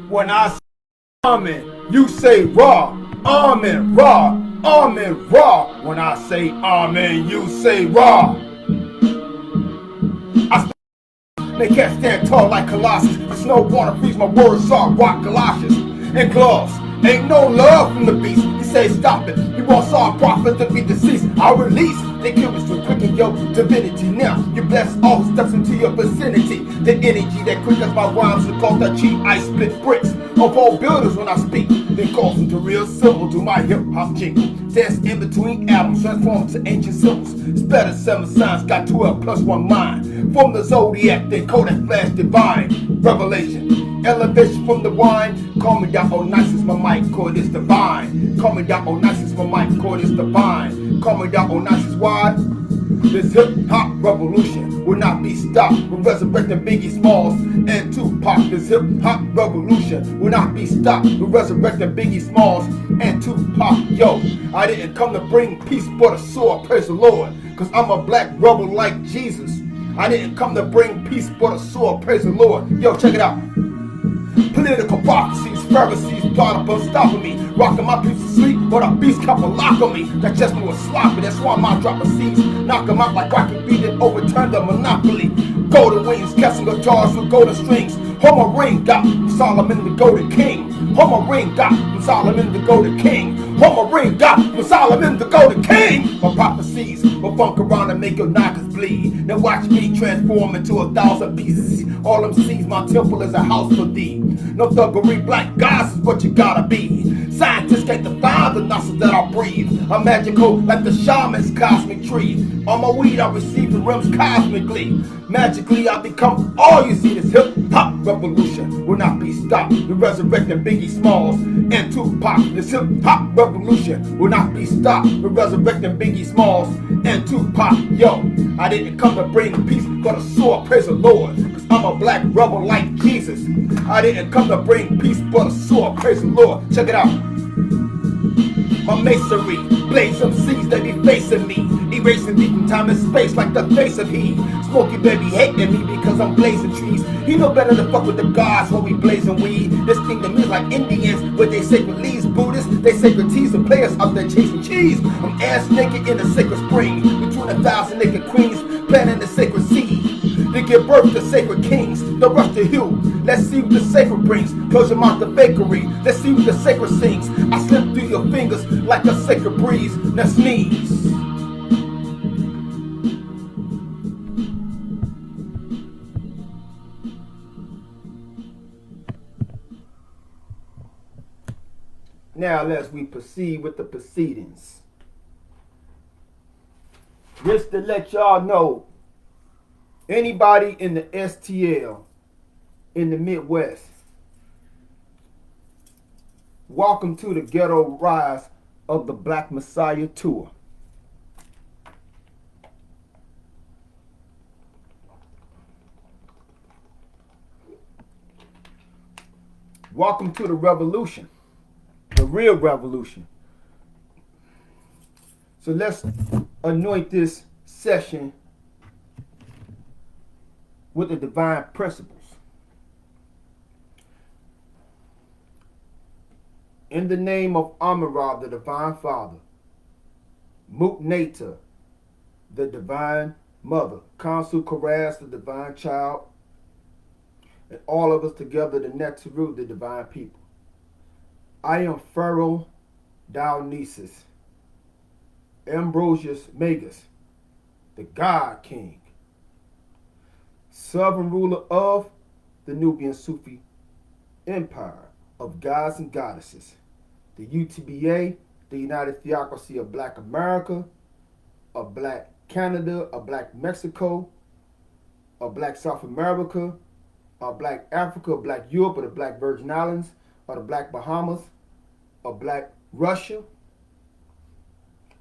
When I say Amen, you say Ra. Amen, Ra. Amen, Ra. When I say Amen, you say Ra. They can't stand tall like Colossus. The snow wanna freeze my words, saw rock galoshes and gloves. Ain't no love from the beast. He say stop it. He wants our prophet to be deceased. I'll release. They kill us too quick in your divinity. Now you bless all who steps into your vicinity. The energy that quickens my rhymes is called the cheat. I split bricks of all builders when I speak. Then calls into real simple to my hip hop jingle. Dance in between atoms, transform to ancient symbols. It's better 7 signs, got 12 plus 1 mind. From the zodiac, then Kodak flash divine. Revelation, elevation from the wine. Call me down on nice as my mic cord is divine. Call me down on nice as my mic cord is divine. Call me down on nice as why. This hip-hop revolution will not be stopped. We're resurrecting Biggie Smalls and Tupac. This hip-hop revolution will not be stopped. We're resurrecting Biggie Smalls and Tupac. Yo, I didn't come to bring peace but a sword, praise the Lord. Cause I'm a black rebel like Jesus. I didn't come to bring peace but a sword, praise the Lord. Yo, check it out. Political prophecies, Pharisees plot upon stopping me. Rocking my piece to sleep, but a beast kept a lock on me. That just was sloppy, that's why my drop of seeds. Knock them out like rocket beat and overturn the monopoly. Golden wings, casting guitars with golden strings. Homo ring got Solomon the golden king. Homo ring got Solomon the golden king. Homo ring got Solomon the golden king. My prophecies will funk around and make your knockers bleed. Now watch me transform into 1,000 pieces. All them sees, my temple is a house for thee. No thuggery, black gods is what you gotta be. Scientists can't define the nonsense that I breathe. I'm magical like the shaman's cosmic tree. On my weed I receive the realms cosmically. Magically I become all you see. This hip-hop revolution will not be stopped. The resurrecting Biggie Smalls and Tupac. This hip-hop revolution will not be stopped. The resurrecting Biggie Smalls and Tupac. Yo, I didn't come to bring peace but a sword, praise the Lord. Cause I'm a black rebel like Jesus. I didn't come to bring peace but a sword, praise the Lord. Check it out. My masonry, blaze some seeds they be facing me. Erasing me from time and space like the face of he. Smokey baby hating me because I'm blazing trees. He know better to fuck with the gods when we blazing weed. This thing to me is like Indians with they sacred leaves. Buddhists, they sacred teas and players out there chasing cheese. I'm ass naked in a sacred spring. Between 1,000 naked queens, planting the sacred seed. They give birth to sacred kings, the rush to hew. Let's see what the sacred brings. Close your mouth, the bakery. Let's see what the sacred sings. I slip through your fingers like a sacred breeze. Now sneeze. Now let's we proceed with the proceedings. Just to let y'all know, anybody in the STL in the Midwest, welcome to the Ghetto Rise of the Blackmessiah Tour. Welcome to the revolution, the real revolution. So let's anoint this session with the divine principles. In the name of Amarab, the divine father, Muknata, the divine mother, Kansu Karaz, the divine child, and all of us together, the Netzaru, the divine people. I am Pharaoh Dionysus, Ambrosius Magus, the God King, sovereign ruler of the Nubiansufi empire of gods and goddesses, the UTBA, the United Theocracy of Black America, of Black Canada, of Black Mexico, of Black South America, of Black Africa, of Black Europe, of the Black Virgin Islands, of the Black Bahamas, of Black Russia,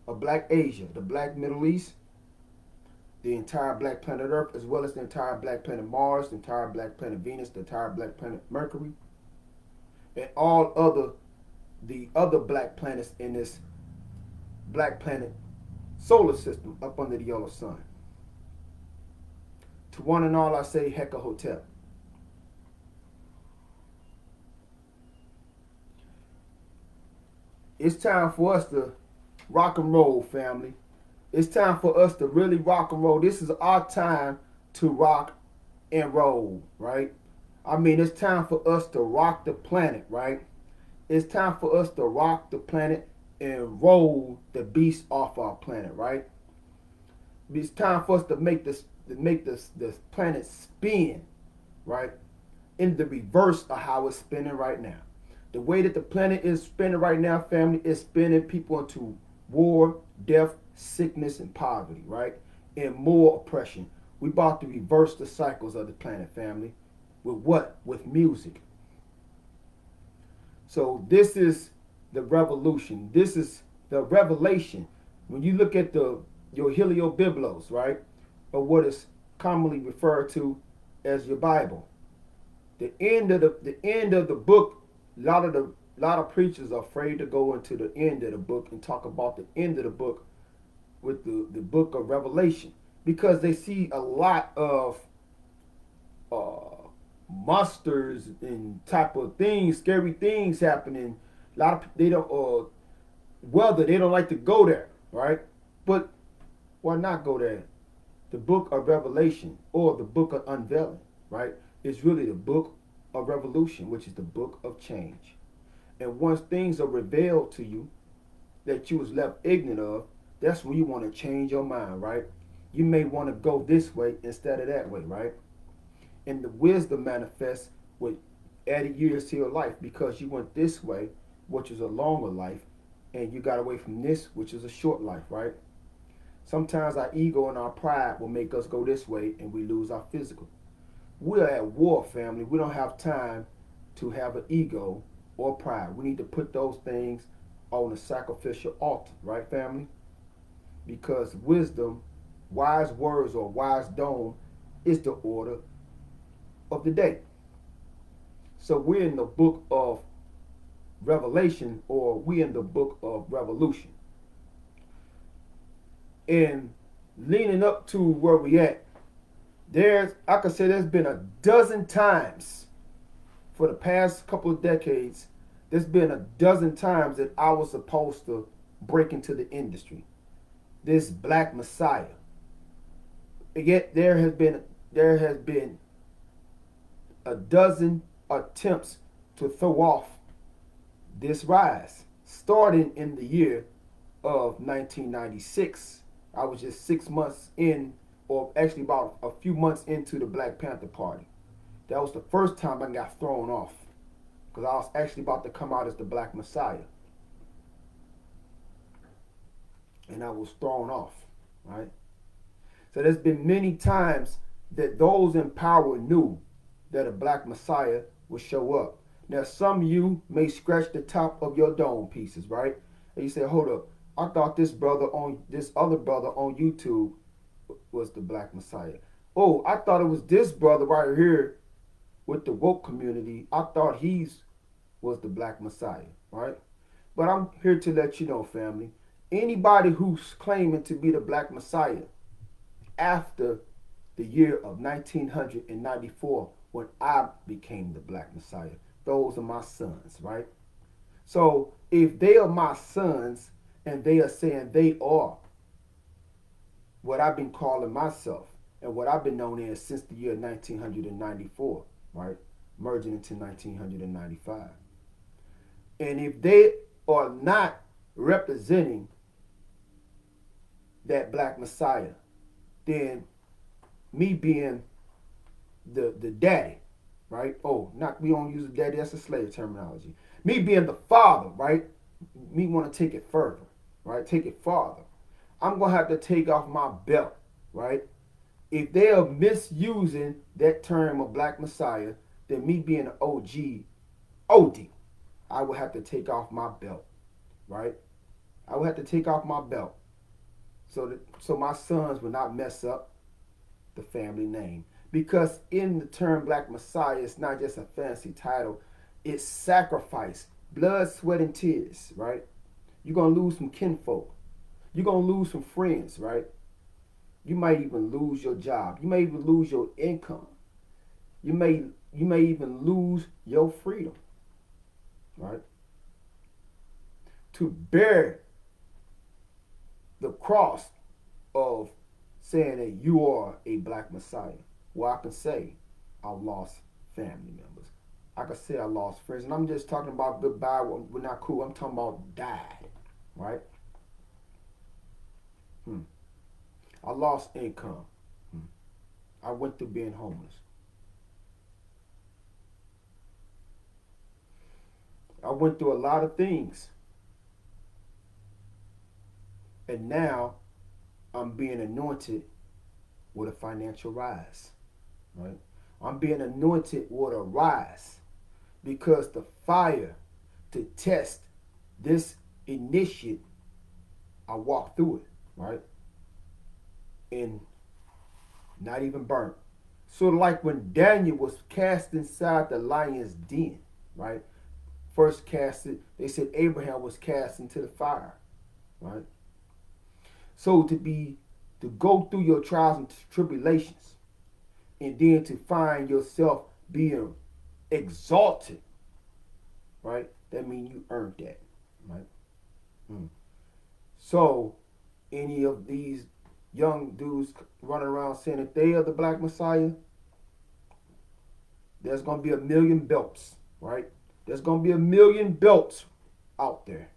of Black Asia, the Black Middle East, the entire black planet Earth, as well as the entire black planet Mars, the entire black planet Venus, the entire black planet Mercury, and all the other black planets in this black planet solar system up under the yellow sun. To one and all I say, Heka Hotep. It's time for us to rock and roll, family. It's time for us to really rock and roll. This is our time to rock and roll, right? I mean, it's time for us to rock the planet, right? It's time for us to rock the planet and roll the beast off our planet, right? It's time for us to make this planet spin, right? In the reverse of how it's spinning right now. The way that the planet is spinning right now, family, is spinning people into war, death, sickness, and poverty, right? And more oppression. We about to reverse the cycles of the planet, family. With what? With music. So this is the revolution. This is the revelation. When you look at your Heliobiblos, right? Or what is commonly referred to as your Bible. The end of the book, a lot of preachers are afraid to go into the end of the book and talk about the end of the book with the book of Revelation, because they see a lot of monsters and type of things, scary things happening. A lot of they don't they don't like to go there, right? But why not go there? The book of Revelation, or the book of unveiling, right? It's really the book of revolution, which is the book of change. And once things are revealed to you that you was left ignorant of, that's when you want to change your mind, right? You may want to go this way instead of that way, right? And the wisdom manifests with added years to your life, because you went this way, which is a longer life, and you got away from this, which is a short life, right? Sometimes our ego and our pride will make us go this way and we lose our physical. We're at war, family. We don't have time to have an ego or pride. We need to put those things on the sacrificial altar, right, family? Because wisdom, wise words, or wise dome is the order of the day. So we're in the book of Revelation, or we're in the book of revolution. And leaning up to where we at, I could say there's been a dozen times for the past couple of decades, there's been a dozen times that I was supposed to break into the industry. This Black Messiah. Yet there has been a dozen attempts to throw off this rise, starting in the year of 1996. I was just 6 months in, or actually about a few months into the Black Panther Party. That was the first time I got thrown off, because I was actually about to come out as the Black Messiah. And I was thrown off, right? So there's been many times that those in power knew that a Black Messiah would show up. Now, some of you may scratch the top of your dome pieces, right? And you say, hold up, I thought this other brother on YouTube was the Black Messiah. Oh, I thought it was this brother right here with the woke community. I thought was the Black Messiah, right? But I'm here to let you know, family, anybody who's claiming to be the Black Messiah after the year of 1994, when I became the Black Messiah, those are my sons, right? So if they are my sons and they are saying they are what I've been calling myself and what I've been known as since the year 1994, right? Merging into 1995. And if they are not representing that Black Messiah, then me being the daddy, right? Oh, we don't use the daddy, that's a slave terminology. Me being the father, right? Me want to take it further, right? Take it farther. I'm going to have to take off my belt, right? If they are misusing that term of Black Messiah, then me being an OD, I will have to take off my belt, right? I will have to take off my belt so my sons will not mess up the family name. Because in the term Black Messiah, it's not just a fancy title. It's sacrifice, blood, sweat, and tears, right? You're going to lose some kinfolk. You're going to lose some friends, right? You might even lose your job. You may even lose your income. You may even lose your freedom, right? to bear the cross of saying that you are a Black Messiah. Well, I can say I lost family members. I can say I lost friends. And I'm just talking about goodbye. We're not cool. I'm talking about died. Right? I lost income. I went through being homeless. I went through a lot of things. And now I'm being anointed with a financial rise. Right? I'm being anointed with a rise because the fire to test this initiate, I walked through it, right? And not even burnt. Sort of like when Daniel was cast inside the lion's den, right? First casted, they said Abraham was cast into the fire, right? So to go through your trials and tribulations, and then to find yourself being exalted, right? That means you earned that, right? So any of these young dudes running around saying that they are the Black Messiah, there's going to be 1,000,000 belts, right? There's going to be 1,000,000 belts out there,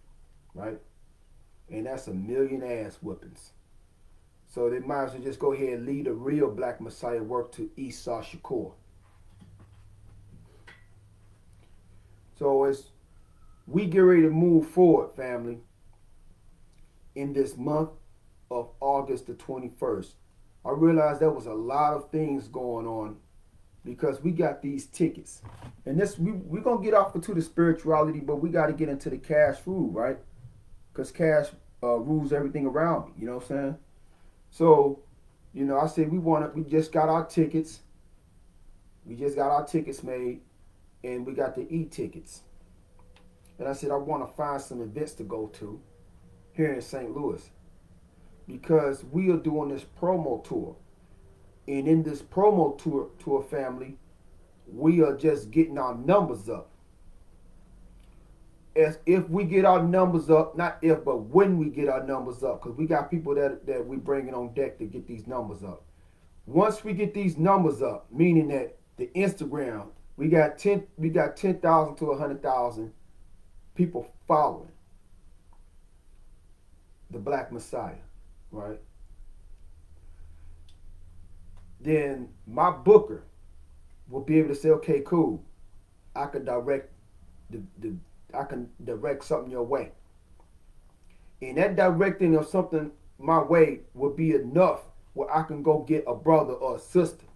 right? And that's 1,000,000 ass whippings. So they might as well just go ahead and leave the real Black Messiah work to Esau Shakur. So as we get ready to move forward, family, in this month of August the 21st, I realized there was a lot of things going on because we got these tickets. And this we're going to get off into the spirituality, but we got to get into the cash rule, right? Because cash rules everything around me, you know what I'm saying? So, you know, I said we just got our tickets. We just got our tickets made, and we got the e-tickets. And I said I want to find some events to go to here in St. Louis because we are doing this promo tour. And in this promo tour family, we are just getting our numbers up. As if we get our numbers up, not if, but when we get our numbers up, because we got people that we bringing on deck to get these numbers up. Once we get these numbers up, meaning that the Instagram, we got 10,000 to 100,000 people following the Black Messiah, right? Then my booker will be able to say, okay, cool, I can direct something your way. And that directing of something my way will be enough where I can go get a brother or a sister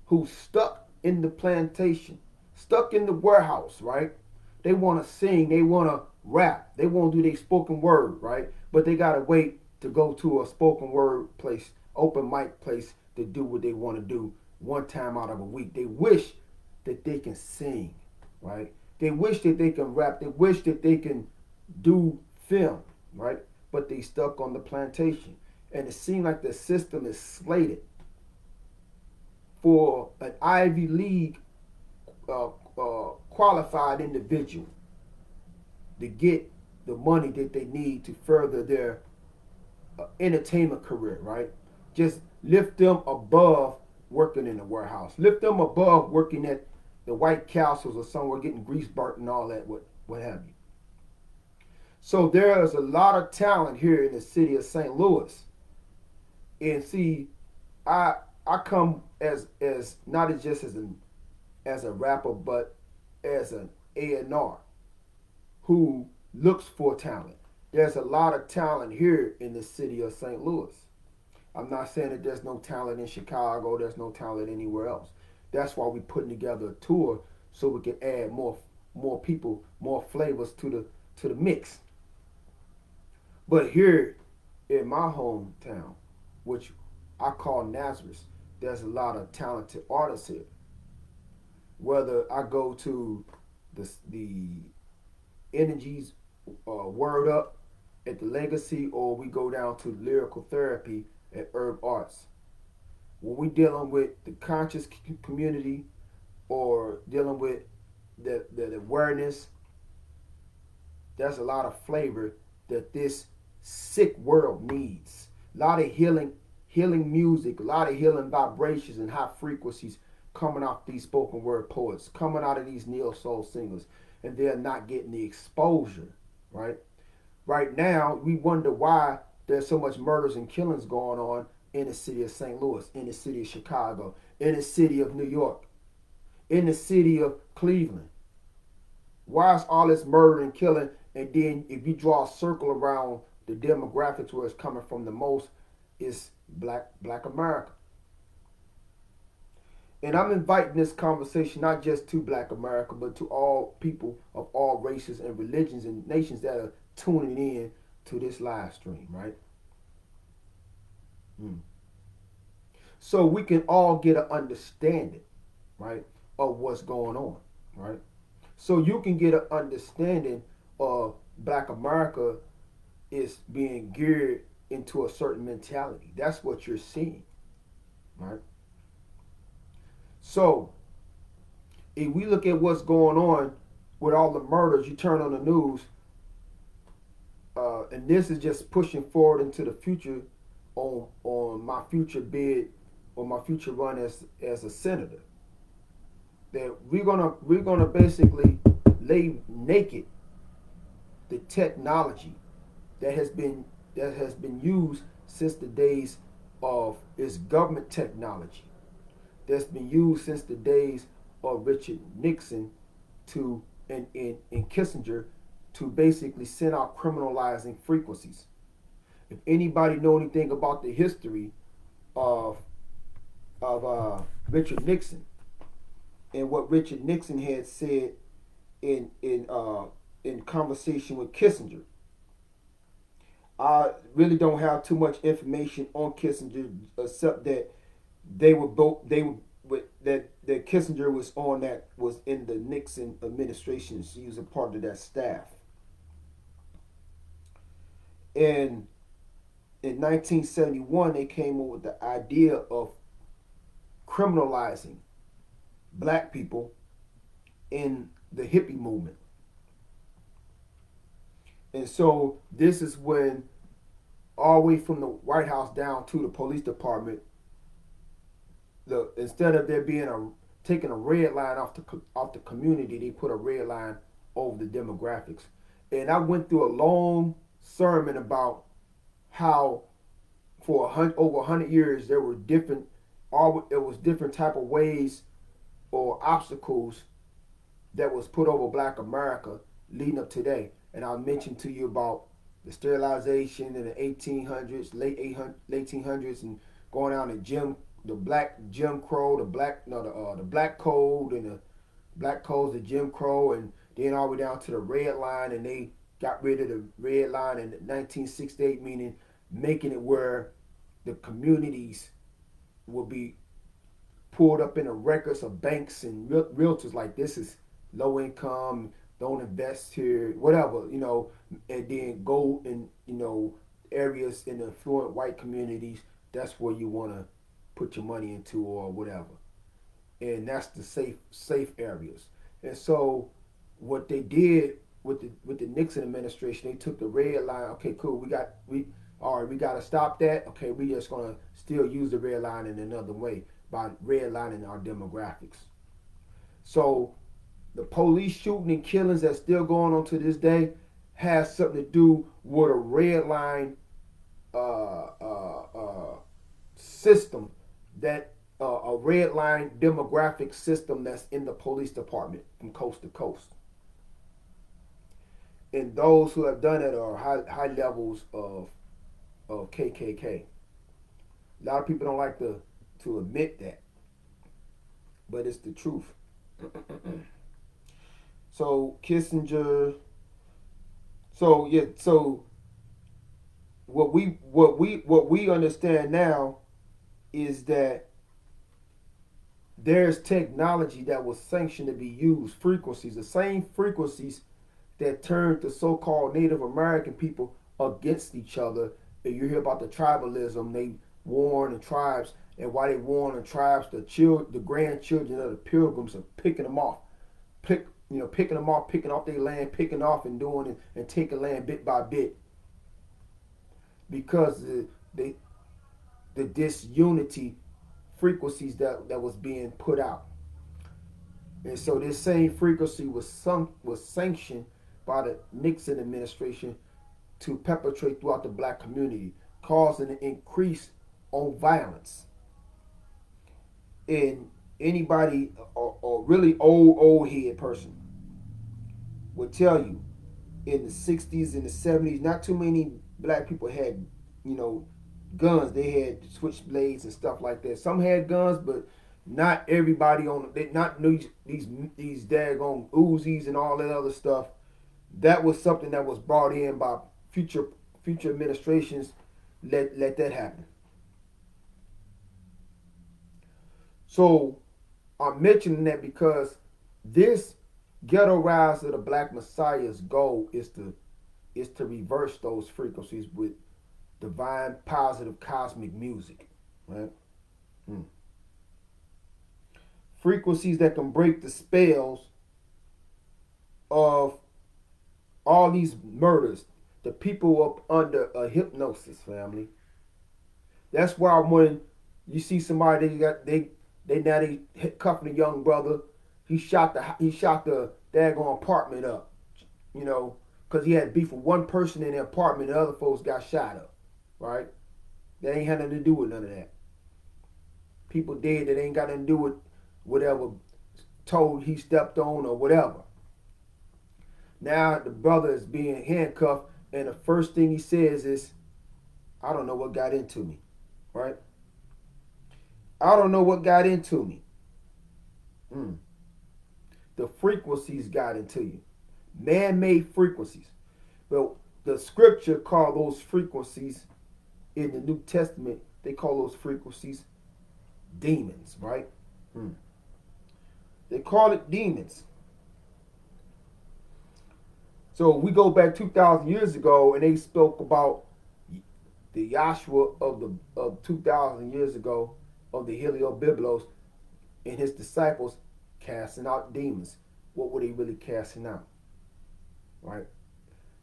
who's stuck in the plantation, stuck in the warehouse, right? They want to sing, they want to rap, they want to do their spoken word, right? But they got to wait to go to a spoken word place, open mic place to do what they want to do one time out of a week. They wish that they can sing, right? They wish that they can rap. They wish that they can do film, right? But they stuck on the plantation. And it seems like the system is slated for an Ivy League qualified individual to get the money that they need to further their entertainment career, right? Just lift them above working in a warehouse. Lift them above working at the White Castles or somewhere getting grease burnt and all that, what have you. So there is a lot of talent here in the city of St. Louis. And see, I come as not just as a rapper, but as an A&R who looks for talent. There's a lot of talent here in the city of St. Louis. I'm not saying that there's no talent in Chicago, there's no talent anywhere else. That's why we're putting together a tour so we can add more people, more flavors to the mix. But here in my hometown, which I call Nazareth, there's a lot of talented artists here. Whether I go to the Energies Word Up at the Legacy, or we go down to Lyrical Therapy at Herb Arts. When we're dealing with the conscious community or dealing with the awareness There's a lot of flavor that this sick world needs. A lot of healing music, a lot of healing vibrations and high frequencies coming off these spoken word poets, coming out of these neo soul singers, and they're not getting the exposure, right? Right now, we wonder why there's so much murders and killings going on in the city of St. Louis, in the city of Chicago, in the city of New York, in the city of Cleveland. Why is all this murder and killing? And then if you draw a circle around the demographics where it's coming from the most, is black America. And I'm inviting this conversation not just to Black America, but to all people of all races and religions and nations that are tuning in to this live stream, right? So we can all get an understanding, right, of what's going on, right? So you can get an understanding of Black America is being geared into a certain mentality. That's what you're seeing, right? So if we look at what's going on with all the murders, you turn on the news, and this is just pushing forward into the future on my future bid or my future run as a senator. That we're gonna basically lay naked the technology that has been used since the days of its government technology, that's been used since the days of Richard Nixon to and Kissinger to basically send out criminalizing frequencies. If anybody know anything about the history of Richard Nixon and what Richard Nixon had said in conversation with Kissinger, I really don't have too much information on Kissinger except that that Kissinger was in the Nixon administration. He was a part of that staff. And in 1971, they came up with the idea of criminalizing black people in the hippie movement. And so this is when, all the way from the White House down to the police department, instead of there being taking a red line off the community, they put a red line over the demographics. And I went through a long sermon about how for over 100 years there were different type of ways or obstacles that was put over Black America leading up today. And I mentioned to you about the sterilization in the 1800s, late 1800s, and going down the black Jim Crow, the black code, and the black codes, the Jim Crow, and then all the way down to the red line, and they got rid of the red line in 1968, meaning making it where the communities will be pulled up in the records of banks and realtors, like this is low income, don't invest here, whatever, and then go in, areas in the affluent white communities, that's where you want to put your money into or whatever. And that's the safe areas. And so what they did with the Nixon administration, they took the red line. Okay, cool. We got to stop that. Okay, we just gonna still use the red line in another way by redlining our demographics. So the police shooting and killings that's still going on to this day has something to do with a red line system, that a red line demographic system that's in the police department from coast to coast. And those who have done it are high levels of KKK. A lot of people don't like to admit that, but it's the truth. So Kissinger. So what we understand now is that there's technology that was sanctioned to be used, frequencies, the same frequencies that turned the so-called Native American people against each other. And you hear about the tribalism, they war on the tribes, and why they war on the tribes, the grandchildren of the pilgrims are picking them off, picking them off, picking off their land, picking off and doing it and taking land bit by bit, because the disunity frequencies that was being put out. And so this same frequency was sanctioned by the Nixon administration to perpetrate throughout the black community, causing an increase on violence. And anybody, or really old head person, would tell you in the 60s and the 70s, not too many black people had, guns. They had switchblades and stuff like that. Some had guns, but not everybody not these daggone Uzis and all that other stuff. That was something that was brought in by future administrations. Let that happen. So I'm mentioning that because this ghetto rise of the Black Messiah's goal is to reverse those frequencies with divine, positive, cosmic music, right? Frequencies that can break the spells of all these murders, the people up under a hypnosis, family. That's why when you see somebody they cuffing a young brother, he shot the daggone apartment up, because he had beef with one person in the apartment, and the other folks got shot up, right? That ain't had nothing to do with none of that. People dead that ain't got nothing to do with whatever told he stepped on or whatever. Now the brother is being handcuffed, and the first thing he says is, I don't know what got into me, right? I don't know what got into me. The frequencies got into you. Man-made frequencies. But the scripture call those frequencies in the New Testament, they call those frequencies demons, right? They call it demons. So we go back 2,000 years ago, and they spoke about the Yahshua of 2,000 years ago, of the Heliobiblos, and his disciples casting out demons. What were they really casting out? Right?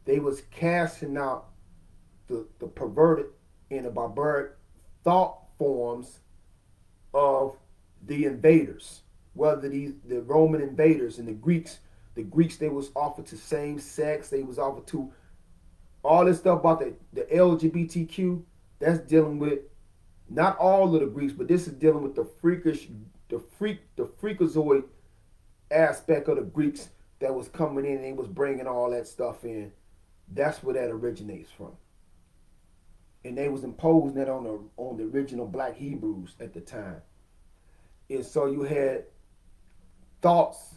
They was casting out the perverted and the barbaric thought forms of the invaders, whether the Roman invaders and the Greeks, they was offered to same sex, they was offered to all this stuff about the LGBTQ. That's dealing with not all of the Greeks, but this is dealing with the freakazoid aspect of the Greeks that was coming in and they was bringing all that stuff in. That's where that originates from. And they was imposing that on the original black Hebrews at the time. And so you had thoughts,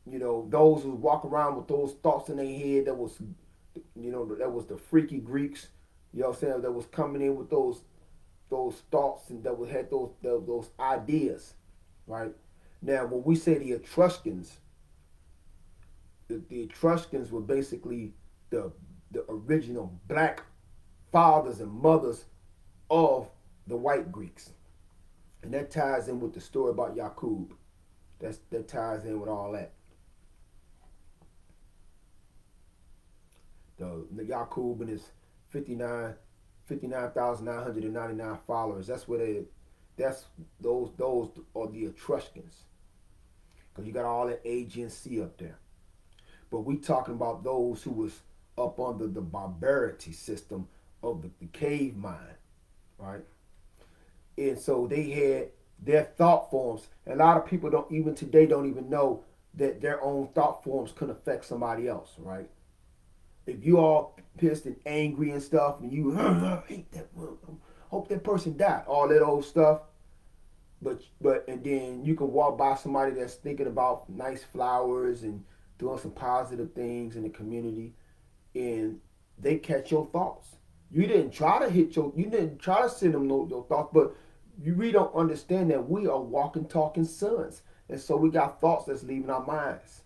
those who walk around with those thoughts in their head, that was the freaky Greeks, what I'm saying, that was coming in with those thoughts and that had those ideas, right? Now, when we say the Etruscans, the Etruscans were basically the original black fathers and mothers of the white Greeks. And that ties in with the story about Yaqub. That ties in with all that. The Yaqub and his 59,999 followers. Those are the Etruscans. Because you got all that Aegean Sea up there. But we talking about those who was up under the barbarity system of the cave mind, right? And so they had their thought forms. And a lot of people don't even know that their own thought forms can affect somebody else, right? If you all pissed and angry and stuff, and you hate that, hope that person died, all that old stuff. But and then you can walk by somebody that's thinking about nice flowers and doing some positive things in the community, and they catch your thoughts. You didn't try to send them no thoughts, but you really don't understand that we are walking, talking sons. And so we got thoughts that's leaving our minds.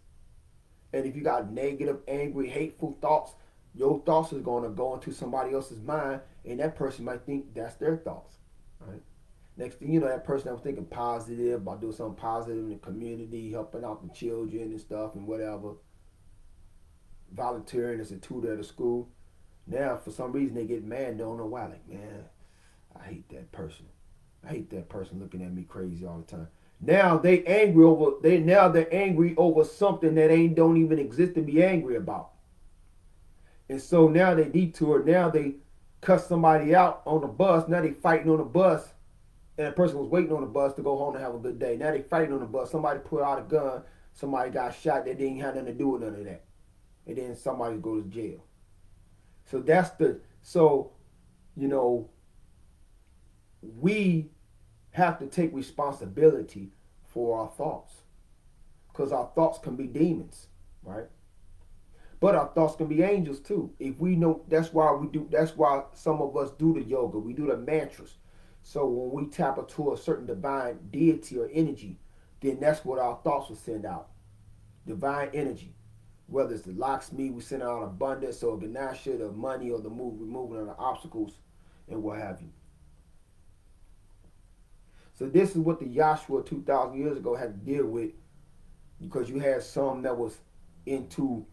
And if you got negative, angry, hateful thoughts, your thoughts is going to go into somebody else's mind, and that person might think that's their thoughts, right? Next thing you know, that person that was thinking positive about doing something positive in the community, helping out the children and stuff and whatever, volunteering as a tutor at a school. Now, for some reason, they get mad. Don't know why. Like, man, I hate that person. I hate that person looking at me crazy all the time. Now they're angry over something that don't even exist to be angry about. And so now they detour. Now they cuss somebody out on the bus. Now they fighting on the bus. And a person was waiting on the bus to go home and have a good day. Now they fighting on the bus. Somebody put out a gun. Somebody got shot. That didn't have nothing to do with none of that. And then somebody go to jail. So we have to take responsibility for our thoughts. Because our thoughts can be demons, right? But our thoughts can be angels too. If we know, that's why some of us do the yoga. We do the mantras. So when we tap into a certain divine deity or energy, then that's what our thoughts will send out. Divine energy. Whether it's the Lakshmi, we send out abundance, or Ganesha, the money, or the removing of the obstacles, and what have you. So this is what the Yahshua 2,000 years ago had to deal with, because you had some that was into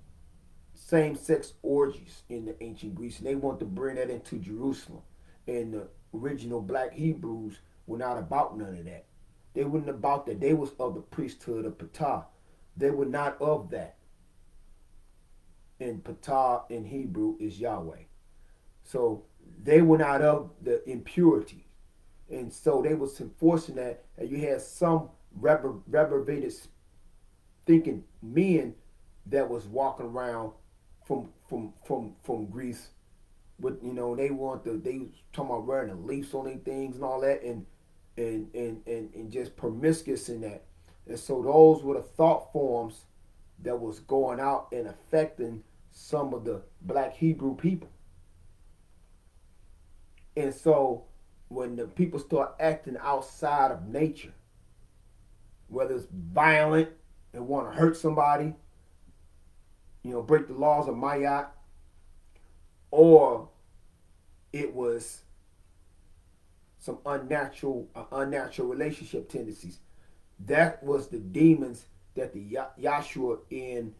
same-sex orgies in the ancient Greece, and they wanted to bring that into Jerusalem. And the original black Hebrews were not about none of that. They weren't about that. They was of the priesthood of Ptah. They were not of that. And Ptah in Hebrew is Yahweh. So they were not of the impurity. And so they was enforcing that, and you had some reprobated thinking men that was walking around from Greece with, they was talking about wearing the leaves on their things and all that, and just promiscuous in that. And so those were the thought forms that was going out and affecting some of the black Hebrew people. And so when the people start acting outside of nature, whether it's violent and want to hurt somebody, break the laws of Ma'at, or it was some unnatural relationship tendencies, that was the demons that the Yahshua and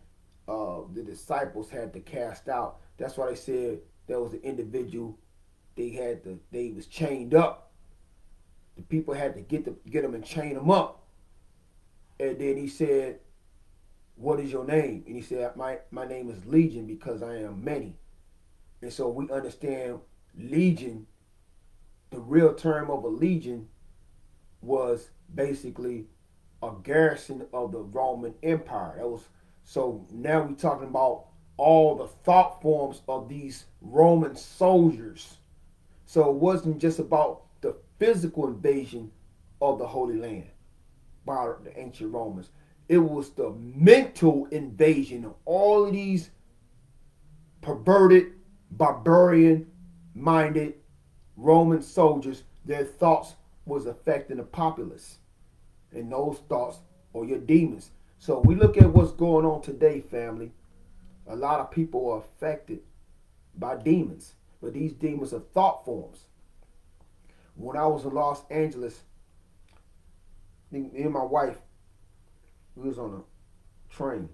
the disciples had to cast out. That's why they said there was an individual. They was chained up. The people had to get them and chain them up. And then he said, "What is your name?" And he said, "My name is Legion, because I am many." And so we understand legion. The real term of a legion was basically a garrison of the Roman Empire. So now we're talking about all the thought forms of these Roman soldiers. So it wasn't just about the physical invasion of the Holy Land by the ancient Romans. It was the mental invasion of all of these perverted, barbarian-minded Roman soldiers. Their thoughts was affecting the populace. And those thoughts are your demons. So we look at what's going on today, family. A lot of people are affected by demons. But these demons are thought forms. When I was in Los Angeles, me and my wife, we was on a train.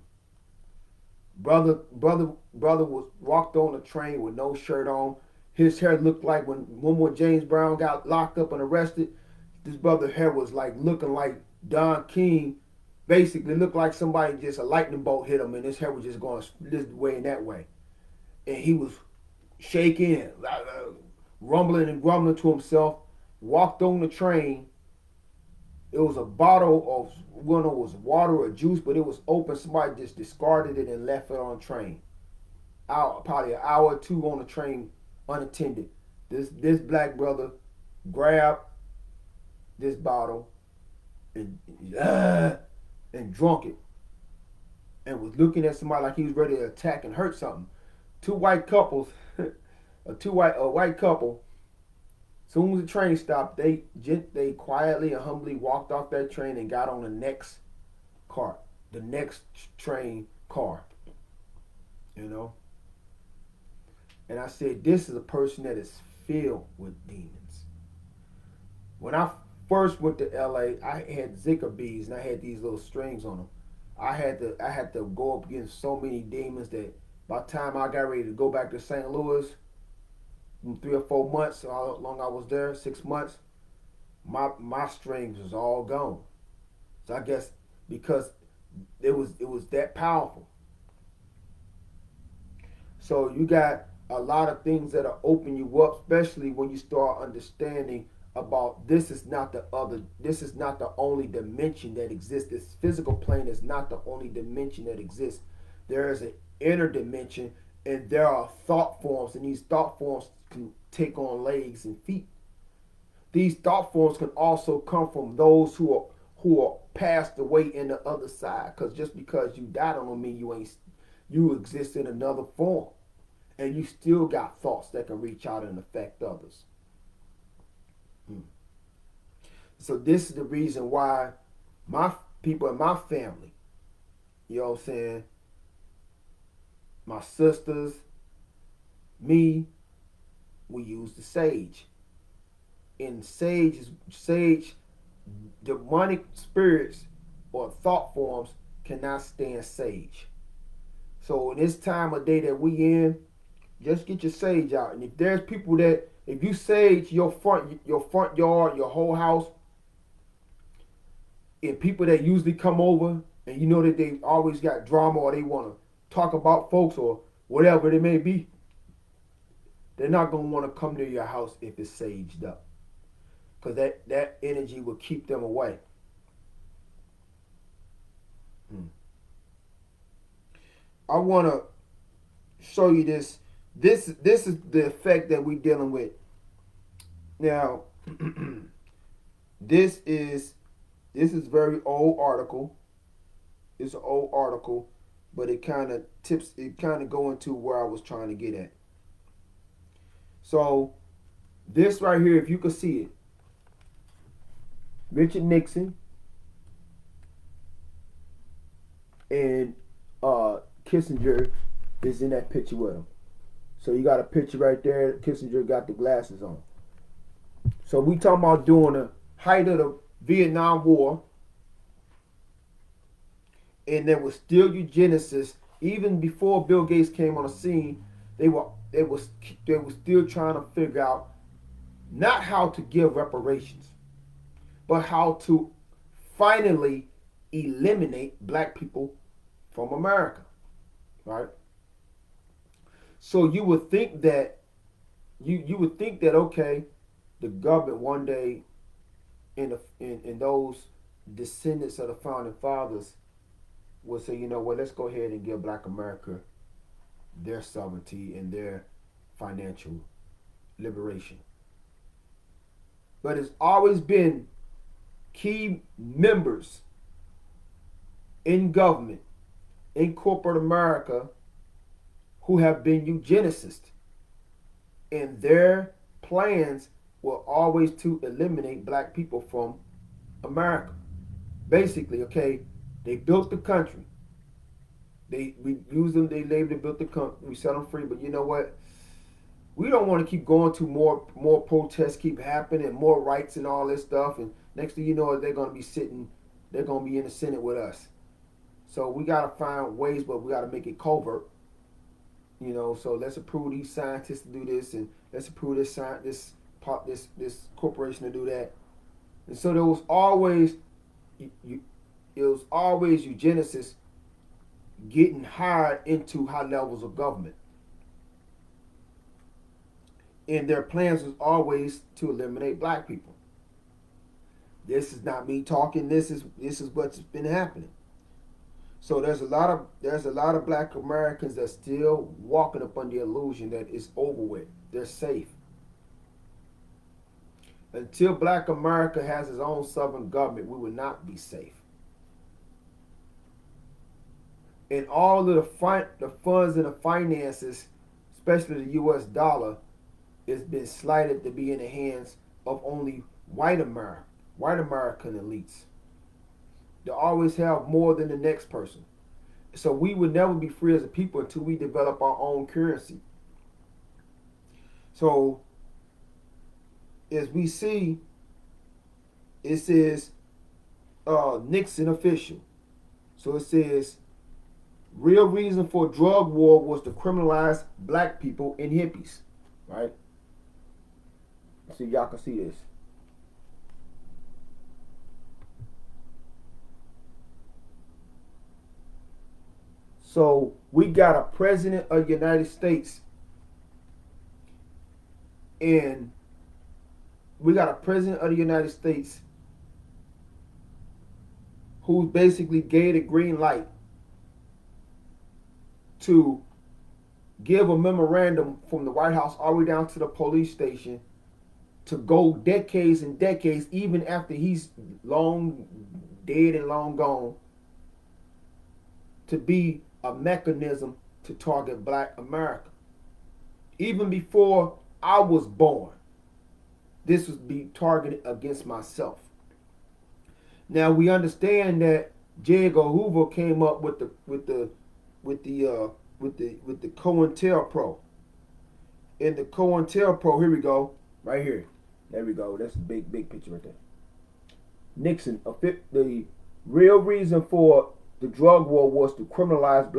Brother was walked on the train with no shirt on. His hair looked like when James Brown got locked up and arrested. This brother's hair was like looking like Don King. Basically looked like somebody just a lightning bolt hit him, and his hair was just going this way and that way. And he was shaking, rumbling and grumbling to himself. Walked on the train. It was a bottle of, it was water or juice, but it was open. Somebody just discarded it and left it on the train. Probably an hour or two on the train, unattended. This black brother grabbed this bottle and drunk it, and was looking at somebody like he was ready to attack and hurt something. Two white couples, a white couple. Soon as the train stopped, they quietly and humbly walked off that train and got on the next car, the next train car. And I said, this is a person that is filled with demons. When I first went to LA, I had Zika bees and I had these little strings on them. I had to go up against so many demons that by the time I got ready to go back to St. Louis, in 3 or 4 months, how long I was there, 6 months, my strings was all gone. So I guess because it was that powerful. So you got a lot of things that'll open you up, especially when you start understanding about this is not the only dimension that exists. This physical plane is not the only dimension that exists. There is an inner dimension, and there are thought forms, and these thought forms can take on legs and feet. These thought forms can also come from those who are passed away in the other side. Because just because you died don't mean you exist in another form, and you still got thoughts that can reach out and affect others. So this is the reason why my people in my family, you know what I'm saying, my sisters, me, we use the sage. And sage, demonic spirits or thought forms cannot stand sage. So in this time of day that we in, just get your sage out. And if there's people that, if you sage your front yard, your whole house, and people that usually come over and you know that they always got drama or they want to talk about folks or whatever it may be, they're not going to want to come to your house if it's saged up. Because that energy will keep them away. I want to show you this. This is the effect that we're dealing with. Now, this is very old article. It's an old article, but it kind of go into where I was trying to get at. So, this right here, if you could see it, Richard Nixon and Kissinger is in that picture with him. So you got a picture right there. Kissinger got the glasses on. So we talking about during the height of the Vietnam War, and there was still eugenicists even before Bill Gates came on the scene. They were still trying to figure out not how to give reparations, but how to finally eliminate black people from America, right? So you would think that okay, the government one day in those descendants of the founding fathers would say, you know what, let's go ahead and give Black America their sovereignty and their financial liberation. But it's always been key members in government, in corporate America, who have been eugenicists. And their plans were always to eliminate black people from America. Basically, okay, they built the country. We used them, they labeled it, built the country, we set them free, but you know what? We don't want to keep going to more protests keep happening and more rights and all this stuff, and next thing you know, they're going to be in the Senate with us. So we got to find ways, but we got to make it covert. You know, so let's approve these scientists to do this, and let's approve this corporation to do that. And so there was always eugenicists getting hired into high levels of government. And their plans was always to eliminate black people. This is not me talking. This is what's been happening. So there's a lot of black Americans that still walking up on the illusion that it's over with. They're safe. Until black America has its own sovereign government, we will not be safe. And all of the funds and the finances, especially the U.S. dollar, has been slighted to be in the hands of only white American elites. They always have more than the next person. So we would never be free as a people until we develop our own currency. So as we see it says Nixon official. So it says real reason for drug war was to criminalize black people and hippies, right? So y'all can see this. So we got a president of the United States, and we got a president of the United States who basically gave the green light to give a memorandum from the White House all the way down to the police station to go decades and decades, even after he's long dead and long gone, to be a mechanism to target black America. Even before I was born, this was be targeted against myself. Now we understand that J. Edgar Hoover came up with the COINTELPRO. In the COINTELPRO, here we go, right here. There we go. That's a big picture right there. Nixon, the real reason for the drug war was to criminalize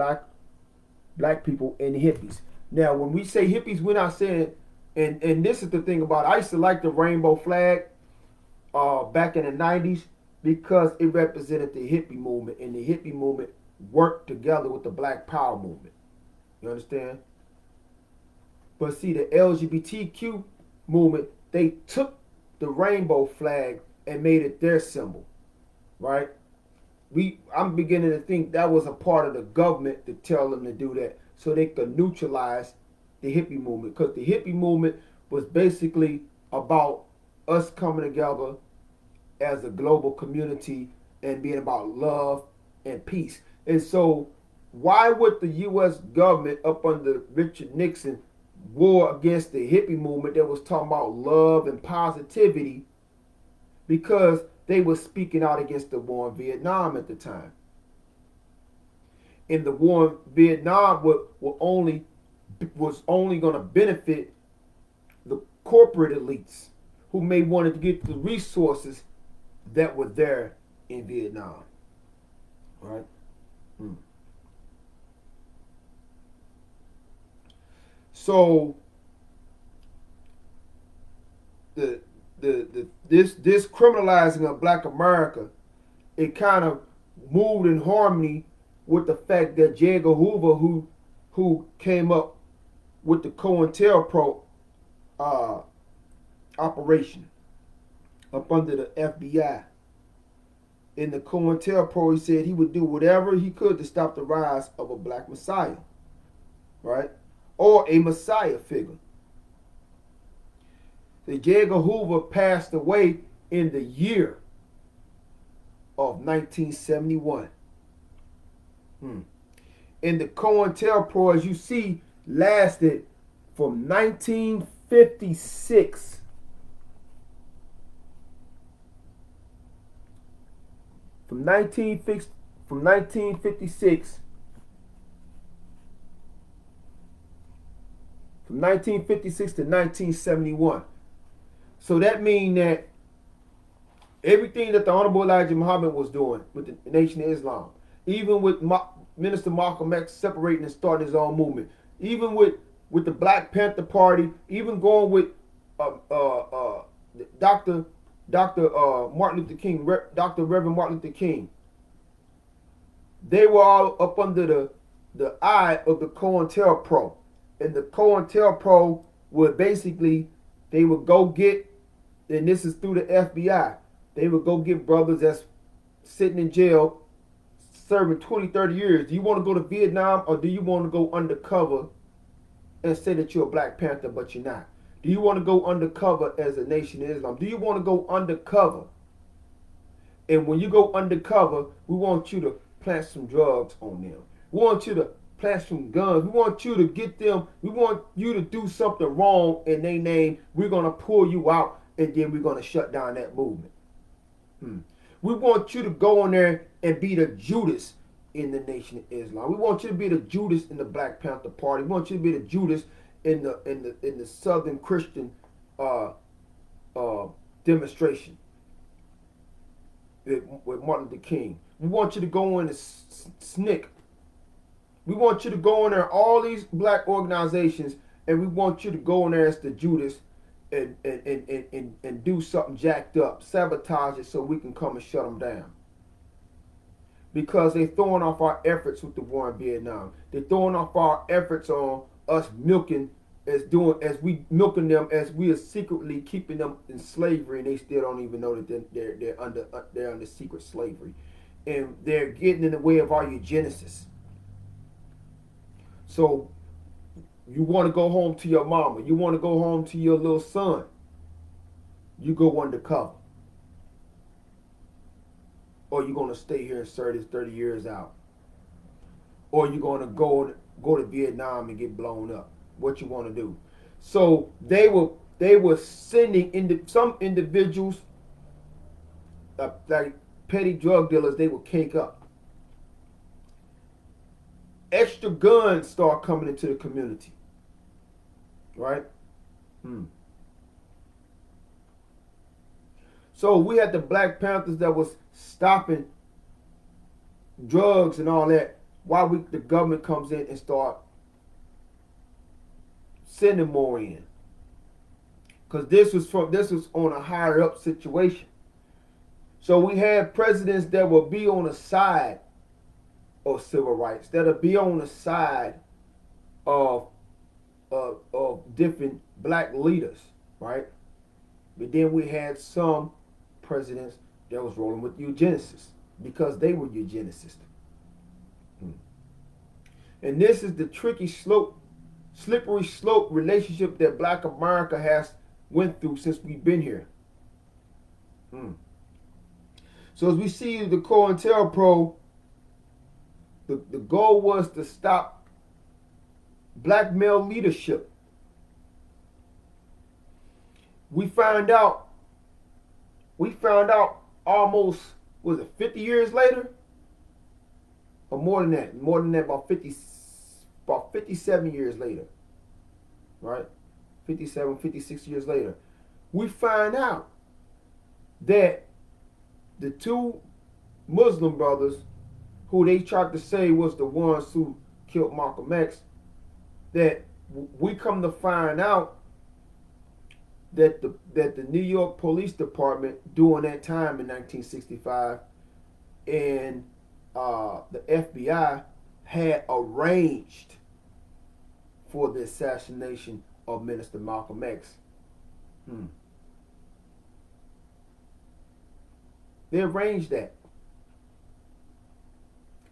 black people and hippies. Now, when we say hippies, we're not saying, and this is the thing about it, I used to like the rainbow flag back in the 90s because it represented the hippie movement, and the hippie movement worked together with the Black Power movement. You understand? But see, the LGBTQ movement, they took the rainbow flag and made it their symbol, right? I'm beginning to think that was a part of the government to tell them to do that so they could neutralize the hippie movement, because the hippie movement was basically about us coming together as a global community and being about love and peace. And so why would the U.S. government up under Richard Nixon war against the hippie movement that was talking about love and positivity? Because they were speaking out against the war in Vietnam at the time. And the war in Vietnam was only going to benefit the corporate elites who may wanted to get the resources that were there in Vietnam. All right? So this criminalizing of black America, it kind of moved in harmony with the fact that J. Edgar Hoover, who came up with the COINTELPRO operation up under the FBI. In the COINTELPRO, he said he would do whatever he could to stop the rise of a black messiah, right? Or a messiah figure. The J. Edgar Hoover passed away in the year of 1971. And the COINTELPRO, as you see, lasted from 1956 from 1956 to 1971. So that means that everything that the Honorable Elijah Muhammad was doing with the Nation of Islam, even with Minister Malcolm X separating and starting his own movement, even with the Black Panther Party, even going with Dr. Martin Luther King, Dr. Reverend Martin Luther King, they were all up under the eye of the COINTELPRO. And the COINTELPRO would basically, they would go get, and this is through the FBI, they would go get brothers that's sitting in jail serving 20, 30 years. Do you want to go to Vietnam, or do you want to go undercover and say that you're a Black Panther but you're not? Do you want to go undercover as a Nation of Islam? Do you want to go undercover? And when you go undercover, we want you to plant some drugs on them. We want you to plant some guns. We want you to get them. We want you to do something wrong in their name. We're going to pull you out, and then we're going to shut down that movement. We want you to go on there and be the Judas in the Nation of Islam. We want you to be the Judas in the Black Panther Party. We want you to be the Judas in the Southern Christian demonstration. with Martin Luther King. We want you to go in as SNCC. We want you to go in there, all these black organizations, and we want you to go in there as the Judas and do something jacked up, sabotage it so we can come and shut them down. Because they're throwing off our efforts with the war in Vietnam. They're throwing off our efforts on us milking, as we milking them, as we are secretly keeping them in slavery, and they still don't even know that they're under secret slavery, and they're getting in the way of our eugenesis. So you want to go home to your mama, you want to go home to your little son, you go undercover. Or you're going to stay here and serve this 30 years out. Or you're going to go to Vietnam and get blown up. What you want to do? So they were sending some individuals, like petty drug dealers, they would cake up. Extra guns start coming into the community. Right? So we had the Black Panthers that was stopping drugs and all that, while the government comes in and start sending more in. Because this was on a higher up situation. So we had presidents that will be on the side of civil rights, that'll be on the side of different black leaders, right? But then we had some presidents that was rolling with eugenicists because they were eugenicists. And this is the slippery slope relationship that Black America has went through since we've been here. So as we see the COINTELPRO, the goal was to stop black male leadership. We found out almost, was it 50 years later? Or more than that, about 57 years later. Right? 57, 56 years later. We find out that the two Muslim brothers who they tried to say was the ones who killed Malcolm X, that we come to find out that the New York Police Department during that time in 1965 and the FBI had arranged for the assassination of Minister Malcolm X. They arranged that.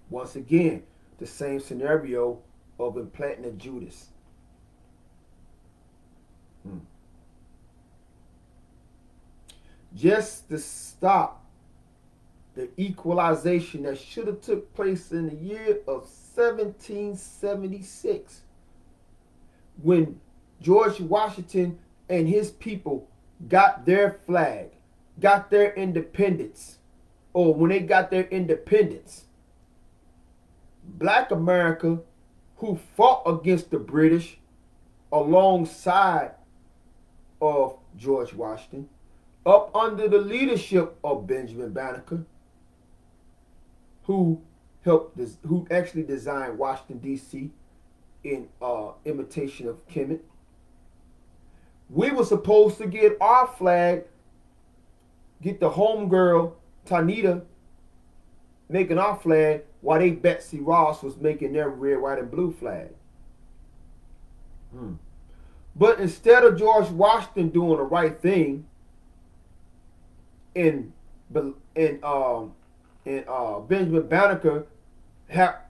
Once again, the same scenario of implanting a Judas. Just to stop the equalization that should have took place in the year of 1776, when George Washington and his people got their flag, got their independence, or when they got their independence. Black America, who fought against the British alongside of George Washington, up under the leadership of Benjamin Banneker, who actually designed Washington, D.C. in imitation of Kemet. We were supposed to get our flag, get the homegirl, Tanita, making our flag, while they Betsy Ross was making their red, white, and blue flag. But instead of George Washington doing the right thing, and Benjamin Banneker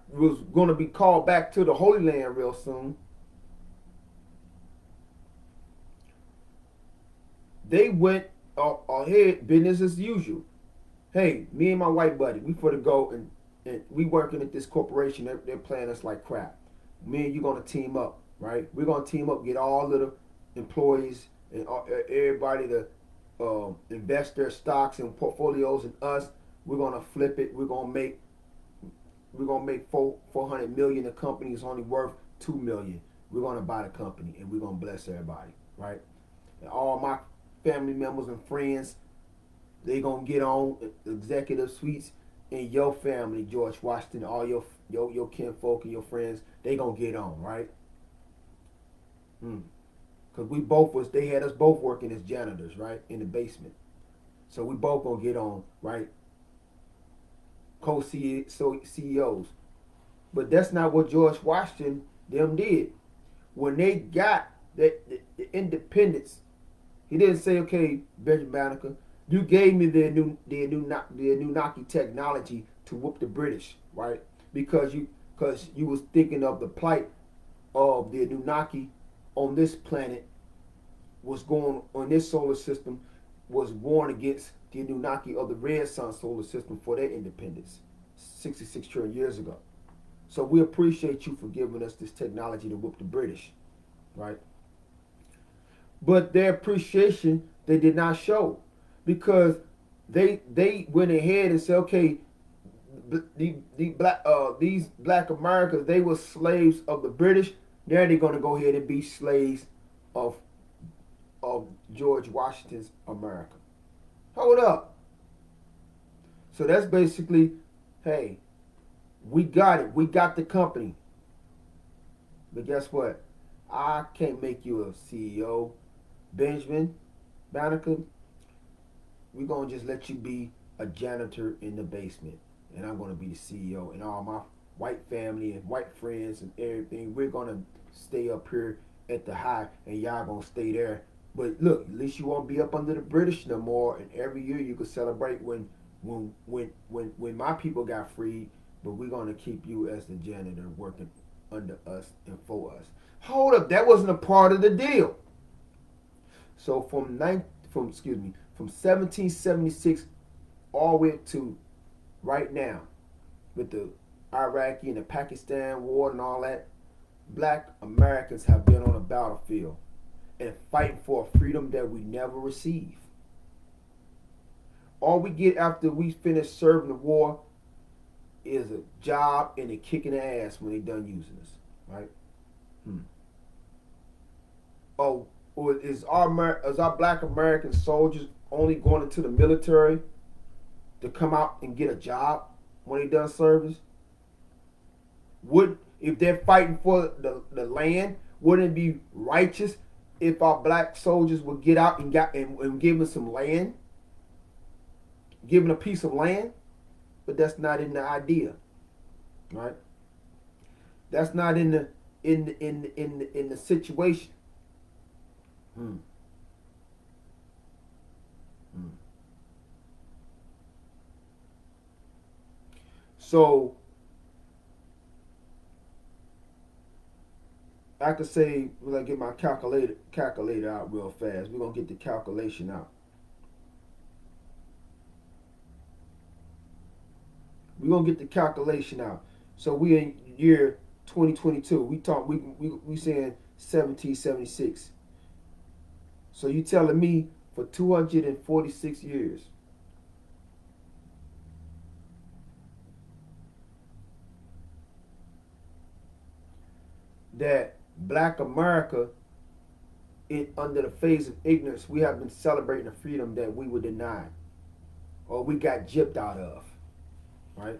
was going to be called back to the Holy Land real soon, they went ahead, business as usual. Hey, me and my white buddy, we for to go and we working at this corporation. They're playing us like crap. Me and you gonna team up, right? We're gonna team up, get all of the employees and everybody to invest their stocks and portfolios in us. We're gonna flip it. We're gonna make 400 million. The company is only worth 2 million. We're gonna buy the company and we're gonna bless everybody, right? And all my family members and friends, They gonna get on executive suites in your family, George Washington, all your kinfolk and your friends. They gonna get on, right? Cause they had us both working as janitors, right, in the basement. So we both gonna get on, right? Co-CEOs. But that's not what George Washington them did. When they got the independence, he didn't say, okay, Benjamin Banneker, you gave me the Anunnaki technology to whoop the British, right? Because you was thinking of the plight of the Anunnaki on this planet was going on this solar system was warned against the Anunnaki of the red sun solar system for their independence 66 trillion years ago. So we appreciate you for giving us this technology to whoop the British, right? But their appreciation they did not show, because they went ahead and said, okay, these black Americans, they were slaves of the British. Now they're going to go ahead and be slaves of George Washington's America. Hold up. So that's basically, hey, we got it. We got the company. But guess what? I can't make you a CEO. Benjamin Banneker, we're going to just let you be a janitor in the basement. And I'm going to be the CEO. And all my white family and white friends and everything, we're going to stay up here at the high. And y'all going to stay there. But look, at least you won't be up under the British no more. And every year you can celebrate when my people got freed. But we're going to keep you as the janitor working under us and for us. Hold up, that wasn't a part of the deal. So from 1776 all the way up to right now, with the Iraqi and the Pakistan war and all that, black Americans have been on a battlefield and fighting for a freedom that we never received. All we get after we finish serving the war is a job and a kick in the ass when they done using us, right? Oh, or is our black American soldiers only going into the military to come out and get a job when they done service? If they're fighting for the land, wouldn't it be righteous if our black soldiers would get out and give them some land, give them a piece of land? But that's not in the idea, right? That's not in the situation. So I could say, when I get my calculator out real fast, we're gonna get the calculation out. We're gonna get the calculation out. So we in year 2022. We saying 1776. So you telling me for 246 years that black America, under the phase of ignorance, we have been celebrating a freedom that we were denied or we got gypped out of, right?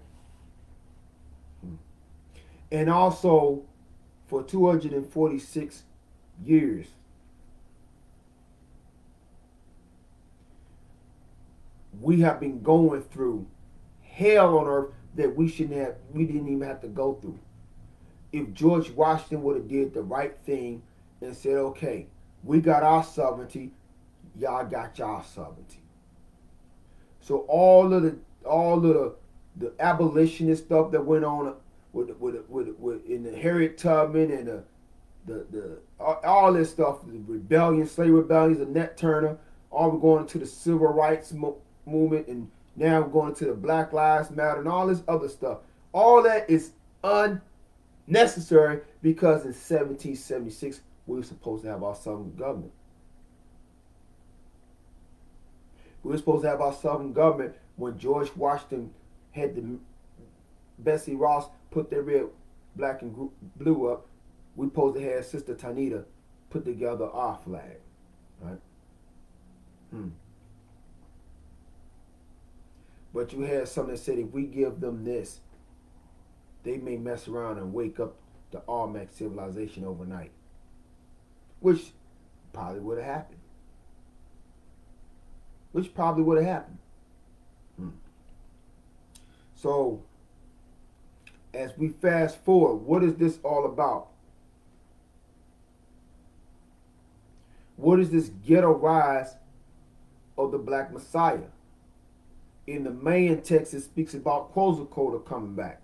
And also for 246 years, we have been going through hell on earth that we didn't even have to go through. If George Washington would have did the right thing and said, okay, we got our sovereignty, y'all got y'all sovereignty. So all of the abolitionist stuff that went on with in the Harriet Tubman and the all this stuff, the rebellion, slave rebellions, the Nat Turner, all we're going to the civil rights movement, and now we're going to the Black Lives Matter and all this other stuff. All that is unnecessary because in 1776 we were supposed to have our sovereign government. We were supposed to have our sovereign government when George Washington had the Bessie Ross put their red, black, and blue up. We supposed to have Sister Tanita put together our flag, right? But you had some that said if we give them this, they may mess around and wake up the Olmec civilization overnight. Which probably would have happened. So, as we fast forward, what is this all about? What is this ghetto rise of the Black Messiah? In the main text, it speaks about Quetzalcoatl coming back.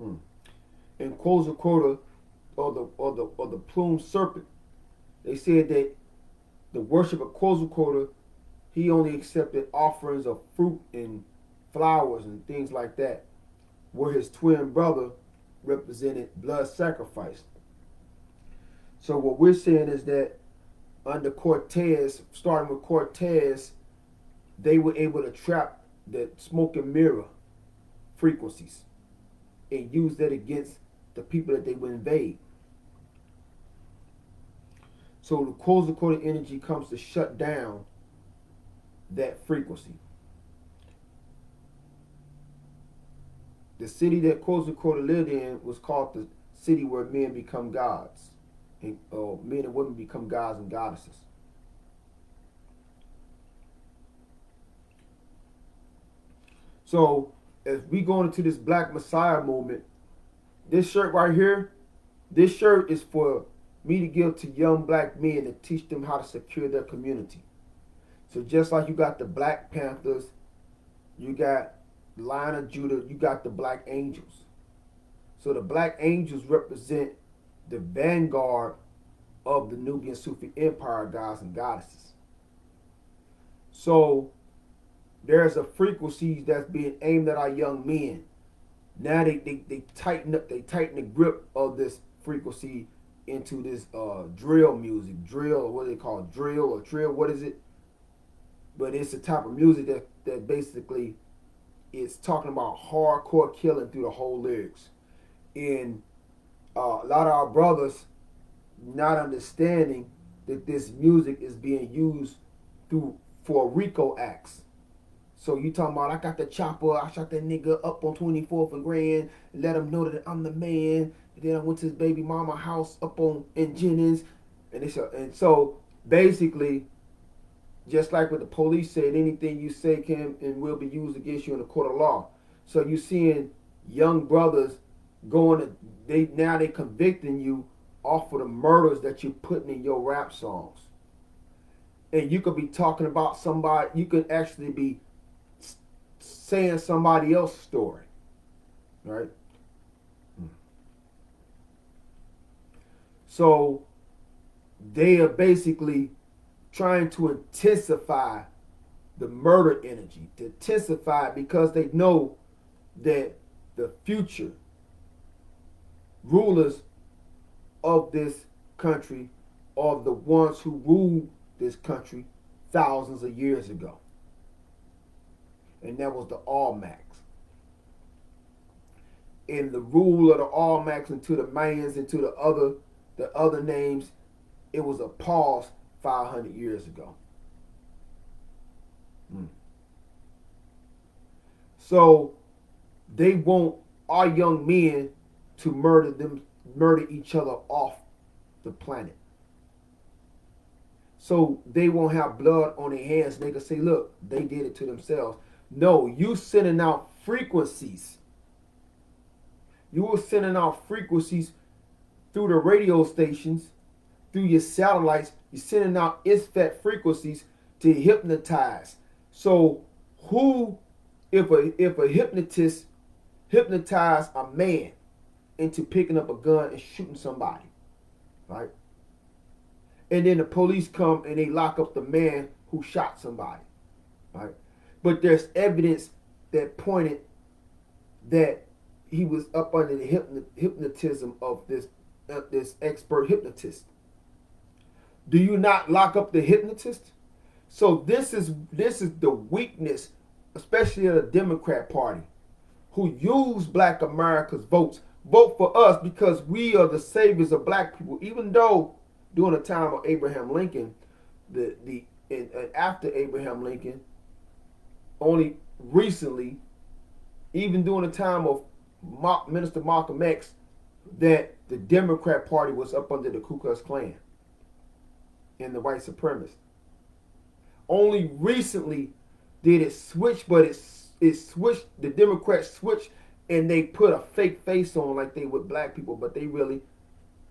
In Quetzalcoatl, or the plumed serpent, they said that the worship of Quetzalcoatl, he only accepted offerings of fruit and flowers and things like that, where his twin brother represented blood sacrifice. So what we're saying is that under Cortez, starting with Cortez, they were able to trap the smoke and mirror frequencies and use that against the people that they would invade. So the Quetzalcoatl energy comes to shut down that frequency. The city that Quetzalcoatl lived in was called the city where men become gods, and men and women become gods and goddesses. So as we go into this Black Messiah movement, this shirt right here, this shirt is for me to give to young black men to teach them how to secure their community. So just like you got the Black Panthers, you got Lion of Judah, you got the Black Angels. So the Black Angels represent the vanguard of the Nubiansufi empire, gods and goddesses. So there's a frequency that's being aimed at our young men. Now they tighten up, they tighten the grip of this frequency into this drill music, what do they call it? Drill or trill, what is it? But it's a type of music that basically is talking about hardcore killing through the whole lyrics. And a lot of our brothers not understanding that this music is being used for RICO acts. So you talking about, I got the chopper, I shot that nigga up on 24th and Grand, let him know that I'm the man. And then I went to his baby mama house up in Jennings. And so basically, just like what the police said, anything you say can and will be used against you in the court of law. So you seeing young brothers they convicting you off of the murders that you're putting in your rap songs. And you could be talking about somebody, you could actually be saying somebody else's story, right? So they are basically trying to intensify the murder energy, to intensify because they know that the future rulers of this country are the ones who ruled this country thousands of years ago. And that was the Olmecs. And the rule of the Olmecs into the Mayans, into the other names, it was a pause 500 years ago. So they want our young men to murder each other off the planet. So they won't have blood on their hands. They can say, look, they did it to themselves. No, you sending out frequencies. You were sending out frequencies through the radio stations, through your satellites. You're sending out ISFET frequencies to hypnotize. So who, if a hypnotist hypnotize a man into picking up a gun and shooting somebody, right? And then the police come and they lock up the man who shot somebody, right? But there's evidence that pointed that he was up under the hypnotism of this expert hypnotist. Do you not lock up the hypnotist? So this is the weakness, especially of the Democrat Party, who use Black America's votes. Vote for us because we are the saviors of black people. Even though during the time of Abraham Lincoln, and after Abraham Lincoln, only recently, even during the time of Minister Malcolm X, that the Democrat Party was up under the Ku Klux Klan and the white supremacists. Only recently did it switch, but it switched. The Democrats switched, and they put a fake face on like they with black people, but they really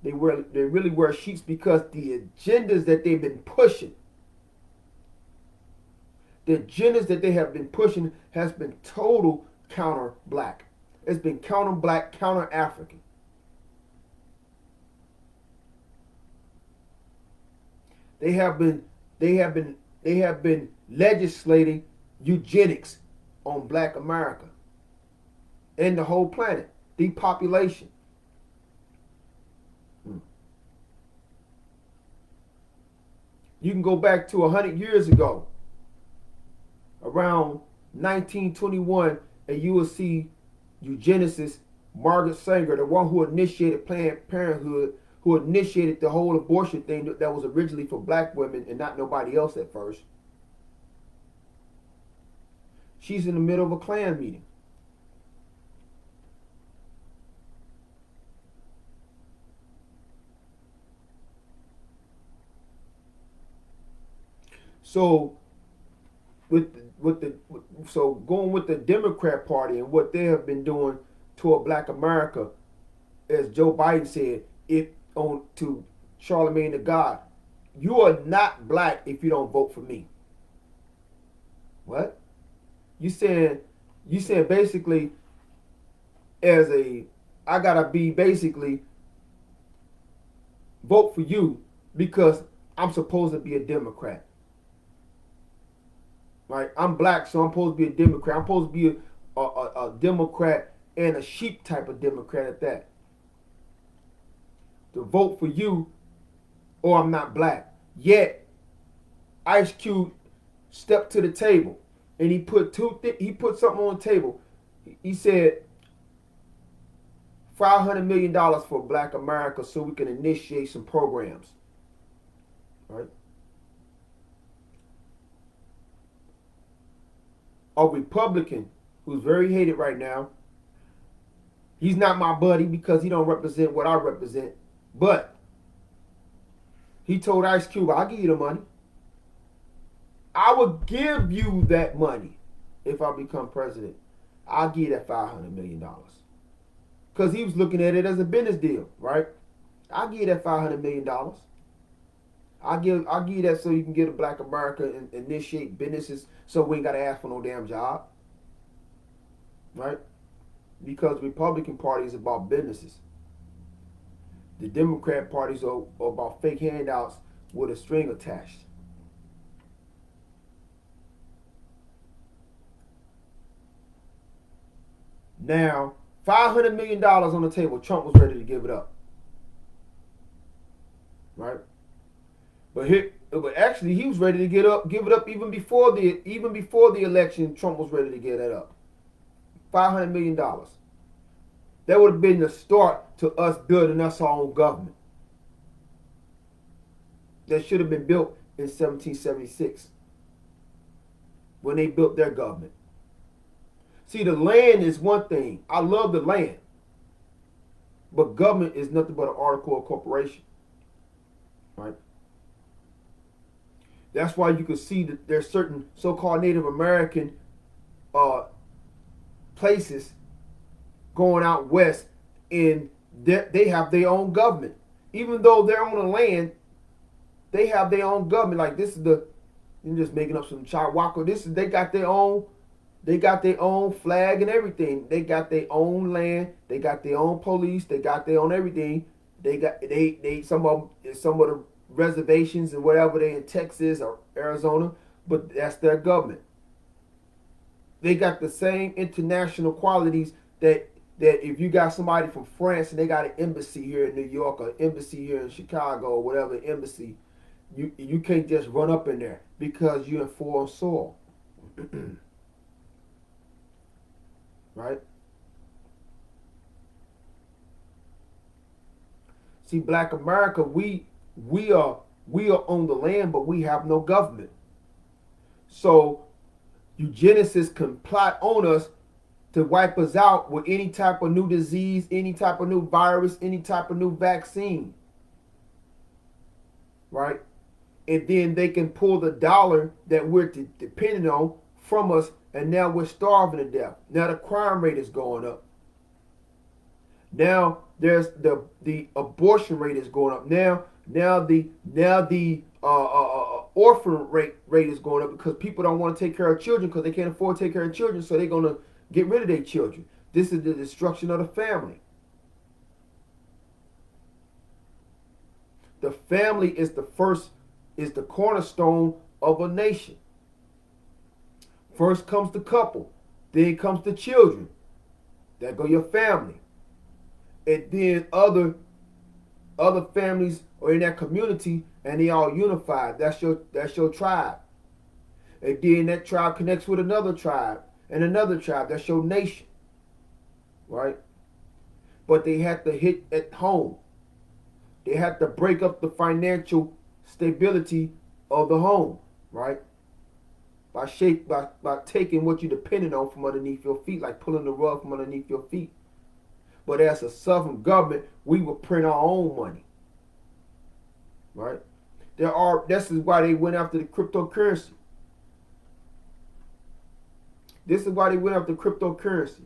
wear sheets because the agendas that they've been pushing, the agendas that they have been pushing has been total counter black. It's been counter black, counter African. They have been legislating eugenics on black America and the whole planet, depopulation. You can go back to 100 years ago, around 1921, and you will see eugenicist Margaret Sanger, the one who initiated Planned Parenthood, who initiated the whole abortion thing that was originally for black women and not nobody else at first. She's in the middle of a Klan meeting. So going with the Democrat Party and what they have been doing toward black America, as Joe Biden said, to Charlemagne the God, you are not black if you don't vote for me. What? You saying basically I gotta be basically vote for you because I'm supposed to be a Democrat. Right? I'm black, so I'm supposed to be a Democrat. I'm supposed to be a Democrat and a sheep type of Democrat at that. To vote for you, or I'm not black. Yet, Ice Cube stepped to the table and he put something on the table. He said $500 million for Black America so we can initiate some programs. Right? A Republican who's very hated right now. He's not my buddy because he don't represent what I represent. But he told Ice Cube, I'll give you the money. I will give you that money if I become president. I'll give you that $500 million. Because he was looking at it as a business deal, right? I'll give you that $500 million. I'll give you that so you can get a Black America and initiate businesses so we ain't got to ask for no damn job. Right? Because the Republican Party is about businesses. The Democrat parties are about fake handouts with a string attached. Now, $500 million on the table. Trump was ready to give it up. Right? But actually, he was ready to give it up even before the election. Trump was ready to give that up. $500 million. That would have been the start to us building us our own government. That should have been built in 1776 when they built their government. See, the land is one thing. I love the land. But government is nothing but an article of corporation. Right? That's why you can see that there's certain so-called Native American places going out west, and they have their own government. Even though they're on the land, they have their own government. Like this is I'm just making up some Chihuahua. They got their own flag and everything. They got their own land. They got their own police. They got their own everything. They some of the reservations and whatever they in Texas or Arizona, but that's their government. They got the same international qualities that if you got somebody from France and they got an embassy here in New York or an embassy here in Chicago or whatever embassy, you can't just run up in there because you're in foreign soil. Right? See, Black America, we are on the land, but we have no government. So eugenicists can plot on us to wipe us out with any type of new disease, any type of new virus, any type of new vaccine. Right? And then they can pull the dollar that we're depending on from us, and now we're starving to death. Now the crime rate is going up. Now there's the abortion rate is going up. Now the orphan rate is going up because people don't want to take care of children because they can't afford to take care of children, so they're going to get rid of their children. This is the destruction of the family. The family is the cornerstone of a nation. First comes the couple, then comes the children. There go your family. And then other families are in that community and they all unified. That's your tribe. And then that tribe connects with another tribe and another tribe. That's your nation. Right? But they have to hit at home. They have to break up the financial stability of the home, right? By taking what you're dependent on from underneath your feet, like pulling the rug from underneath your feet. But as a sovereign government, we will print our own money, right? This is why they went after the cryptocurrency. This is why they went after cryptocurrency.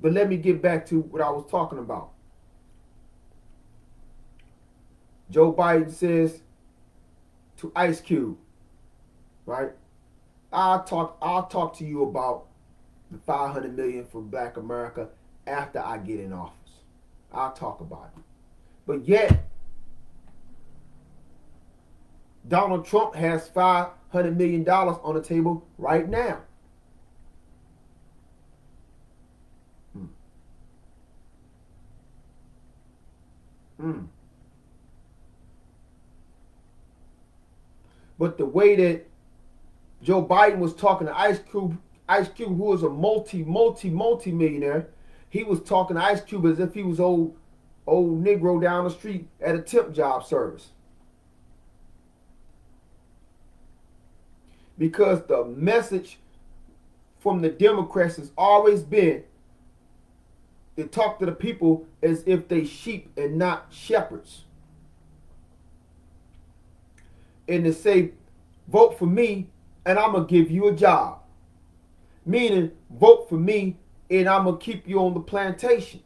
But let me get back to what I was talking about. Joe Biden says to Ice Cube, right? I'll talk to you about the $500 million for Black America after I get in office. I'll talk about it. But yet, Donald Trump has $500 million on the table right now. But the way that Joe Biden was talking to Ice Cube, who is a multi-millionaire, he was talking to Ice Cube as if he was old Negro down the street at a temp job service. Because the message from the Democrats has always been to talk to the people as if they sheep and not shepherds. And to say, vote for me and I'm going to give you a job. Meaning, vote for me and I'm going to keep you on the plantation.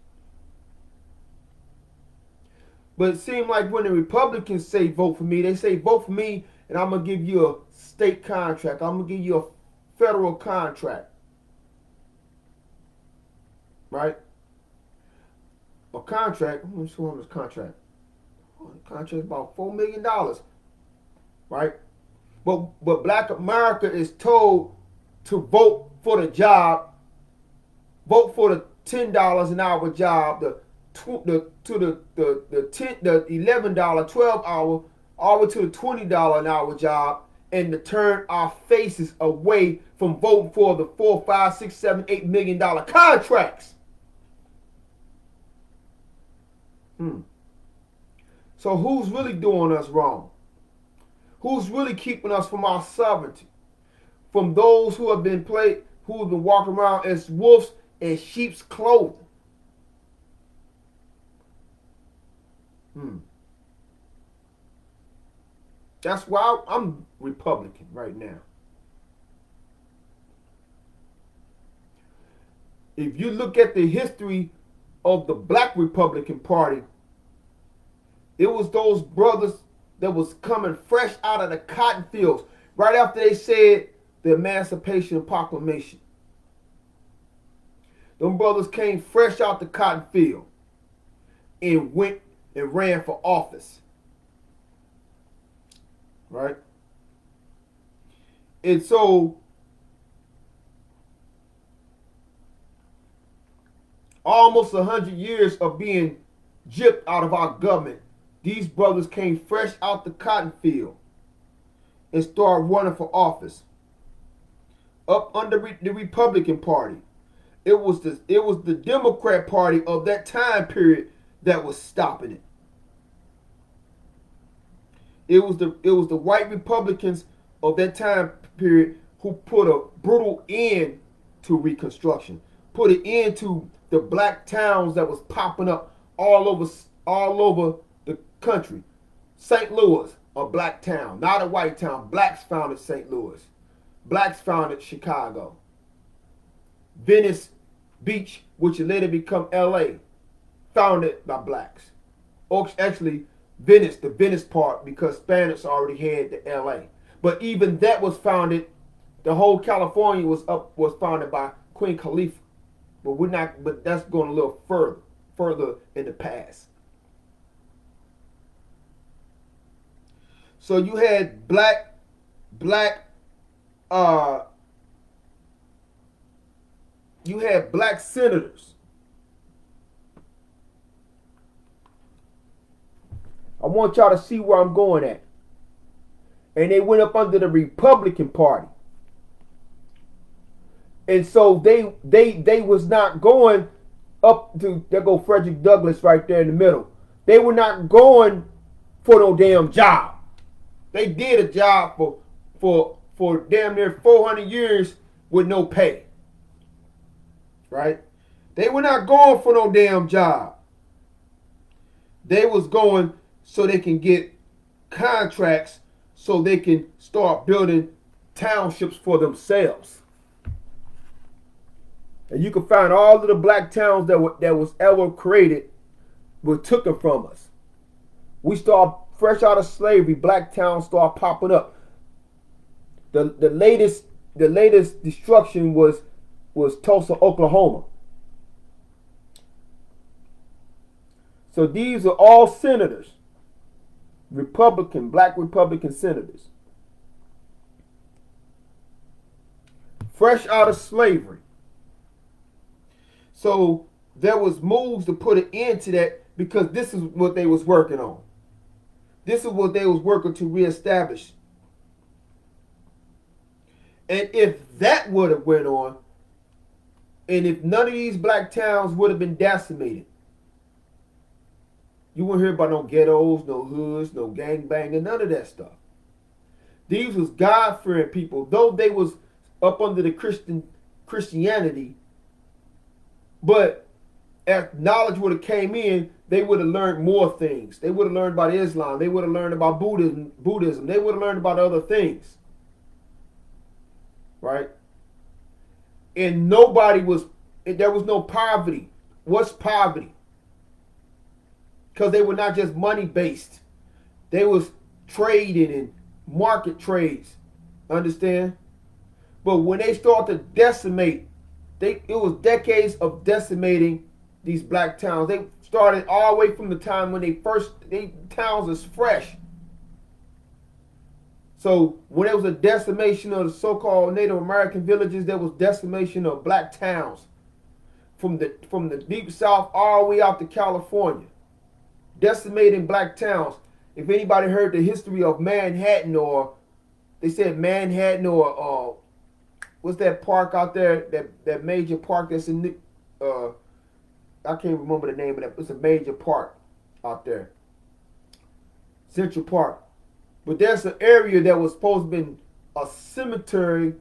But it seems like when the Republicans say vote for me, they say vote for me and I'm going to give you a state contract. I'm going to give you a federal contract. Right? A contract, I'm sure on this contract. The contract is about $4 million. Right? But Black America is told to vote for the job, vote for the $10 an hour job, the $11, 12 hour, all the way to the $20 an hour job, and to turn our faces away from voting for the $4, $5, $6, $7, $8 million contracts. So who's really doing us wrong? Who's really keeping us from our sovereignty? From those who have been walking around as wolves in sheep's clothing. That's why I'm Republican right now. If you look at the history of the Black Republican Party, it was those brothers that was coming fresh out of the cotton fields right after they said the Emancipation Proclamation. Them brothers came fresh out the cotton field and went and ran for office. Right? And so almost 100 years of being gypped out of our government, these brothers came fresh out the cotton field and started running for office. Up under the Republican Party. It was the Democrat Party of that time period that was stopping it. It was the white Republicans of that time period who put a brutal end to Reconstruction, put an end to the black towns that was popping up all over the country. St. Louis, a black town, not a white town. Blacks founded St. Louis. Blacks founded Chicago. Venice Beach, which later become LA, founded by blacks. Actually, Venice, the Venice part, because Spanish already had the LA. But even that was founded, the whole California was founded by Queen Khalifah. But that's going a little further in the past. So you had black senators. I want y'all to see where I'm going at. And they went up under the Republican Party. And so they was not going up to, there go Frederick Douglass right there in the middle. They were not going for no damn job. They did a job for damn near 400 years with no pay. Right? They were not going for no damn job. They was going so they can get contracts so they can start building townships for themselves. And you can find all of the black towns that was ever created were taken from us. We start fresh out of slavery, black towns start popping up. The latest destruction was Tulsa, Oklahoma. So these are all senators, black Republican senators, fresh out of slavery. So there was moves to put an end to that because this is what they was working on. This is what they was working to reestablish. And if that would have went on, and if none of these black towns would have been decimated, you wouldn't hear about no ghettos, no hoods, no gangbanging, none of that stuff. These was God-fearing people, though they was up under the Christianity, but as knowledge would have came in, they would have learned more things. They would have learned about Islam. They would have learned about Buddhism. They would have learned about other things. Right? And there was no poverty. What's poverty? Because they were not just money based. They was trading and market trades. Understand? But when they start to decimate, it was decades of decimating these black towns. They started all the way from the time when they towns is fresh. So when there was a decimation of the so-called Native American villages, there was decimation of black towns from the deep south all the way out to California. Decimating black towns. If anybody heard the history of Manhattan, or they said Manhattan, or what's that park out there, that major park that's in I can't remember the name of that. It's a major park out there. Central Park. But there's an area that was supposed to be a cemetery.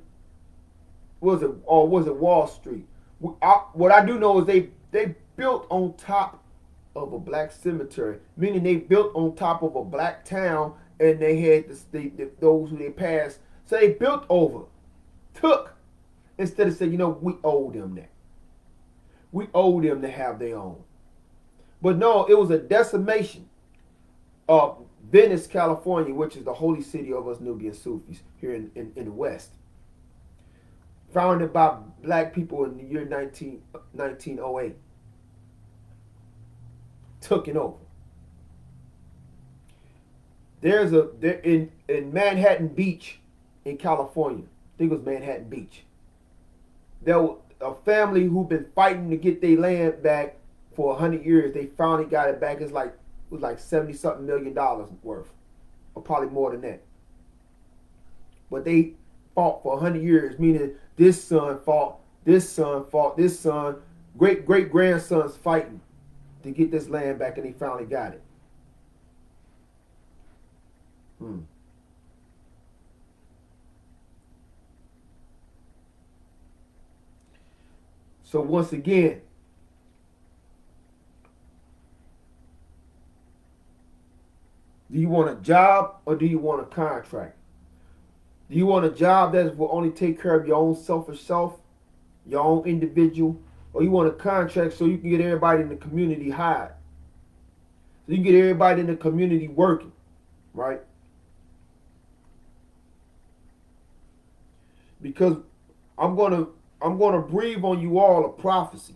Was it Wall Street? What I do know is they built on top of a black cemetery, meaning they built on top of a black town, and they had those who they passed. So they built over, took, instead of saying, we owe them that. We owe them to have their own. But no, it was a decimation of Venice, California, which is the holy city of us Nubiansufis here in the West. Founded by black people in the year 1908. Took it over. There's in Manhattan Beach in California. I think it was Manhattan Beach. There was a family who've been fighting to get their land back for 100 years. They finally got it back. It was like $70-something million worth, or probably more than that. But they fought for 100 years, meaning this son fought, this son fought, this son, great grandsons fighting to get this land back, and they finally got it. So once again, do you want a job or do you want a contract? Do you want a job that will only take care of your own selfish self, your own individual, or you want a contract so you can get everybody in the community hired? So you can get everybody in the community working, right? Because I'm gonna breathe on you all a prophecy.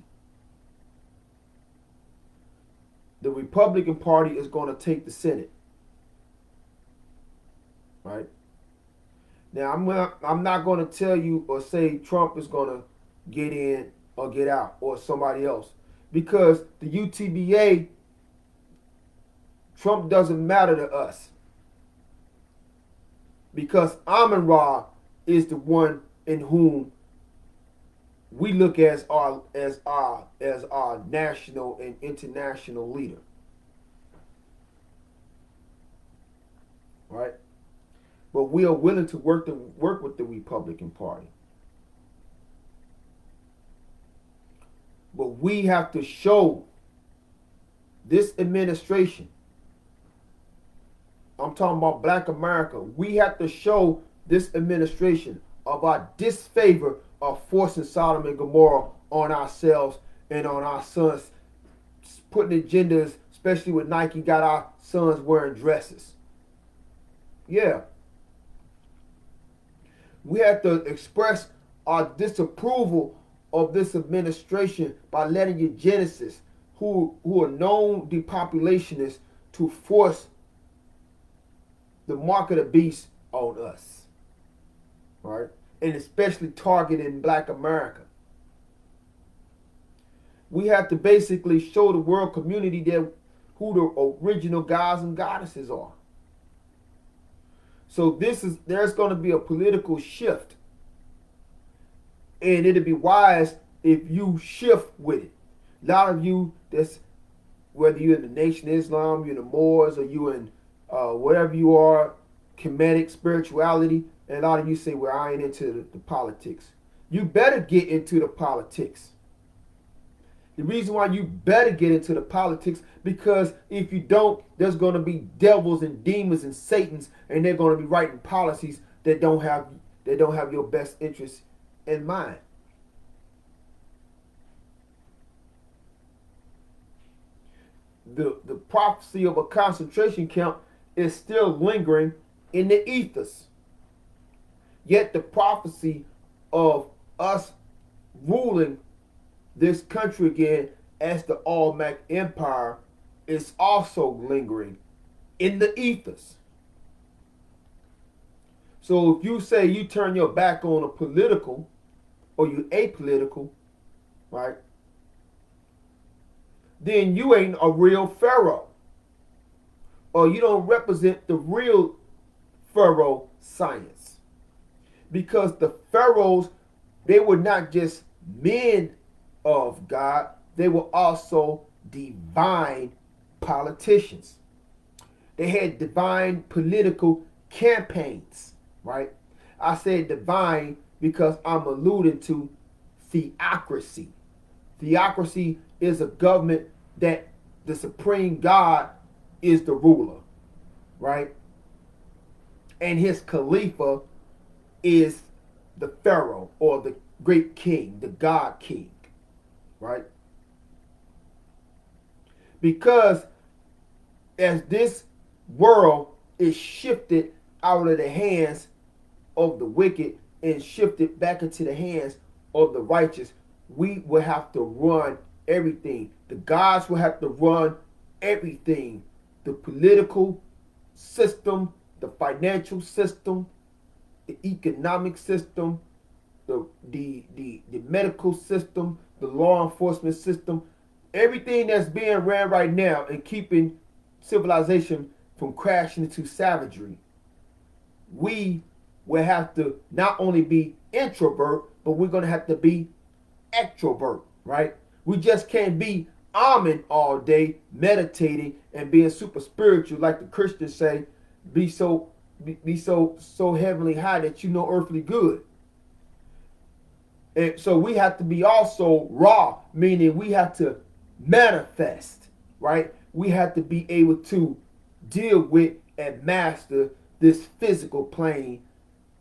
The Republican Party is going to take the Senate, right? Now I'm not going to tell you or say Trump is going to get in or get out or somebody else, because the UTBA, Trump doesn't matter to us, because Amun-Ra is the one in whom we look as our national and international leader, right? But we are willing to work with the Republican Party. But we have to show this administration, I'm talking about Black America, we have to show this administration of our disfavor of forcing Sodom and Gomorrah on ourselves and on our sons, putting agendas, especially with Nike, got our sons wearing dresses. Yeah. We have to express our disapproval of this administration by letting eugenicists, who are known depopulationists, to force the mark of the beast on us, right? And especially targeting Black America. We have to basically show the world community that who the original gods and goddesses are. So there's going to be a political shift, and it'd be wise if you shift with it. A lot of you, that's whether you're in the Nation of Islam, you're in the Moors, or you in whatever you are, KEMETIC spirituality, and a lot of you say, well, I ain't into the politics. You better get into the politics. The reason why you better get into the politics, because if you don't, there's going to be devils and demons and Satans, and they're going to be writing policies that don't have your best interest in mind. The prophecy of a concentration camp is still lingering in the ethers. Yet the prophecy of us ruling this country again as the Olmec Empire is also lingering in the ethers. So if you say you turn your back on a political, or you apolitical, right, then you ain't a real pharaoh, or you don't represent the real pharaoh science. Because the pharaohs, they were not just men of God, they were also divine politicians. They had divine political campaigns, right? I said divine because I'm alluding to theocracy. Theocracy is a government that the supreme God is the ruler, right? And his Khalifah is the pharaoh, or the great king, the God king, right? Because as this world is shifted out of the hands of the wicked and shifted back into the hands of the righteous, we will have to run everything. The gods will have to run everything. The political system, the financial system, the economic system, the medical system, the law enforcement system, everything that's being ran right now and keeping civilization from crashing into savagery. We will have to not only be introvert, but we're going to have to be extrovert, right? We just can't be Amen all day, meditating and being super spiritual, like the Christians say, be so heavenly high that you know earthly good. And so we have to be also raw, meaning we have to manifest, right? We have to be able to deal with and master this physical plane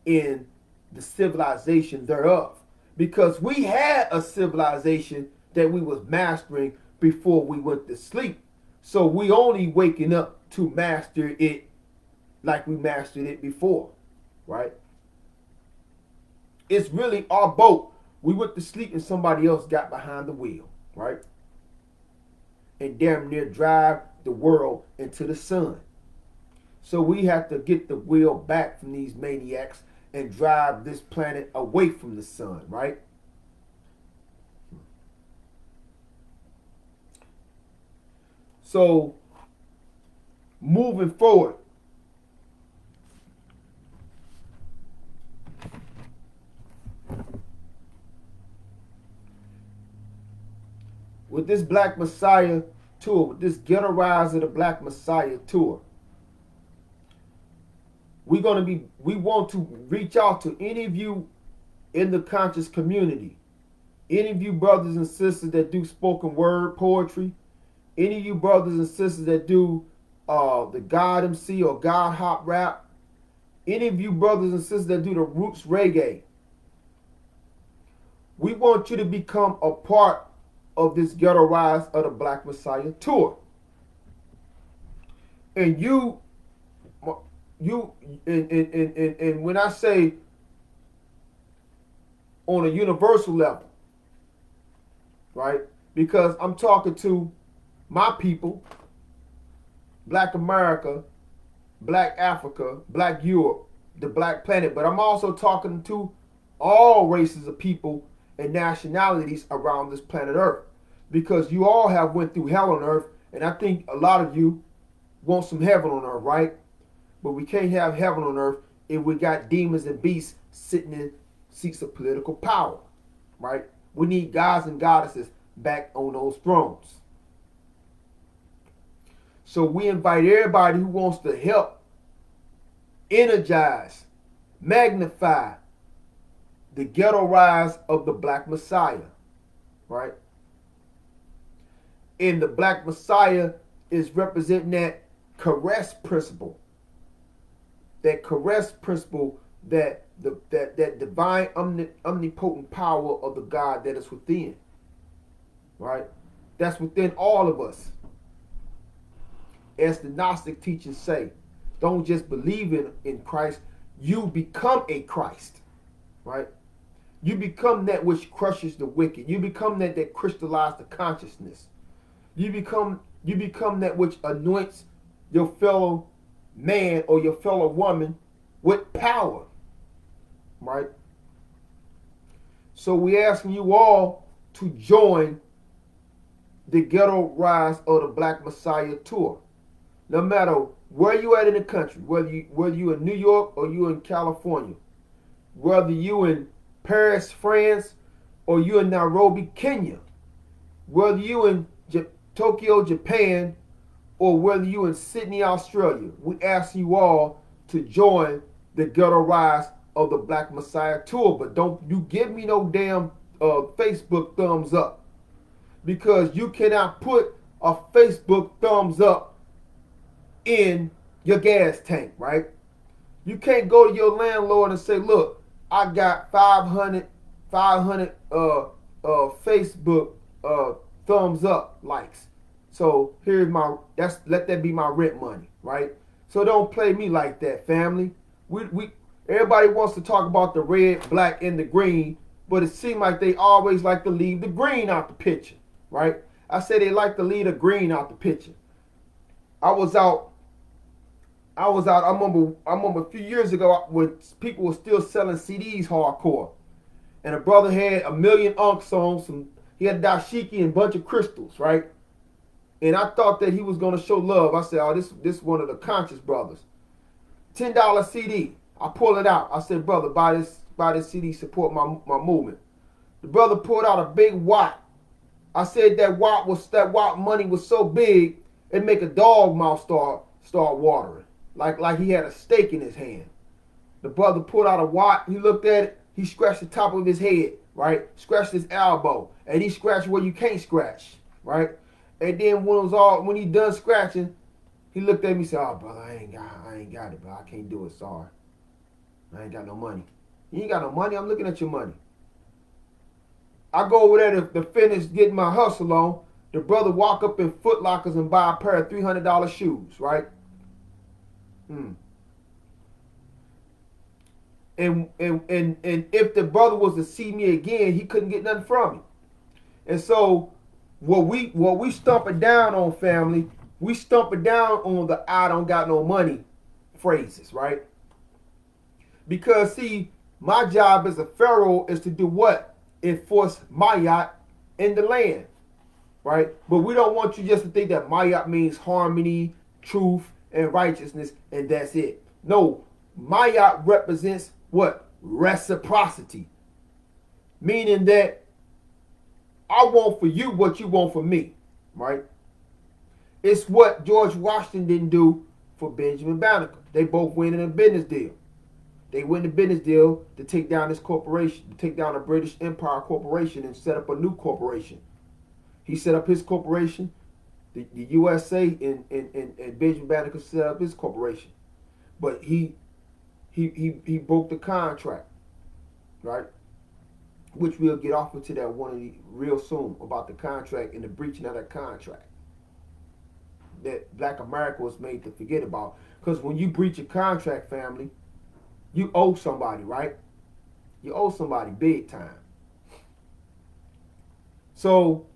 in the civilization thereof. Because we had a civilization that we was mastering before we went to sleep. So we only waking up to master it like we mastered it before, right? It's really our boat. We went to sleep and somebody else got behind the wheel, right? And damn near drive the world into the sun. So we have to get the wheel back from these maniacs and drive this planet away from the sun, right? So moving forward, with this Black Messiah tour, with this Ghetto Rise of the Black Messiah tour, we want to reach out to any of you in the conscious community, any of you brothers and sisters that do spoken word poetry, any of you brothers and sisters that do the God MC or God Hop rap, any of you brothers and sisters that do the roots reggae. We want you to become a part of this Ghetto Rise of the Black Messiah tour. And and when I say on a universal level, right? Because I'm talking to my people, Black America, Black Africa, Black Europe, the Black planet, but I'm also talking to all races of people and nationalities around this planet Earth, because you all have went through hell on earth, and I think a lot of you want some heaven on earth, right? But we can't have heaven on earth if we got demons and beasts sitting in seats of political power, right? We need gods and goddesses back on those thrones. So we invite everybody who wants to help energize, magnify the Ghetto Rise of the Black Messiah, right? And the Black Messiah is representing that caress principle. That caress principle, that divine omnipotent power of the God that is within, right? That's within all of us. As the Gnostic teachings say, don't just believe in Christ, you become a Christ, right? You become that which crushes the wicked. You become that crystallizes the consciousness. You become that which anoints your fellow man or your fellow woman with power, right? So we're asking you all to join the Ghetto Rise of the Black Messiah tour. No matter where you at in the country, whether you in New York or you in California, whether you in Paris, France, or you in Nairobi, Kenya, whether you in Tokyo, Japan, or whether you in Sydney, Australia, we ask you all to join the Ghetto Rise of the Black Messiah tour. But don't you give me no damn Facebook thumbs up, because you cannot put a Facebook thumbs up in your gas tank, right? You can't go to your landlord and say, look, I got 500 Facebook thumbs up likes. So here's let that be my rent money, right? So don't play me like that, family. We everybody wants to talk about the red, black, and the green, but it seems like they always like to leave the green out the picture, right? I say they like to leave the green out the picture. I remember a few years ago when people were still selling CDs hardcore. And a brother had a million unks on some, he had dashiki and a bunch of crystals, right? And I thought that he was going to show love. I said, oh, this one of the conscious brothers. $10 CD. I pulled it out. I said, brother, buy this CD, support my movement. The brother pulled out a big watt. I said that watt money was so big, it make a dog mouth start watering. Like he had a stake in his hand. The brother pulled out a watt. He looked at it. He scratched the top of his head. right? Scratched his elbow, and he scratched where you can't scratch, right? And then when he done scratching, he looked at me and said, "Oh, brother, I ain't got it, bro. I can't do it. Sorry, I ain't got no money." You ain't got no money? I'm looking at your money. I go over there to finish getting my hustle on. The brother walk up in Foot Lockers and buy a pair of $300 shoes, right? And if the brother was to see me again, he couldn't get nothing from me. And so what we stump it down on, family, we stump it down on the "I don't got no money" phrases, right? Because see, my job as a pharaoh is to do what? Enforce Mayat in the land, right? But we don't want you just to think that Mayat means harmony, truth, and righteousness, and that's it. No, Mayat represents what? Reciprocity. Meaning that I want for you what you want for me, right? It's what George Washington didn't do for Benjamin Banneker. They both went in a business deal. They went in a business deal to take down this corporation, to take down a British Empire corporation and set up a new corporation. He set up his corporation, the USA, and Benjamin Banneker set up his corporation. But he broke the contract, right? Which we'll get off into that one real soon about the contract and the breaching of that contract that Black America was made to forget about. Because when you breach a contract, family, you owe somebody, right? You owe somebody big time. So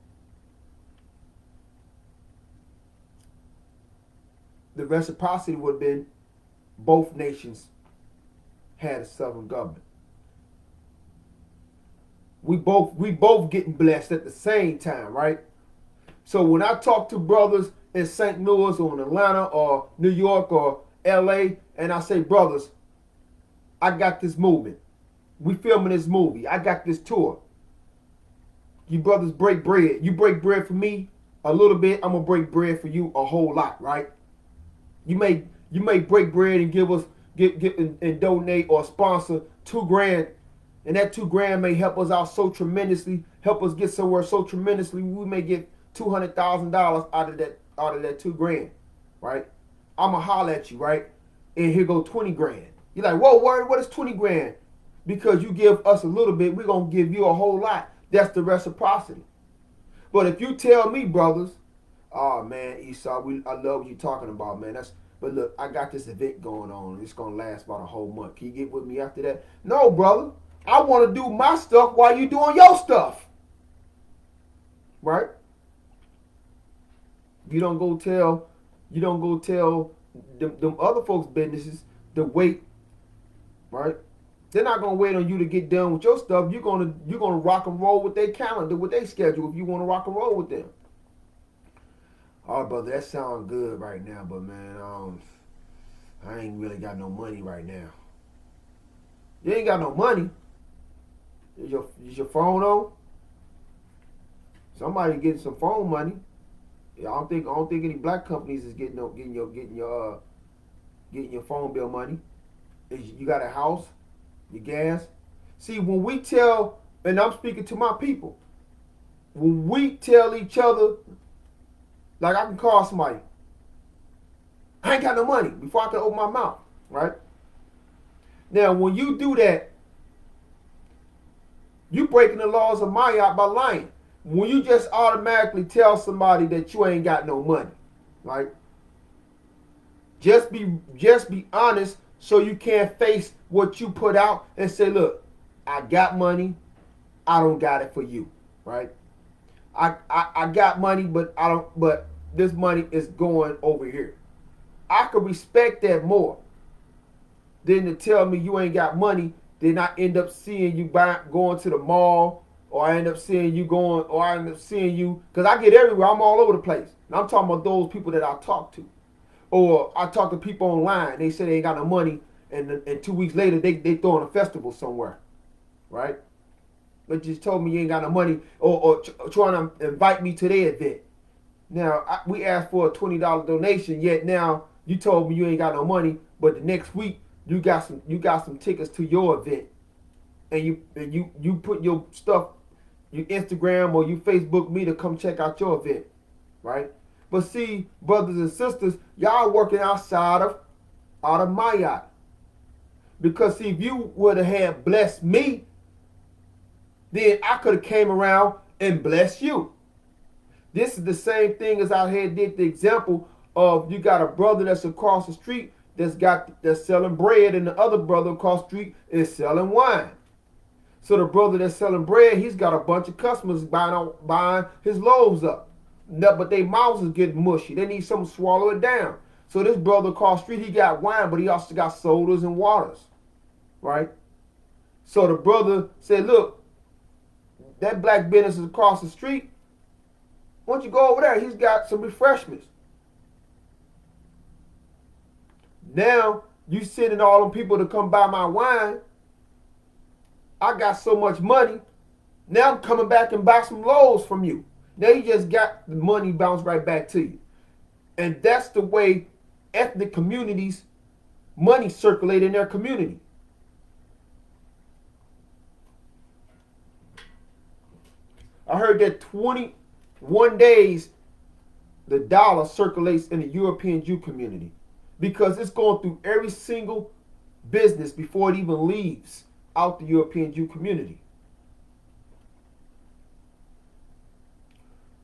the reciprocity would have been both nations had a sovereign government. We both getting blessed at the same time, right? So when I talk to brothers in St. Louis or in Atlanta or New York or LA, and I say, brothers, I got this movement. We filming this movie. I got this tour. You brothers break bread. You break bread for me a little bit, I'm gonna break bread for you a whole lot, right? You may break bread and give us and donate or sponsor $2,000, and that $2,000 may help us out so tremendously, help us get somewhere so tremendously. We may get $200,000 out of that $2,000, right? I'ma holler at you, right? And here go $20,000. You're like, whoa, word, what is $20,000? Because you give us a little bit, we're gonna give you a whole lot. That's the reciprocity. But if you tell me, brothers, oh man, Esau, I love what you're talking about, man. But look, I got this event going on. It's gonna last about a whole month. Can you get with me after that? No, brother. I want to do my stuff while you doing your stuff. Right? You don't go tell them other folks' businesses to wait. Right? They're not gonna wait on you to get done with your stuff. You're gonna rock and roll with their calendar, with their schedule, if you want to rock and roll with them. All right, brother, that sounds good right now, but man, I ain't really got no money right now. You ain't got no money. Is your phone on? Somebody getting some phone money. Yeah, I don't think any black companies is getting your phone bill money. You got a house, your gas. See, when we tell, and I'm speaking to my people, when we tell each other, like I can call somebody, I ain't got no money before I can open my mouth, right? Now, when you do that, you breaking the laws of Mayat by lying. When you just automatically tell somebody that you ain't got no money, right? Just be honest so you can't face what you put out and say, look, I got money, I don't got it for you, right? I got money, but this money is going over here. I could respect that more than to tell me you ain't got money, then I end up seeing you going to the mall, or I end up seeing you because I get everywhere, I'm all over the place. And I'm talking about those people that I talk to. Or I talk to people online, they say they ain't got no money, and 2 weeks later they throwing a festival somewhere, right? They just told me you ain't got no money, or trying to invite me to their event. Now, we asked for a $20 donation, yet now you told me you ain't got no money, but the next week you got some tickets to your event. and you put your stuff, you Instagram or you Facebook me to come check out your event, right? But see, brothers and sisters, y'all working out of my yacht. Because see, if you would have had blessed me, then I could have came around and blessed you. This is the same thing as I had did the example of you got a brother that's across the street that's selling bread, and the other brother across the street is selling wine. So the brother that's selling bread, he's got a bunch of customers buying his loaves up. But their mouths is getting mushy. They need something to swallow it down. So this brother across the street, he got wine, but he also got sodas and waters. Right? So the brother said, look, that black business is across the street. Why don't you go over there? He's got some refreshments. Now, you sending all them people to come buy my wine. I got so much money. Now I'm coming back and buy some loaves from you. Now you just got the money bounced right back to you. And that's the way ethnic communities, money circulate in their community. I heard that 21 days the dollar circulates in the European Jew community because it's going through every single business before it even leaves out the European Jew community.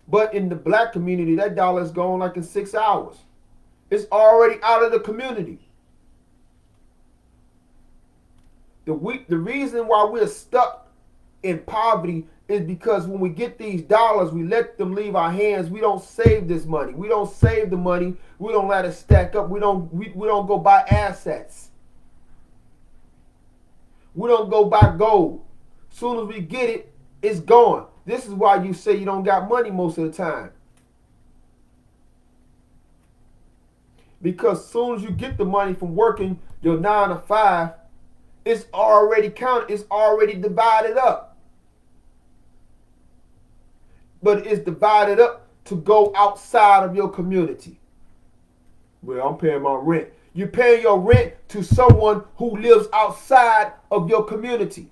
But in the black community, that dollar is gone like in 6 hours. It's already out of the community. The reason why we're stuck in poverty is because when we get these dollars, we let them leave our hands. We don't save this money. We don't save the money. We don't let it stack up. We don't go buy assets. We don't go buy gold. As soon as we get it, it's gone. This is why you say you don't got money most of the time. Because as soon as you get the money from working your 9 to 5, it's already counted. It's already divided up. But it's divided up to go outside of your community. Well, I'm paying my rent. You're paying your rent to someone who lives outside of your community.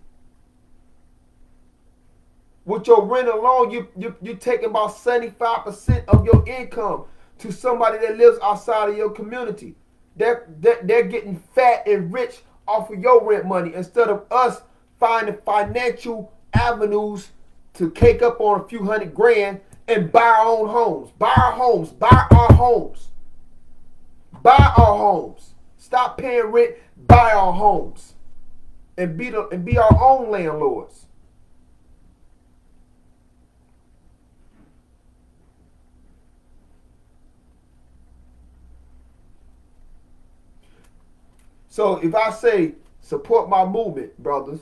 With your rent alone, you're taking about 75% of your income to somebody that lives outside of your community. They're getting fat and rich off of your rent money instead of us finding financial avenues to cake up on a few $100,000 and buy our own homes. Buy our homes. Buy our homes. Buy our homes. Stop paying rent. Buy our homes. And be our own landlords. So if I say support my movement, brothers,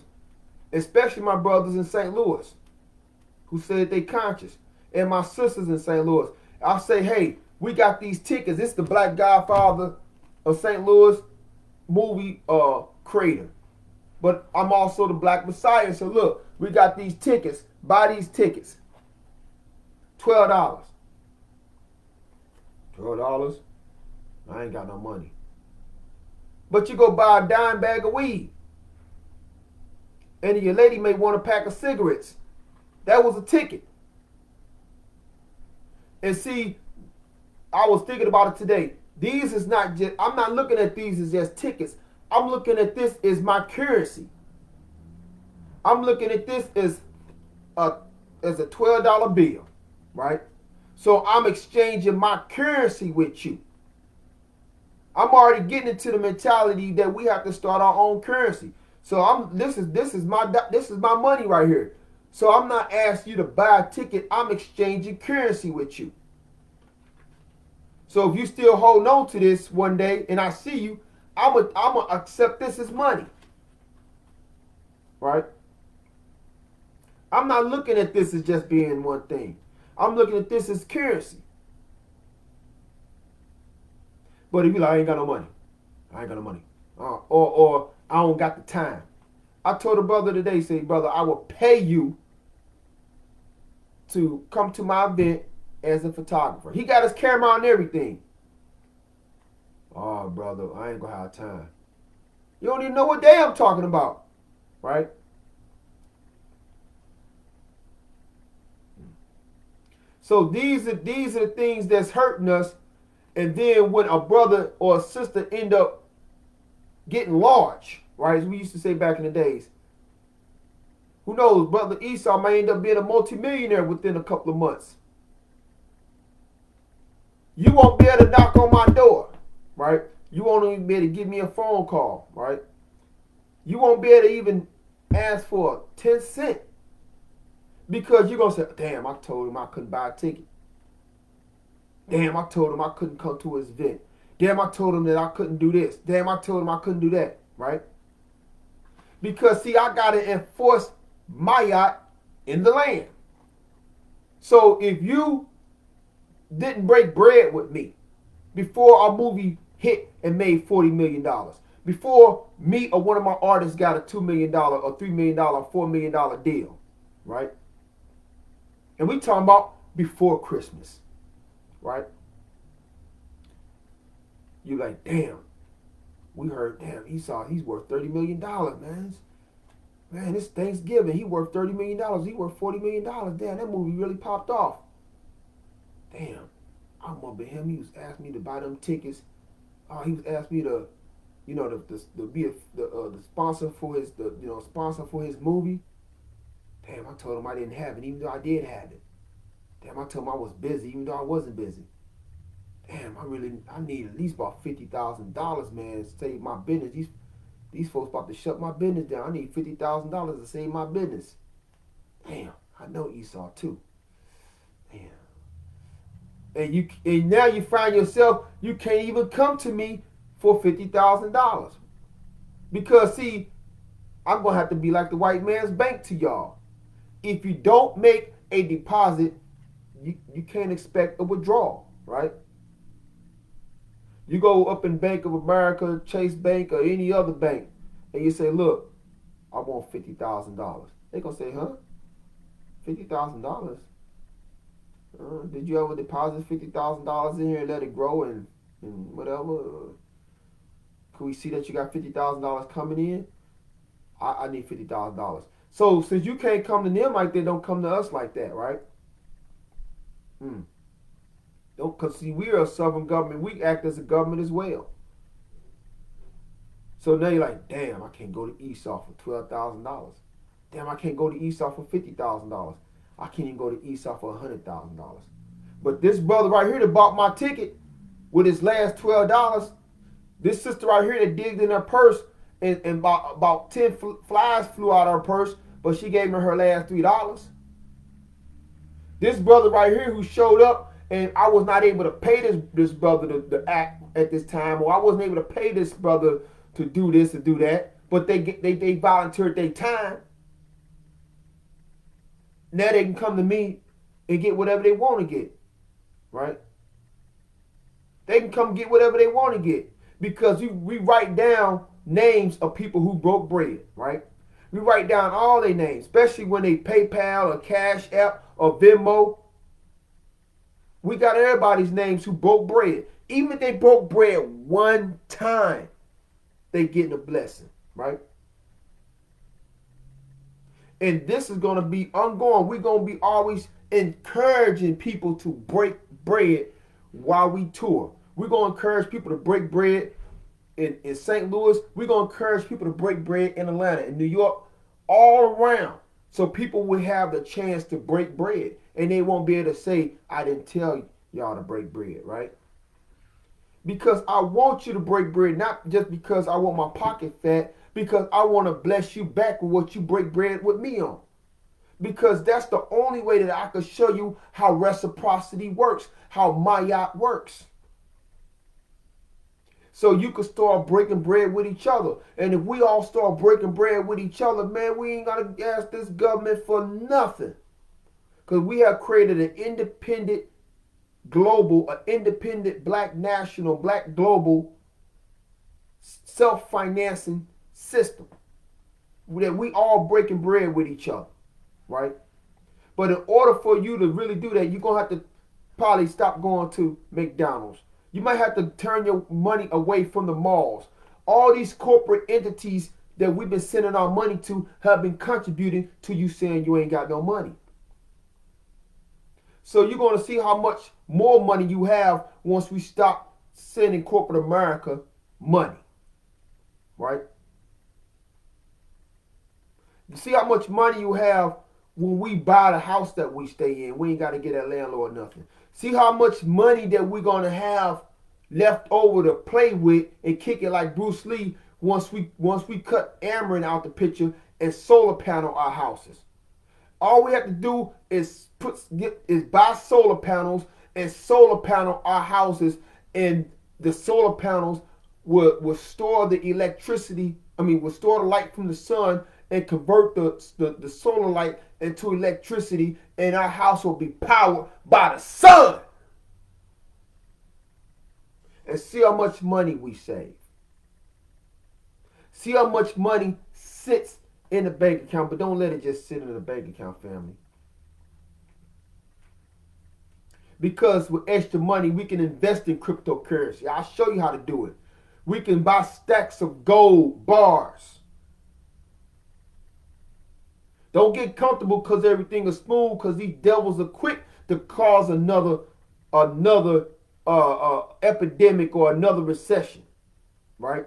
especially my brothers in St. Louis, who said they conscious, and my sisters in St. Louis, I'll say, hey, we got these tickets. This is the Black Godfather of St. Louis movie creator. But I'm also the Blackmessiah. So look, we got these tickets. Buy these tickets. $12. $12? I ain't got no money. But you go buy a dime bag of weed. And your lady may want a pack of cigarettes. That was a ticket. And see, I was thinking about it today. These is not just, I'm not looking at these as just tickets. I'm looking at this as my currency. I'm looking at this as a $12 bill, right? So I'm exchanging my currency with you. I'm already getting into the mentality that we have to start our own currency. So this is my money right here. So I'm not asking you to buy a ticket. I'm exchanging currency with you. So if you still hold on to this one day and I see you, I'm gonna accept this as money. Right? I'm not looking at this as just being one thing. I'm looking at this as currency. But if you like, I ain't got no money. I ain't got no money. Or I don't got the time. I told a brother today, say, brother, I will pay you to come to my event as a photographer. He got his camera and everything. Oh, brother, I ain't gonna have time. You don't even know what day I'm talking about, right? So these are the things that's hurting us. And then when a brother or a sister end up getting large, right, as we used to say back in the days, who knows, brother Esau may end up being a multimillionaire within a couple of months. You won't be able to knock on my door, right? You won't even be able to give me a phone call, right? You won't be able to even ask for 10 cents because you're going to say, damn, I told him I couldn't buy a ticket. Damn, I told him I couldn't come to his event. Damn, I told him that I couldn't do this. Damn, I told him I couldn't do that, right? Because, see, I got to enforce my yacht in the land. So if you didn't break bread with me before our movie hit and made $40 million, before me or one of my artists got a $2 million or $3 million or $4 million deal, right? And we talking about before Christmas, right? You like, damn, we heard, damn, Esau, he's worth $30 million, man. Man, it's Thanksgiving. He worth $30 million. He worth $40 million. Damn, that movie really popped off. Damn, I remember him. He was asking me to buy them tickets. He was asking me to, you know, to be the sponsor for his, sponsor for his movie. Damn, I told him I didn't have it, even though I did have it. Damn, I told him I was busy, even though I wasn't busy. Damn, I need at least about $50,000, man, to save my business. These folks about to shut my business down. I need $50,000 to save my business. Damn, I know Esau too. Damn. And now you find yourself, you can't even come to me for $50,000. Because see, I'm gonna have to be like the white man's bank to y'all. If you don't make a deposit, you can't expect a withdrawal, right? You go up in Bank of America, Chase Bank, or any other bank, and you say, look, I want $50,000. They're going to say, huh? $50,000? Did you ever deposit $50,000 in here and let it grow and whatever? Can we see that you got $50,000 coming in? I need $50,000. So since you can't come to them like that, don't come to us like that, right? Because see, we are a sovereign government. We act as a government as well. So now you're like, damn, I can't go to Esau for $12,000. Damn, I can't go to Esau for $50,000. I can't even go to Esau for $100,000. But this brother right here that bought my ticket with his last $12, this sister right here that digged in her purse and about 10 flies flew out of her purse, but she gave me her last $3. This brother right here who showed up, and I was not able to pay this brother to act at this time, or I wasn't able to pay this brother to do this or do that, but they volunteered their time. Now they can come to me and get whatever they want to get, right? They can come get whatever they want to get because we write down names of people who broke bread, right? We write down all their names, especially when they PayPal or Cash App or Venmo. We got everybody's names who broke bread. Even if they broke bread one time, they getting a blessing, right? And this is going to be ongoing. We're going to be always encouraging people to break bread while we tour. We're going to encourage people to break bread in St. Louis. We're going to encourage people to break bread in Atlanta, in New York, all around. So people will have the chance to break bread. And they won't be able to say, I didn't tell y'all to break bread, right? Because I want you to break bread, not just because I want my pocket fat, because I want to bless you back with what you break bread with me on. Because that's the only way that I can show you how reciprocity works, how Mayat works. So you can start breaking bread with each other. And if we all start breaking bread with each other, man, we ain't got to ask this government for nothing. Because we have created an independent global, an independent black national, black global self-financing system. That we all breaking bread with each other, right? But in order for you to really do that, you're going to have to probably stop going to McDonald's. You might have to turn your money away from the malls. All these corporate entities that we've been sending our money to have been contributing to you saying you ain't got no money. So you're going to see how much more money you have once we stop sending corporate America money, right? You see how much money you have when we buy the house that we stay in. We ain't got to get a landlord nothing. See how much money that we're going to have left over to play with and kick it like Bruce Lee once we cut Ameren out the picture and solar panel our houses. All we have to do is buy solar panels and solar panel our houses, and the solar panels will store the electricity. Will store the light from the sun and convert the solar light into electricity, and our house will be powered by the sun. And see how much money we save. See how much money sits in the bank account, but don't let it just sit in the bank account, family. Because with extra money, we can invest in cryptocurrency. I'll show you how to do it. We can buy stacks of gold bars. Don't get comfortable because everything is smooth, because these devils are quick to cause another epidemic or another recession, right?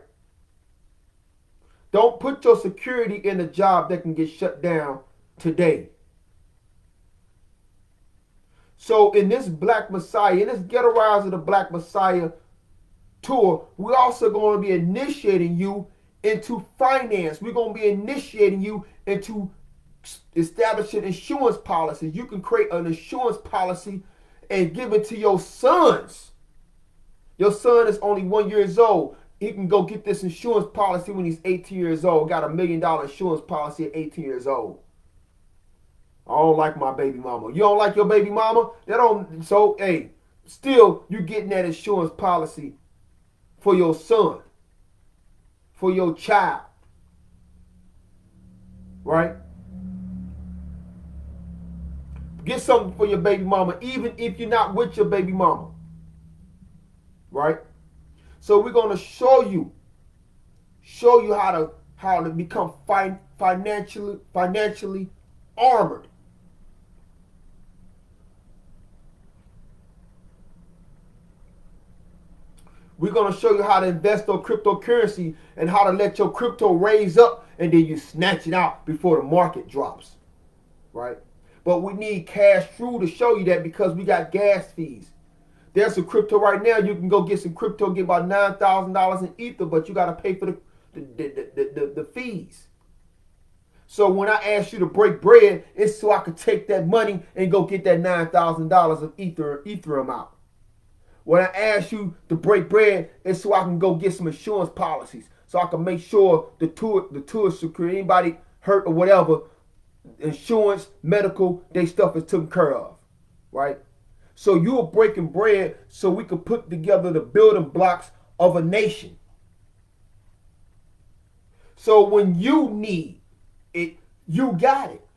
Don't put your security in a job that can get shut down today. So in this Blackmessiah, in this Ghetto the Blackmessiah tour, we're also going to be initiating you into finance. We're going to be initiating you into establishing insurance policies. You can create an insurance policy and give it to your sons. Your son is only 1 year old. He can go get this insurance policy when he's 18 years old. Got $1 million insurance policy at 18 years old. I don't like my baby mama. You don't like your baby mama? So, hey, still you getting that insurance policy for your son, for your child, right? Get something for your baby mama, even if you're not with your baby mama, right? So we're going to show you how to become financially armored. We're going to show you how to invest on cryptocurrency and how to let your crypto raise up, and then you snatch it out before the market drops, right? But we need cash through to show you that, because we got gas fees. There's some crypto right now. You can go get some crypto, get about $9,000 in Ether, but you got to pay for the fees. So when I ask you to break bread, it's so I could take that money and go get that $9,000 of Ethereum out. When I ask you to break bread, it's so I can go get some insurance policies, so I can make sure the tour secure, anybody hurt or whatever, insurance, medical, they stuff is taken care of, right? So you are breaking bread so we could put together the building blocks of a nation. So when you need it, you got it.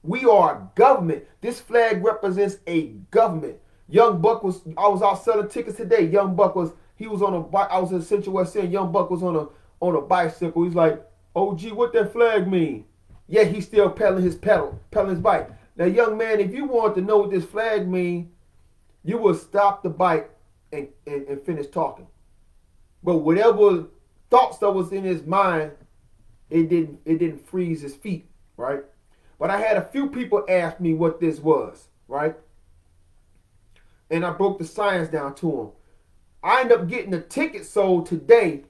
We are a government. This flag represents a government. Young Buck I was out selling tickets today. Young Buck he was on a bike. I was in Central West End. Young Buck was on a bicycle. He's like, OG, what that flag mean? Yeah, he's still pedaling his bike. Now, young man, if you want to know what this flag means, you will stop the bike and finish talking. But whatever thoughts that was in his mind, it didn't freeze his feet, right? But I had a few people ask me what this was, right? And I broke the science down to them. I ended up getting a ticket sold today,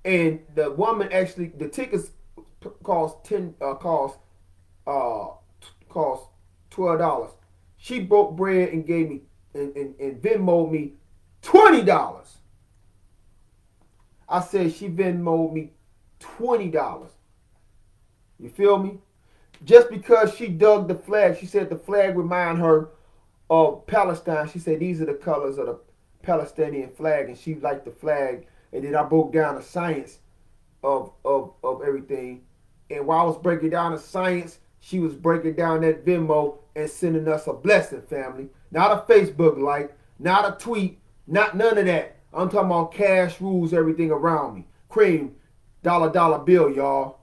and the woman actually, the tickets cost $12. She broke bread and gave me and Venmo'd me $20. I said she Venmo'd me $20. You feel me? Just because she dug the flag, she said the flag remind her of Palestine. She said these are the colors of the Palestinian flag, and she liked the flag. And then I broke down the science of everything. And while I was breaking down the science, she was breaking down that Venmo and sending us a blessing, family. Not a Facebook like, not a tweet, not none of that. I'm talking about cash rules everything around me. Cream, dollar bill, y'all.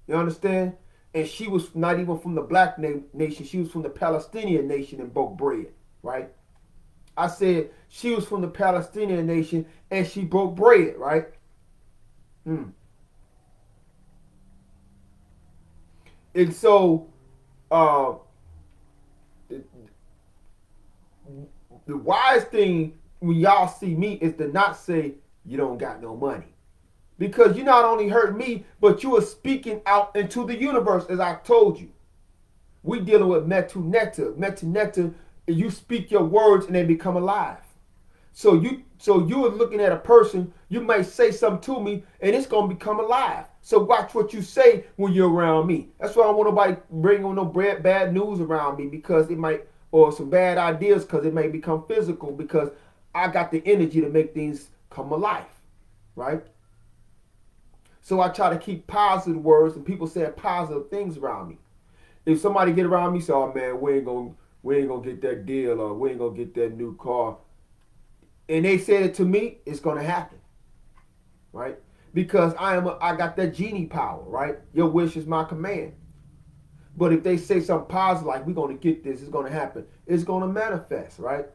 You understand? and she was not even from the black nation. She was from the Palestinian nation and broke bread, right? I said she was from the Palestinian nation and she broke bread, right? And so, the wise thing when y'all see me is to not say you don't got no money. Because you not only hurt me, but you are speaking out into the universe, as I told you. We dealing with metu nectar. Metu nectar, you speak your words and they become alive. So you are looking at a person, you might say something to me and it's going to become alive. So watch what you say when you're around me. That's why I don't want nobody bringing on no bad news around me, because it might, or some bad ideas, because it may become physical, because I got the energy to make things come alive, right? So I try to keep positive words and people saying positive things around me. If somebody get around me, say, "Oh man, we ain't gonna get that deal, or we ain't gonna get that new car," and they said it to me, it's gonna happen, right? Because I got that genie power, right? Your wish is my command. But if they say something positive, like we're gonna get this, it's gonna happen, it's gonna manifest, right?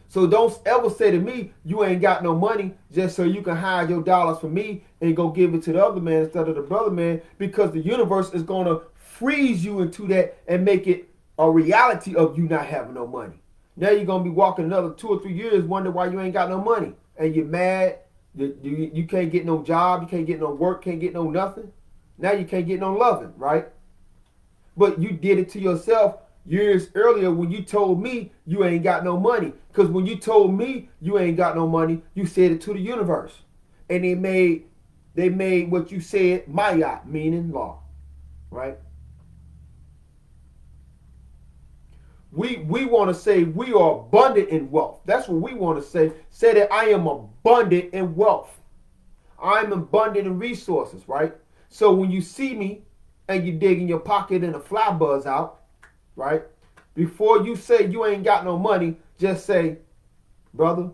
So don't ever say to me, you ain't got no money just so you can hide your dollars from me and go give it to the other man instead of the brother man, because the universe is going to freeze you into that and make it a reality of you not having no money. Now you're going to be walking another 2 or 3 years wondering why you ain't got no money. And you're mad. You can't get no job. You can't get no work. Can't get no nothing. Now you can't get no loving, right? But you did it to yourself years earlier when you told me you ain't got no money. Because when you told me you ain't got no money, you said it to the universe. And they made what you said maya, meaning law. Right? We want to say we are abundant in wealth. That's what we want to say. Say that I am abundant in wealth. I'm abundant in resources, right? So when you see me and you dig in your pocket and a fly buzz out, right? Before you say you ain't got no money, just say, "Brother,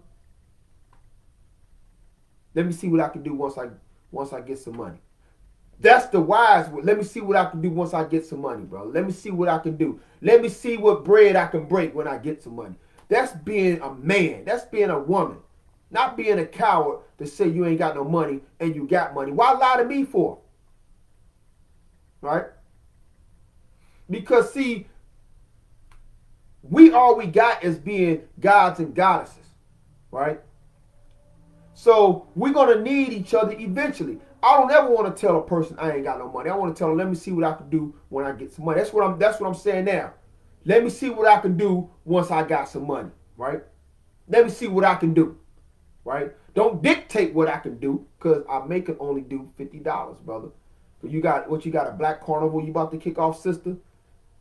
let me see what I can do once I get some money." That's the wise one. Let me see what I can do once I get some money, bro. Let me see what I can do. Let me see what bread I can break when I get some money. That's being a man. That's being a woman. Not being a coward to say you ain't got no money and you got money. Why lie to me for? Right? Because see, all we got is being gods and goddesses. Right? So we're going to need each other eventually. I don't ever want to tell a person I ain't got no money. I want to tell them, let me see what I can do when I get some money. That's what I'm saying now. Let me see what I can do once I got some money, right? Let me see what I can do, right? Don't dictate what I can do, because I can only do $50, brother. But you got a black carnival you about to kick off, sister?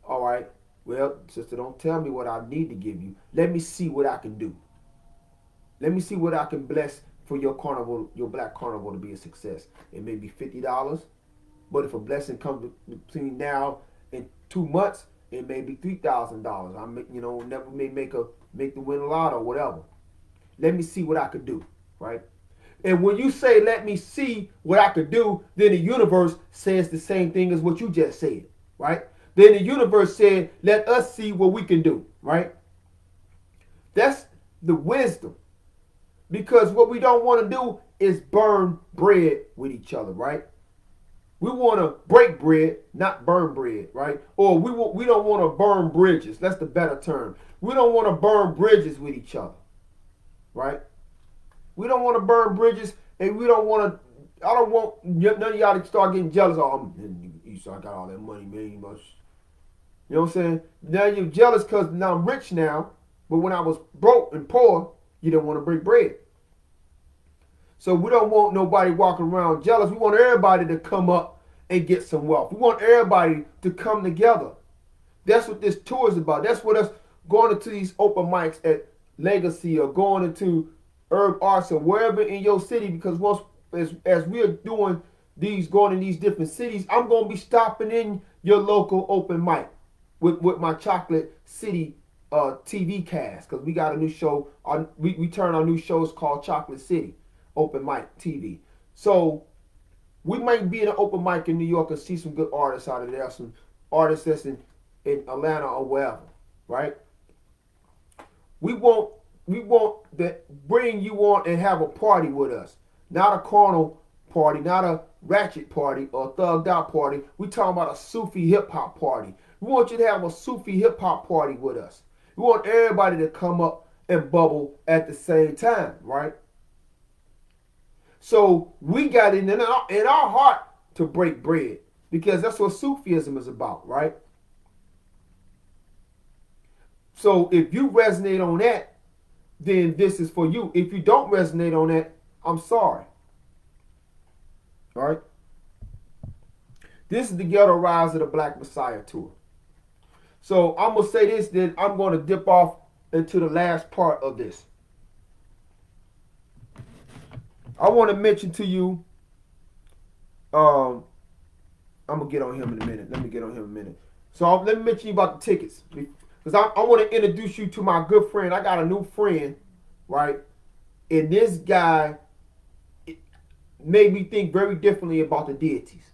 All right. Well, sister, don't tell me what I need to give you. Let me see what I can do. Let me see what I can bless for your carnival, your black carnival, to be a success. It may be $50, but if a blessing comes between now and 2 months, it may be $3,000. Never may make the win a lot or whatever. Let me see what I could do, right? And when you say let me see what I could do, then the universe says the same thing as what you just said, right? Then the universe said, let us see what we can do, right? That's the wisdom. Because what we don't want to do is burn bread with each other, right? We want to break bread, not burn bread, right? Or we don't want to burn bridges. That's the better term. We don't want to burn bridges with each other, right? We don't want to burn bridges, and I don't want none of y'all to start getting jealous. "Oh, so I got all that money, man. You know what I'm saying? Now you're jealous because now I'm rich now, but when I was broke and poor, you don't want to break bread. So we don't want nobody walking around jealous. We want everybody to come up and get some wealth. We want everybody to come together. That's what this tour is about. That's what us going into these open mics at Legacy or going into Herb Arts or wherever in your city, because once as we're doing going in these different cities, I'm going to be stopping in your local open mic with my Chocolate City TV cast, because we got a new show. We turn our new shows called Chocolate City Open Mic TV. So We might be in an open mic in New York and see some good artists out of there, some artists that's in Atlanta or wherever, right? We want to bring you on and have a party with us. Not a carnal party, not a ratchet party or a thugged out party. We talking about a Sufi hip hop party. We want you to have a Sufi hip hop party with us. We want everybody to come up and bubble at the same time, right? So we got it in our heart to break bread, because that's what Sufism is about, right? So if you resonate on that, then this is for you. If you don't resonate on that, I'm sorry. All right? This is the Ghetto Rise of the Blackmessiah tour. So I'm going to say this, then I'm going to dip off into the last part of this. I want to mention to you, I'm going to get on him in a minute. Let me get on him in a minute. So let me mention you about the tickets. Because I want to introduce you to my good friend. I got a new friend, right? And this guy made me think very differently about the deities.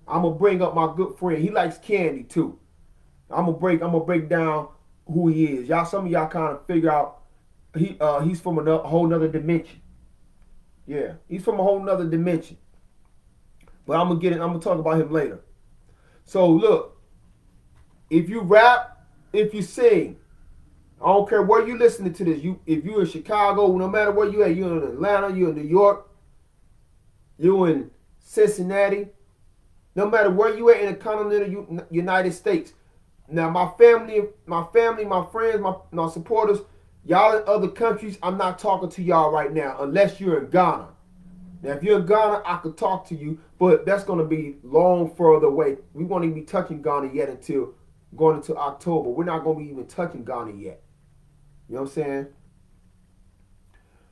I'm going to bring up my good friend. He likes candy too. I'm gonna break down who he is. Y'all, some of y'all kind of figure out he's from a whole nother dimension. Yeah, he's from a whole nother dimension. But I'm gonna talk about him later. So look, if you rap, if you sing, I don't care where you listening to this. If you in Chicago, no matter where you at, you in Atlanta, you in New York, you in Cincinnati, no matter where you at in the continental United States. Now, my family, my friends, my supporters, y'all in other countries, I'm not talking to y'all right now unless you're in Ghana. Now, if you're in Ghana, I could talk to you, but that's going to be long further away. We won't even be touching Ghana yet until going into October. We're not going to be even touching Ghana yet. You know what I'm saying?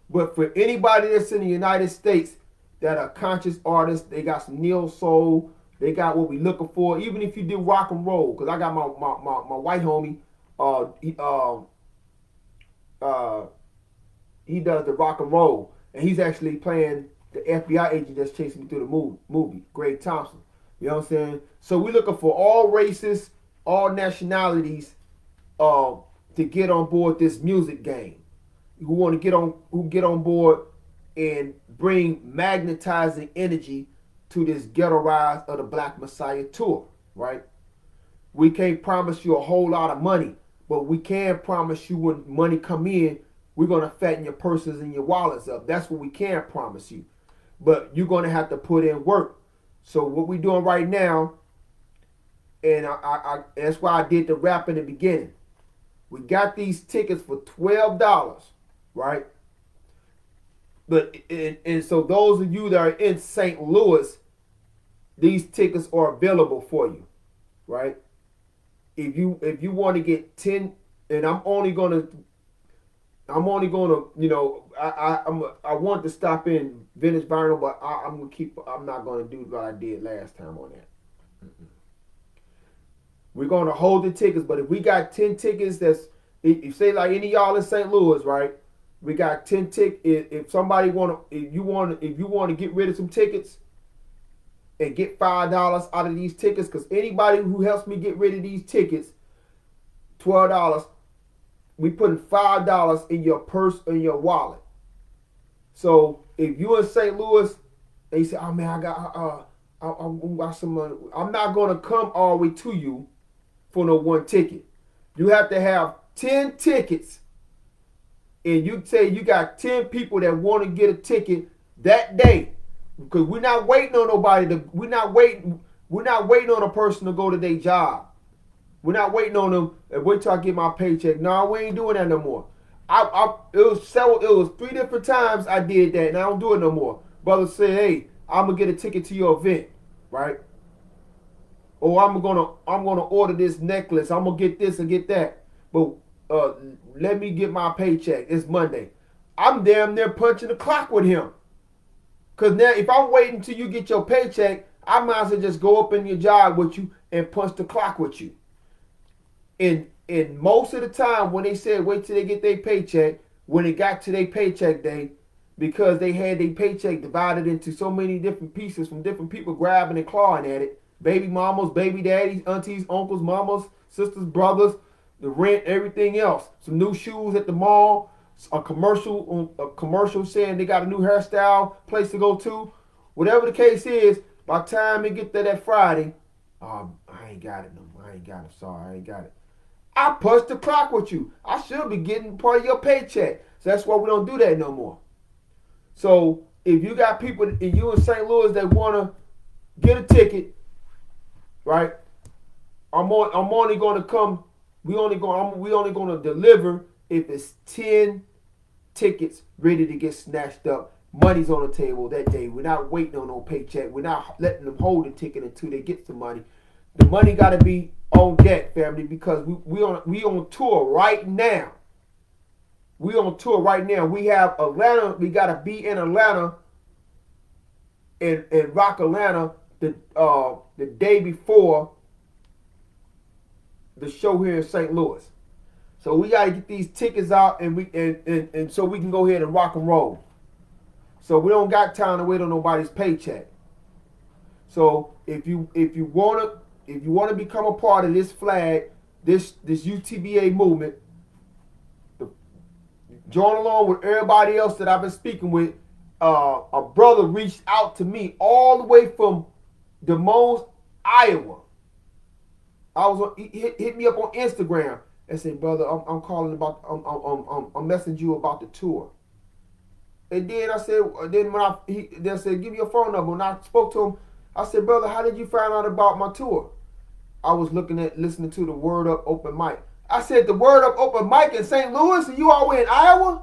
But for anybody that's in the United States that are conscious artists, they got some neo soul, they got what we looking for. Even if you do rock and roll, because I got my white homie, he does the rock and roll, and he's actually playing the FBI agent that's chasing me through the movie, Greg Thompson. You know what I'm saying? So we looking for all races, all nationalities, to get on board this music game. Who want to get on board and bring magnetizing energy to this Ghetto Rise of the Blackmessiah tour, right? We can't promise you a whole lot of money, but we can promise you when money come in, we're going to fatten your purses and your wallets up. That's what we can promise you. But you're going to have to put in work. So what we're doing right now, and I that's why I did the rap in the beginning. We got these tickets for $12, right? But and so those of you that are in St. Louis, these tickets are available for you, right? If you want to get 10, and I'm only gonna, you know, I want to stop in Vintage Vinyl, but I'm not gonna do what I did last time on that. We're gonna hold the tickets, but if we got 10 tickets, if say like any of y'all in St. Louis, right? We got 10 tickets. If you want to get rid of some tickets and get $5 out of these tickets, because anybody who helps me get rid of these tickets, $12, we putting $5 in your purse or in your wallet. So if you in St. Louis and you say, "Oh man, I got some money," I'm not gonna come all the way to you for no one ticket. You have to have 10 tickets. And you say you got 10 people that want to get a ticket that day, because we're not waiting on nobody we're not waiting on a person to go to their job. We're not waiting on them and wait till I get my paycheck. No, we ain't doing that no more. It was 3 different times I did that, and I don't do it no more. Brother said, "Hey, I'm gonna get a ticket to your event, right? Or I'm gonna order this necklace. I'm gonna get this and get that. But let me get my paycheck. It's Monday." I'm damn near punching the clock with him. Because now if I'm waiting until you get your paycheck, I might as well just go up in your job with you and punch the clock with you. And most of the time when they said wait till they get their paycheck, when it got to their paycheck day, because they had their paycheck divided into so many different pieces from different people grabbing and clawing at it. Baby mamas, baby daddies, aunties, uncles, mamas, sisters, brothers, the rent, everything else. Some new shoes at the mall, a commercial saying they got a new hairstyle place to go to. Whatever the case is, by the time they get there that Friday, I ain't got it no more. I ain't got it. Sorry, I ain't got it. I punched the clock with you. I should be getting part of your paycheck. So that's why we don't do that no more. So if you got people in St. Louis that want to get a ticket, right? I'm only going to come. We only going to deliver if it's 10 tickets ready to get snatched up. Money's on the table that day. We're not waiting on no paycheck. We're not letting them hold the ticket until they get some money. The money got to be on deck, family, because we on tour right now. We on tour right now. We have Atlanta. We got to be in Atlanta and rock Atlanta the day before the show here in St. Louis. So we got to get these tickets out and so we can go ahead and rock and roll. So we don't got time to wait on nobody's paycheck. So if you wanna become a part of this flag, this UTBA movement, join along with everybody else that I've been speaking with. A brother reached out to me all the way from Des Moines, Iowa. He hit me up on Instagram and said, "Brother, I'm calling about. I'm messaging you about the tour." And then I said, they said, "Give me your phone number." When I spoke to him, I said, "Brother, how did you find out about my tour?" I was listening to the Word Up open mic. I said, "The Word Up open mic in St. Louis, and you all way in Iowa?"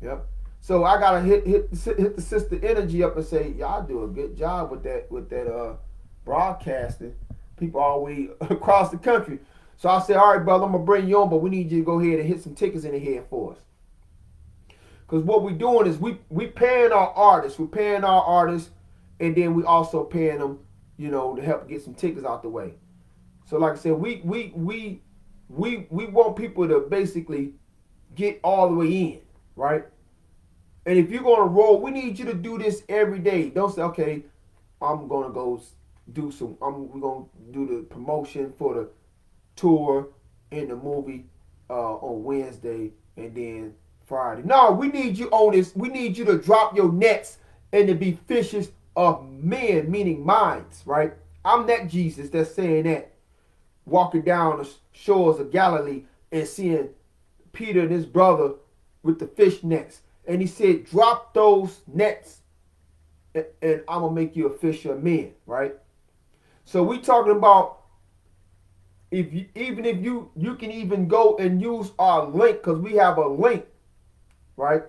Yep. So I gotta hit the sister energy up and say, "Y'all do a good job with that broadcasting. People all the way across the country." So I said, "All right, brother, I'm gonna bring you on, but we need you to go ahead and hit some tickets in the head for us." Because what we're doing is we paying our artists. We're paying our artists, and then we also paying them, to help get some tickets out the way. So like I said, we want people to basically get all the way in, right? And if you're gonna roll, we need you to do this every day. Don't say, "Okay, I'm gonna go do we're gonna do the promotion for the tour and the movie on Wednesday and then Friday." No, we need you on this. We need you to drop your nets and to be fishers of men, meaning minds, right? I'm that Jesus that's saying that, walking down the shores of Galilee and seeing Peter and his brother with the fish nets. And he said, "Drop those nets and I'm going to make you a fisher of men," right? So we talking about if you can even go and use our link, because we have a link, right?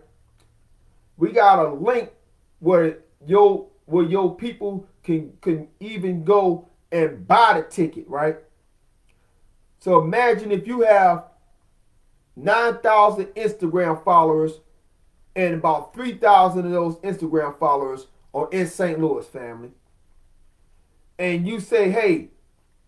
We got a link where your people can even go and buy the ticket, right? So imagine if you have 9,000 Instagram followers and about 3,000 of those Instagram followers are in St. Louis, family. And you say, "Hey,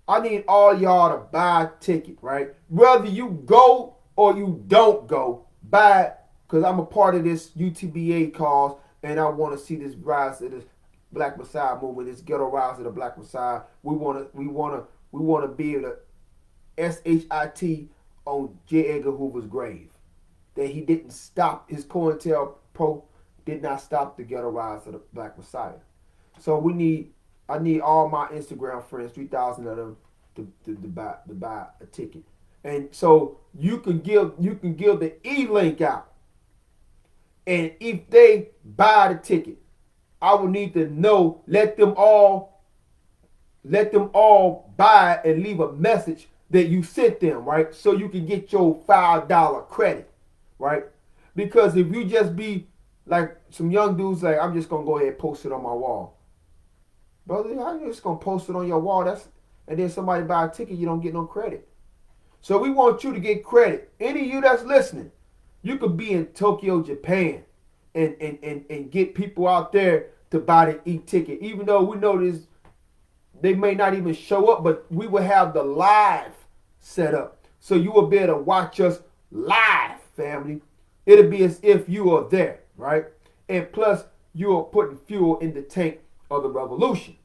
I need all y'all to buy a ticket," right? Whether you go or you don't go, buy it, because I'm a part of this UTBA cause and I want to see this rise of this Black Messiah movement, this ghetto rise of the Black Messiah. We want to be able to SHIT on J. Edgar Hoover's grave. That he didn't stop, his COINTELPRO did not stop the ghetto rise of the Black Messiah. So I need all my Instagram friends, 3,000 of them, to buy a ticket. And so you can give the e-link out. And if they buy the ticket, I will need to know, let them all buy and leave a message that you sent them, right? So you can get your $5 credit, right? Because if you just be like some young dudes, like, "I'm just going to go ahead and post it on my wall." Brother, how you just going to post it on your wall? And then somebody buy a ticket, you don't get no credit. So we want you to get credit. Any of you that's listening, you could be in Tokyo, Japan, and get people out there to buy the e-ticket. Even though we know this, they may not even show up, but we will have the live set up. So you will be able to watch us live, family. It'll be as if you are there, right? and plus you're putting fuel in the tank of the revolution.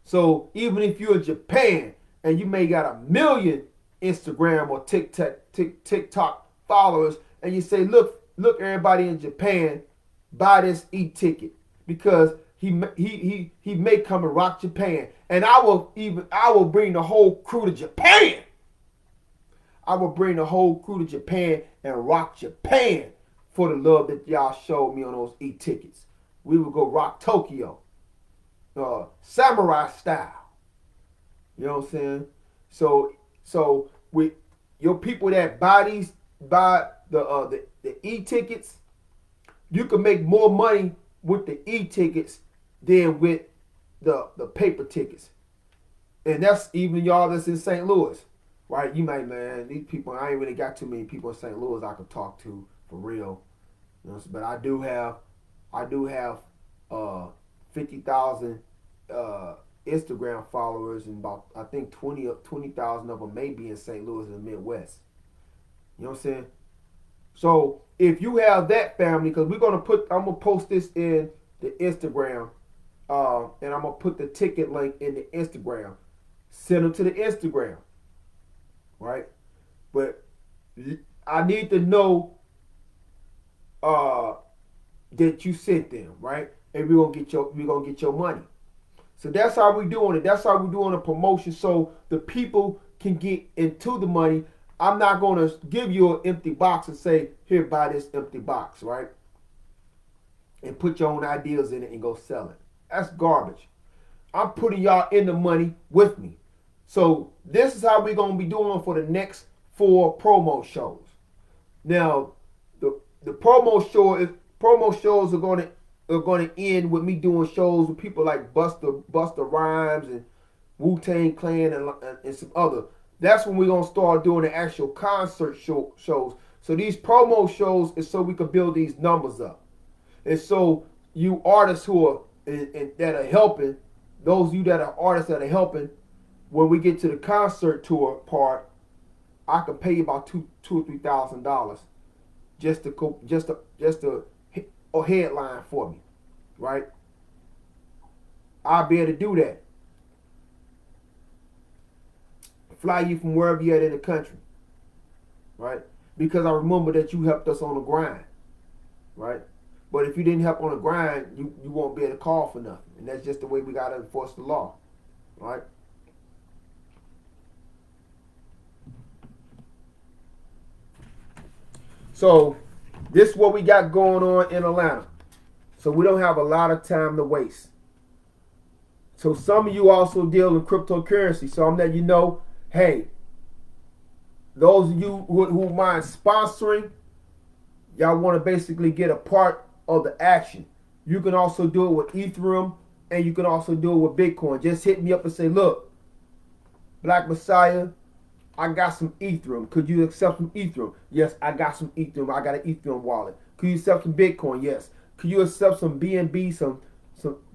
So even if you're in Japan and you may got 1 million Instagram or TikTok followers, and you say, look, everybody in Japan, buy this e-ticket because he may come and rock Japan, and I will bring the whole crew to Japan. I will bring the whole crew to Japan and rock Japan for the love that y'all showed me on those e-tickets. We would go rock Tokyo, samurai style. You know what I'm saying? So with your people that buy the e-tickets, you can make more money with the e-tickets than with the paper tickets. And that's even y'all that's in St. Louis, right? You might, man, these people, I ain't really got too many people in St. Louis I could talk to for real. You know, but I do have 50,000 Instagram followers, and about, I think 20,000 of them may be in St. Louis in the Midwest. You know what I'm saying? So if you have that family, because I'm gonna post this in the Instagram, and I'm gonna put the ticket link in the Instagram. Send them to the Instagram, right? But I need to know that you sent them, right? And we're gonna get your money. So that's how we doing it. That's how we doing a promotion, so the people can get into the money. I'm not going to give you an empty box and say, here, buy this empty box, right? And put your own ideas in it and go sell it. That's garbage. I'm putting y'all in the money with me. So this is how we're going to be doing for the next 4 promo shows. Now, the promo shows are going to end with me doing shows with people like Busta Rhymes and Wu-Tang Clan and some other. That's when we're going to start doing the actual concert shows. So these promo shows is so we can build these numbers up. And so you artists who are that are helping, those of you that are artists that are helping, when we get to the concert tour part, I can pay you about $2,000 or $3,000 just to hit a headline for me, right? I'll be able to do that. Fly you from wherever you're at in the country, right? Because I remember that you helped us on the grind, right? But if you didn't help on the grind, you won't be able to call for nothing. And that's just the way we got to enforce the law, right? So this is what we got going on in Atlanta. So we don't have a lot of time to waste. So some of you also deal in cryptocurrency. So I'm letting you know, hey, those of you who mind sponsoring, y'all want to basically get a part of the action. You can also do it with Ethereum, and you can also do it with Bitcoin. Just hit me up and say, look, Blackmessiah, I got some Ethereum. Could you accept some Ethereum? Yes, I got some Ethereum. I got an Ethereum wallet. Could you accept some Bitcoin? Yes. Could you accept some BNB, some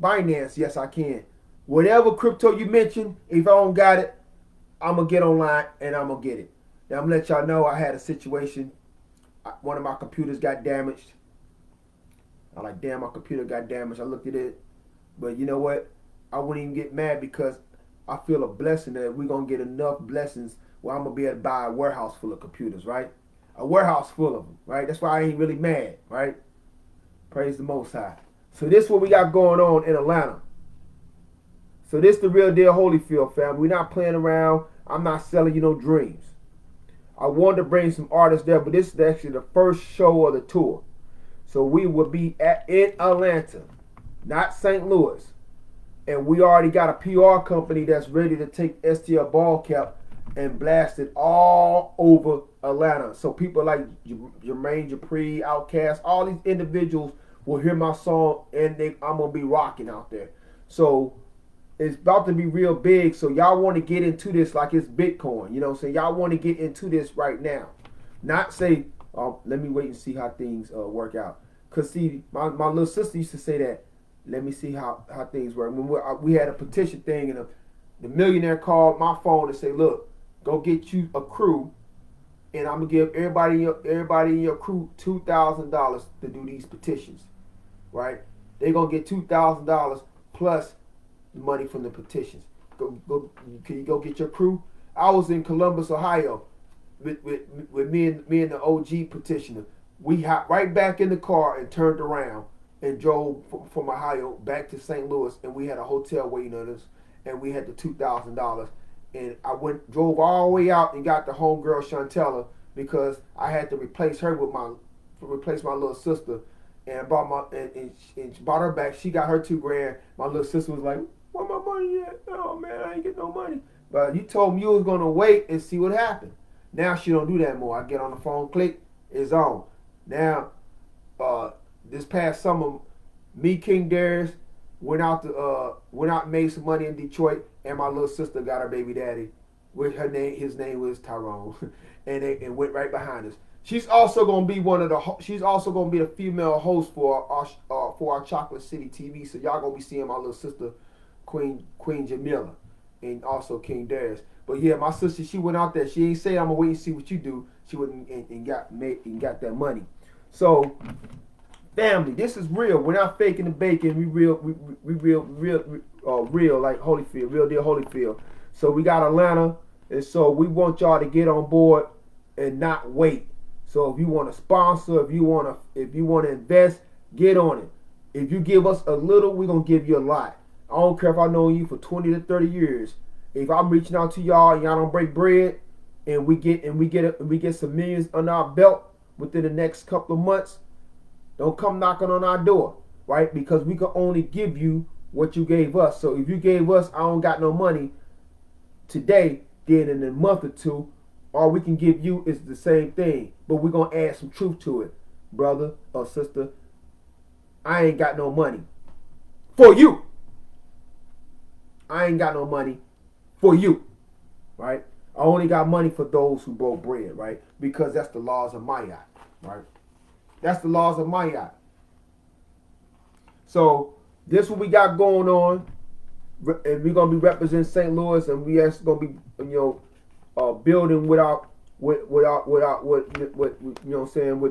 Binance? Yes, I can. Whatever crypto you mention, if I don't got it, I'm going to get online and I'm going to get it. Now, I'm going to let y'all know I had a situation. One of my computers got damaged. I like, damn, my computer got damaged. I looked at it. But you know what? I wouldn't even get mad because I feel a blessing that we're going to get enough blessings where I'm going to be able to buy a warehouse full of computers, right? A warehouse full of them, right? That's why I ain't really mad, right? Praise the Most High. So this is what we got going on in Atlanta. So this the real deal Holyfield family. We're not playing around. I'm not selling you no dreams. I wanted to bring some artists there, but this is actually the first show of the tour. So we will be in Atlanta, not St. Louis. And we already got a PR company that's ready to take STL ball cap and blast it all over Atlanta. So people like Jermaine Dupri, Outkast, all these individuals will hear my song and I'm going to be rocking out there. So it's about to be real big. So y'all want to get into this like it's Bitcoin. You know what I'm saying? Y'all want to get into this right now. Not say, let me wait and see how things work out. Because see, my little sister used to say that, let me see how things work. When we had a petition thing and the millionaire called my phone and say, look, go get you a crew and I'm going to give everybody in your crew $2,000 to do these petitions. right? They gonna get $2,000 plus money from the petitions. Can you go get your crew? I was in Columbus, Ohio, with me and the OG petitioner. We hopped right back in the car and turned around and drove from Ohio back to St. Louis, and we had a hotel waiting on us, and we had the $2,000. And I drove all the way out and got the homegirl Chantella because I had to replace her with my little sister, and I bought and bought her back. She got her $2,000. My little sister was like, "Where my money at? Oh man, I ain't get no money." But you told me you was gonna wait and see what happened. Now she don't do that more. I get on the phone, click, it's on. Now, this past summer, me, King Darius, went out and made some money in Detroit, and my little sister got her baby daddy, his name was Tyrone, and went right behind us. She's also gonna be she's also gonna be the female host for our Chocolate City TV. So y'all gonna be seeing my little sister, Queen Jamila, and also King Darius. But yeah, my sister, she went out there. She ain't say I'm gonna wait and see what you do. She went and got that money. So, family, this is real. We're not faking the bacon. We real like Holyfield, real deal Holyfield. So we got Atlanta, and so we want y'all to get on board and not wait. So if you want to sponsor, if you want to invest, get on it. If you give us a little, we're gonna give you a lot. I don't care if I know you for 20 to 30 years. If I'm reaching out to y'all and y'all don't break bread, and we get some millions under our belt within the next couple of months, don't come knocking on our door, right? Because we can only give you what you gave us. So if you gave us, I don't got no money today, then in a month or two, all we can give you is the same thing, but we're gonna add some truth to it, brother or sister. I ain't got no money for you. I ain't got no money for you, right? I only got money for those who broke bread, right? Because that's the laws of Ma'at, right? That's the laws of Ma'at. So this what we got going on, and we're gonna be representing St. Louis, and we actually gonna be, building with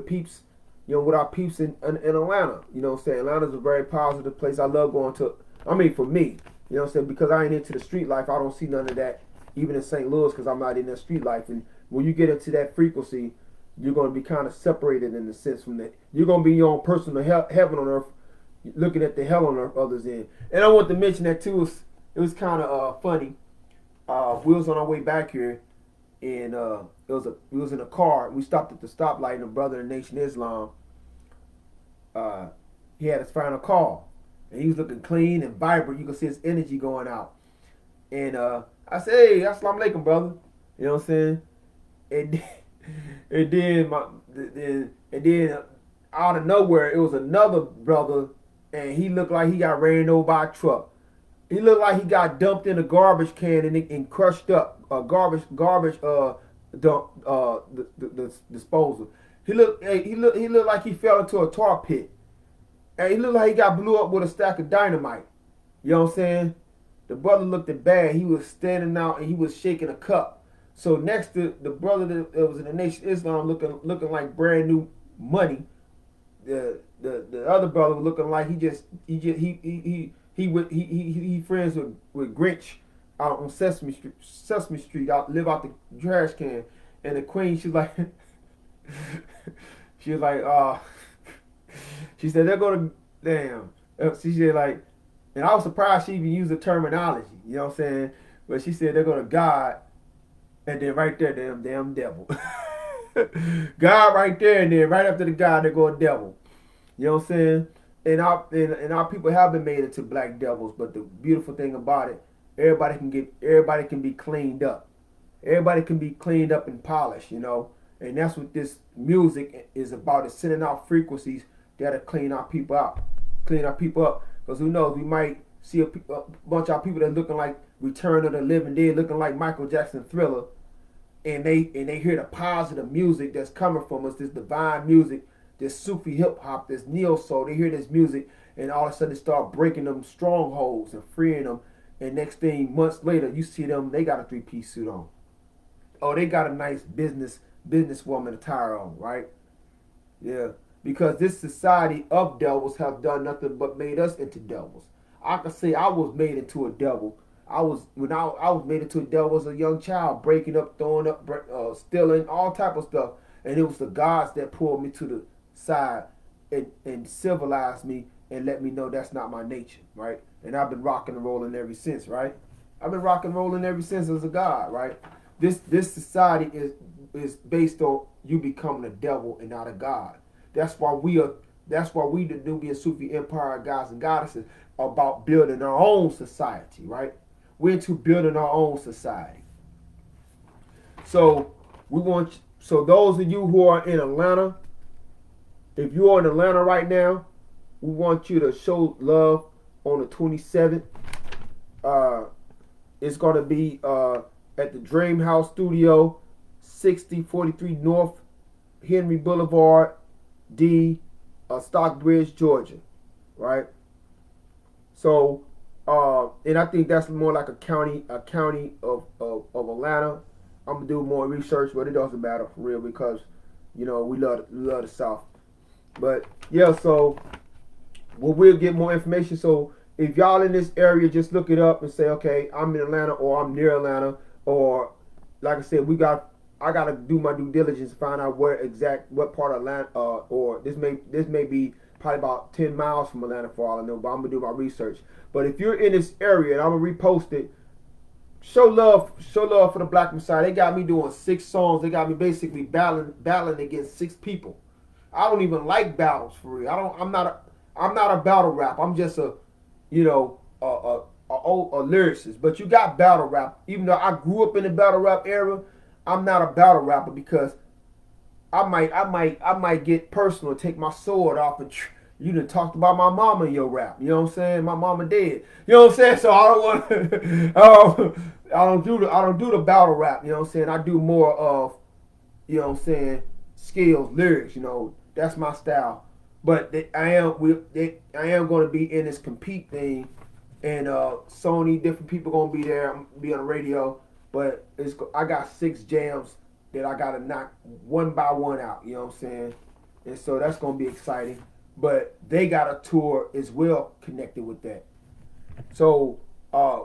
peeps, with our peeps in Atlanta. You know what I'm saying? Atlanta's a very positive place. I love going to. I mean, for me, you know what I'm saying? Because I ain't into the street life, I don't see none of that, even in St. Louis, because I'm not in that street life. And when you get into that frequency, you're going to be kind of separated in the sense from that. You're going to be your own personal heaven on earth, looking at the hell on earth others in. And I want to mention that too. It was kind of funny. We was on our way back here, and we was in a car. We stopped at the stoplight, and a brother in Nation Islam, he had his final call. And he was looking clean and vibrant. You could see his energy going out. And I said, "Hey, assalamu alaikum, brother." You know what I'm saying? And then out of nowhere, it was another brother, and he looked like he got ran over by a truck. He looked like he got dumped in a garbage can and crushed up. Garbage disposal. He looked like he fell into a tar pit. And he looked like he got blew up with a stack of dynamite. You know what I'm saying? The brother looked bad. He was standing out and he was shaking a cup. So next to the brother that was in the Nation Islam looking like brand new money, the other brother was looking like he friends with Grinch out on Sesame Street, live out the trash can. And the queen, she was like, she said, they're going to, damn. She said, like, and I was surprised she even used the terminology, you know what I'm saying? But she said, they're going to God, and then right there, damn devil. God right there, and then right after the God, they're going devil. You know what I'm saying? And our people have been made into black devils, but the beautiful thing about it, everybody can be cleaned up. Everybody can be cleaned up and polished, you know? And that's what this music is about, is sending out frequencies that'll clean our people out. Clean our people up. Because who knows, we might see a bunch of people that looking like Return of the Living Dead, looking like Michael Jackson Thriller, and they hear the positive music that's coming from us, this divine music, this Sufi hip hop, this neo soul. They hear this music, and all of a sudden they start breaking them strongholds and freeing them. And next thing, months later, you see them, they got a 3-piece suit on. Oh, they got a nice businesswoman attire on, right? Yeah. because this society of devils have done nothing but made us into devils. I could say I was made into a devil. I was made into a devil as a young child, breaking up, throwing up, stealing, all type of stuff. And it was the gods that pulled me to the side and civilized me and let me know that's not my nature, right? And I've been rocking and rolling ever since, right? I've been rocking and rolling ever since as a god, right? This society is based on you becoming a devil and not a god. That's why we, the Nubiansufi Empire gods and goddesses, are about building our own society, right? We're into building our own society. So those of you who are in Atlanta, if you are in Atlanta right now, we want you to show love on the 27th. It's going to be at the Dream House Studio, 6043 North Henry Boulevard, Stockbridge, Georgia, right? So, and I think that's more like a county of Atlanta. I'm gonna do more research, but it doesn't matter for real because, we love the South. But yeah, so we'll get more information. So if y'all in this area, just look it up and say, okay, I'm in Atlanta or I'm near Atlanta, or like I said, I gotta do my due diligence to find out what part of Atlanta, or this may be probably about 10 miles from Atlanta for all I know, but I'm gonna do my research. But if you're in this area, and I'm gonna repost it, show love for the Blackmessiah. They got me doing 6 songs. They got me basically battling against 6 people. I don't even like battles for real. I'm not a battle rap. I'm just a lyricist. But you got battle rap. Even though I grew up in the battle rap era, I'm not a battle rapper because I might get personal, take my sword off, and you done talked about my mama in your rap. You know what I'm saying? My mama dead. You know what I'm saying? So I don't want I don't do the battle rap. You know what I'm saying? I do more of, skills, lyrics. That's my style. But I am going to be in this compete thing, and Sony, different people going to be there. I'm gonna be on the radio, but I got 6 jams that I got to knock one by one out. You know what I'm saying? And so that's going to be exciting. But they got a tour as well connected with that. So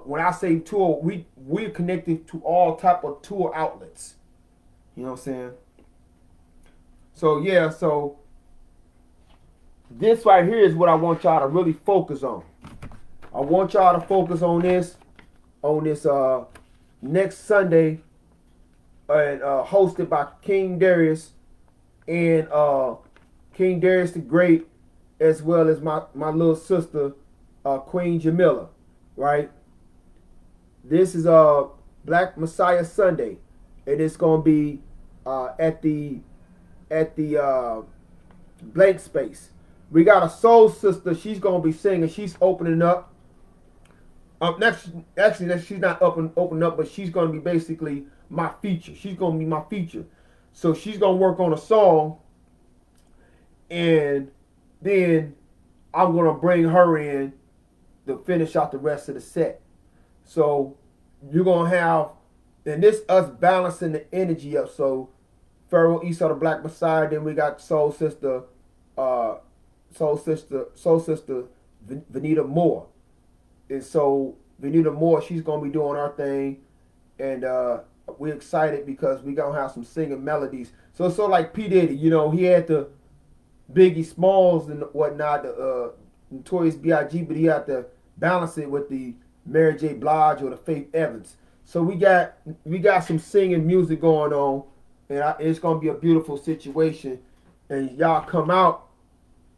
when I say tour, we're connected to all type of tour outlets. You know what I'm saying? So yeah, so this right here is what I want y'all to really focus on. I want y'all to focus on this next Sunday, and hosted by King Darius and King Darius the Great, as well as my little sister, Queen Jamila, right? This is Blackmessiah Sunday, and it's gonna be at the Blank Space. We got a soul sister. She's gonna be singing. She's opening up. She's not opening up, but she's gonna be basically my feature. She's gonna be my feature. So she's gonna work on a song, and then I'm gonna bring her in to finish out the rest of the set. So you're gonna have, and this us balancing the energy up. So Pharaoh Esau the Blackmessiah, then we got Soul Sister Vanita Moore. And so Vanita Moore, she's gonna be doing our thing, and we're excited because we're gonna have some singing melodies. So it's sort of like P. Diddy, he had the Biggie Smalls and whatnot, the Notorious B.I.G., but he had to balance it with the Mary J. Blige or the Faith Evans. So we got some singing music going on, and it's gonna be a beautiful situation. And y'all come out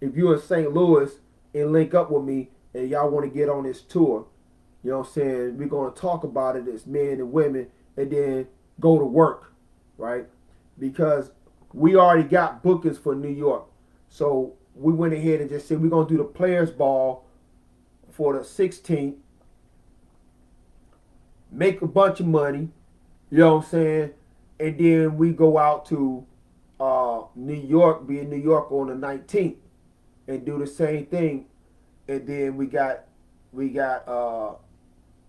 if you're in St. Louis and link up with me, and y'all want to get on this tour. You know what I'm saying? We're gonna talk about it as men and women, and then go to work, right? Because we already got bookings for New York. So we went ahead and just said we're going to do the Players Ball for the 16th, make a bunch of money, you know what I'm saying? And then we go out to New York, be in New York on the 19th, and do the same thing. And then we got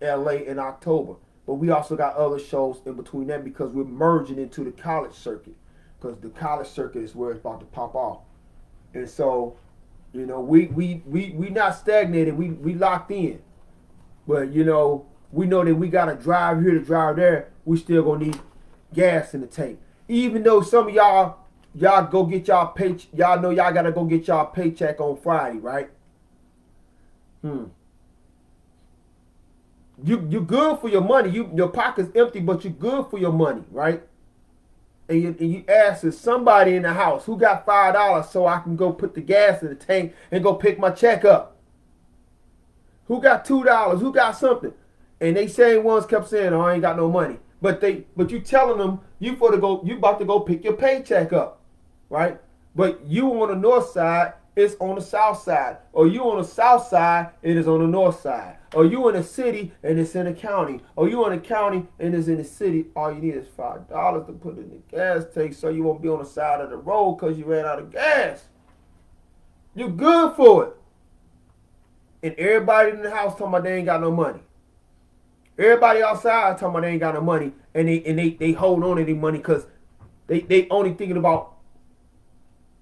LA in October. But we also got other shows in between that because we're merging into the college circuit. Because the college circuit is where it's about to pop off. And so, you know, we not stagnated. We locked in. But, you know, we know that we got to drive here to drive there. We still going to need gas in the tank. Even though some of y'all go get y'all paycheck. Y'all know y'all got to go get y'all paycheck on Friday, right? You good for your money. Your pocket's empty, but you good for your money, right? And you ask somebody in the house who got $5 so I can go put the gas in the tank and go pick my check up. Who got $2? Who got something? And they same ones kept saying, "Oh, I ain't got no money." But you telling them you about to go pick your paycheck up, right? But you on the north side, it's on the south side. Or you on the south side, it is on the north side. Or you in a city and it's in a county. Or you in a county and it's in the city. All you need is $5 to put in the gas tank so you won't be on the side of the road because you ran out of gas. You good for it. And everybody in the house talking about they ain't got no money. Everybody outside talking about they ain't got no money. And they hold on to their money because they only thinking about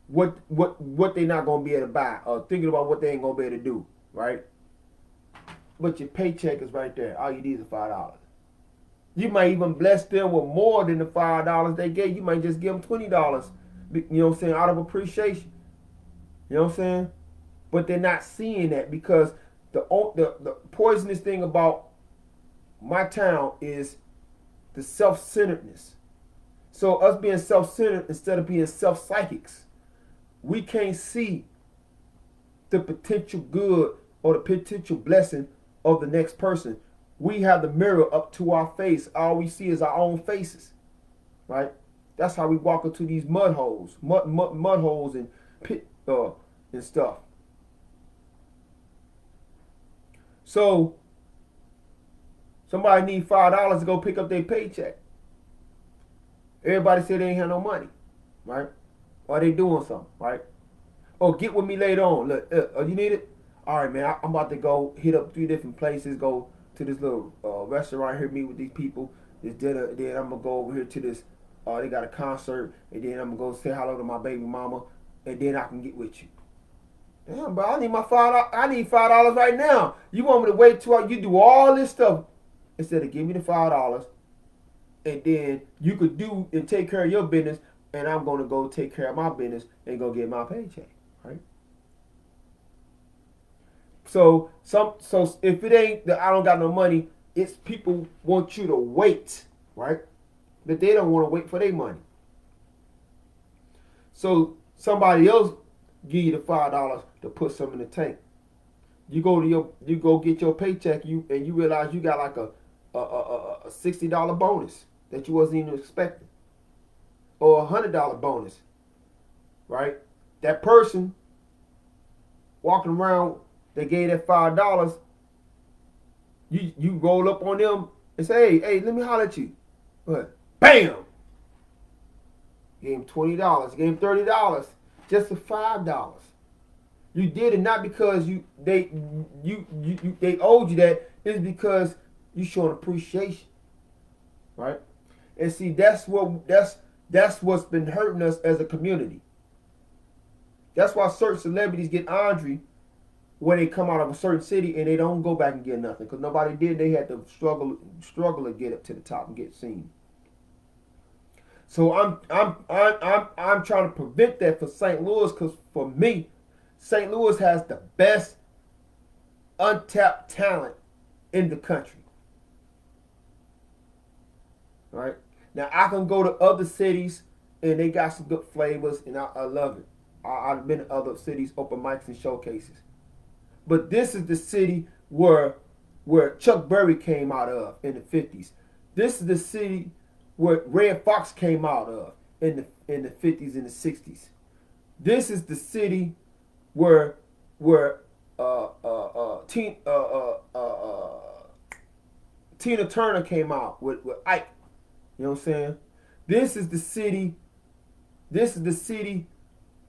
what they not gonna be able to buy, or thinking about what they ain't gonna be able to do, right? But your paycheck is right there. All you need is $5. You might even bless them with more than the $5 they gave. You might just give them $20. You know what I'm saying? Out of appreciation. You know what I'm saying? But they're not seeing that because the poisonous thing about my town is the self-centeredness. So us being self-centered instead of being self-psychics, we can't see the potential good or the potential blessing of the next person. We have the mirror up to our face. All we see is our own faces, right? That's how we walk into these mud holes and pit and stuff. So somebody need $5 to go pick up their paycheck. Everybody said they ain't have no money, right? Or they doing something, right? Oh, get with me later on. Look, you need it? All right, man. I'm about to go hit up 3 different places. Go to this little restaurant here, meet with these people. This dinner. Then I'm gonna go over here to this. They got a concert, and then I'm gonna go say hello to my baby mama, and then I can get with you. Damn, bro, I need my $5. I need $5 right now. You want me to wait till you do all this stuff instead of give me the $5, and then you could do and take care of your business, and I'm gonna go take care of my business and go get my paycheck, right? So if it ain't that I don't got no money, it's people want you to wait, right? But they don't want to wait for their money. So somebody else give you the $5 to put some in the tank. You go get your paycheck, and you realize you got like a $60 bonus that you wasn't even expecting, or a $100 bonus, right? That person walking around, they gave that $5. You roll up on them and say, hey, let me holler at you. What? Bam! Gave him $20. Gave him $30 just for $5. You did it not because they owed you that. It's because you showing appreciation, right? And see, that's what's been hurting us as a community. That's why certain celebrities get Andre when they come out of a certain city and they don't go back and get nothing because nobody did. They had to struggle to get up to the top and get seen. So I'm trying to prevent that for St. Louis because for me, St. Louis has the best untapped talent in the country. Right? Now I can go to other cities and they got some good flavors and I love it. I've been to other cities, open mics and showcases. But this is the city where Chuck Berry came out of in the 50s. This is the city where Red Fox came out of in the 50s and the 60s. This is the city where Tina Turner came out with Ike. You know what I'm saying? This is the city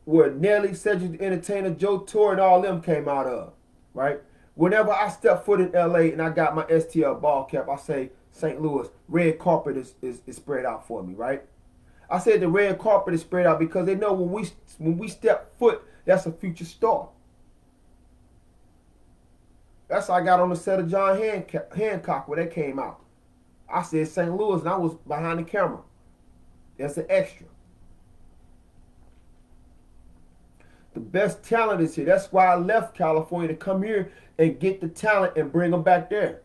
where Nelly, Cedric the Entertainer, Joe Tour, and all them came out of, right? Whenever I step foot in LA and I got my STL ball cap, I say St. Louis, red carpet is spread out for me, right? I said the red carpet is spread out because they know when we step foot That's a future star. That's how I got on the set of John Hancock when that came out. I said St. Louis, and I was behind the camera. That's an extra. The best talent is here. That's why I left California to come here and get the talent and bring them back there.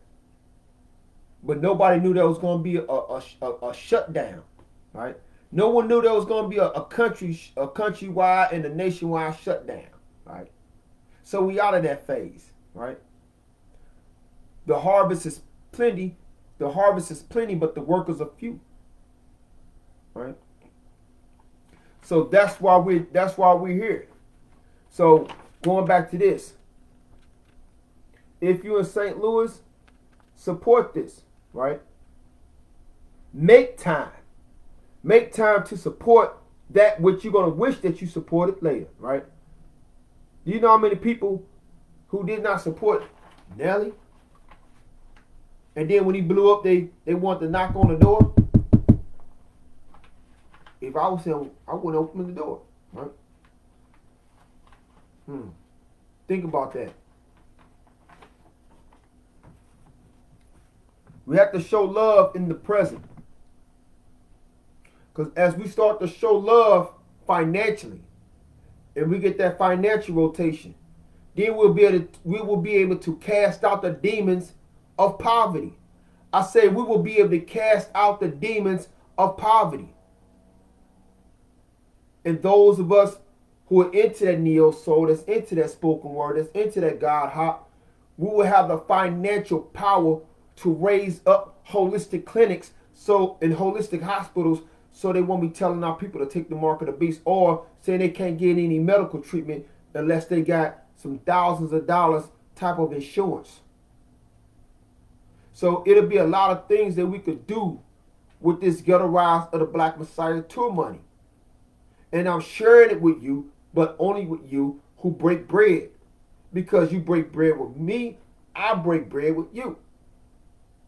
But nobody knew there was going to be a shutdown, right? No one knew there was going to be a countrywide and a nationwide shutdown, right? So we out of that phase, right? The harvest is plenty. The harvest is plenty, but the workers are few, right? So that's why we're here. So going back to this, if you're in St. Louis, support this, right? Make time to support that which you're gonna wish that you supported later, right? Do you know how many people who did not support Nelly, and then when he blew up, they wanted to knock on the door? If I was him, I wouldn't open the door, right? Think about that. We have to show love in the present. Because as we start to show love financially, and we get that financial rotation, then we will be able to cast out the demons of poverty. I say we will be able to cast out the demons of poverty. And those of us who are into that neo soul, that's into that spoken word, that's into that God hop, we will have the financial power to raise up holistic clinics and holistic hospitals, so they won't be telling our people to take the mark of the beast, or saying they can't get any medical treatment unless they got some thousands of dollars type of insurance. So it'll be a lot of things that we could do with this Ghetto Rise of the Black Messiah tour money. And I'm sharing it with you, but only with you who break bread. Because you break bread with me, I break bread with you.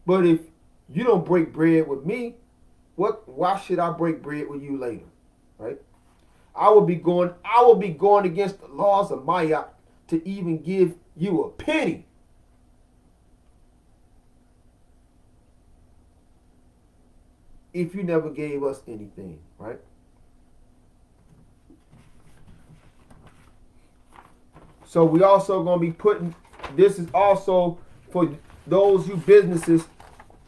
But if you don't break bread with me, why should I break bread with you later? Right? I will be going against the laws of Maya to even give you a penny. If you never gave us anything, right? So we also going to be putting, this is also for those you businesses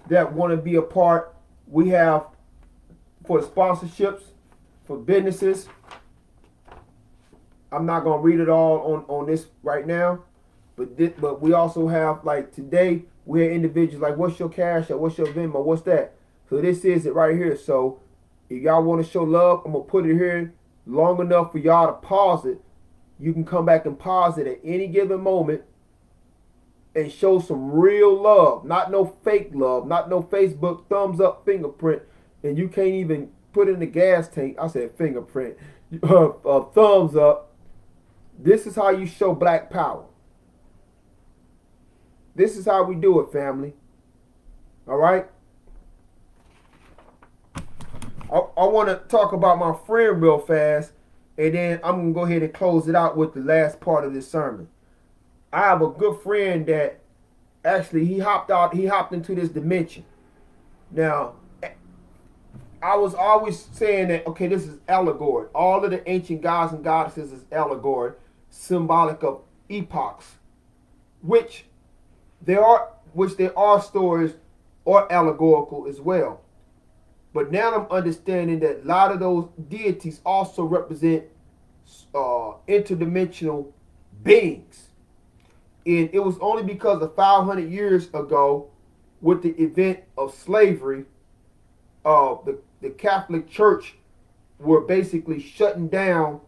that want to be a part. We have for sponsorships, for businesses. I'm not going to read it all on this right now. But we also have, like today, we have individuals like, what's your cash or what's your Venmo, what's that? So this is it right here. So if y'all want to show love, I'm going to put it here long enough for y'all to pause it. You can come back and pause it at any given moment and show some real love. Not no fake love. Not no Facebook thumbs up fingerprint. And you can't even put in the gas tank. I said fingerprint. Thumbs up. This is how you show black power. This is how we do it, family. All right? I want to talk about my friend real fast. And then I'm going to go ahead and close it out with the last part of this sermon. I have a good friend that actually he hopped into this dimension. Now, I was always saying that, okay, this is allegory. All of the ancient gods and goddesses is allegory, symbolic of epochs, which there are stories or allegorical as well. But now I'm understanding that a lot of those deities also represent interdimensional beings. And it was only because of 500 years ago, with the event of slavery, the Catholic Church were basically shutting down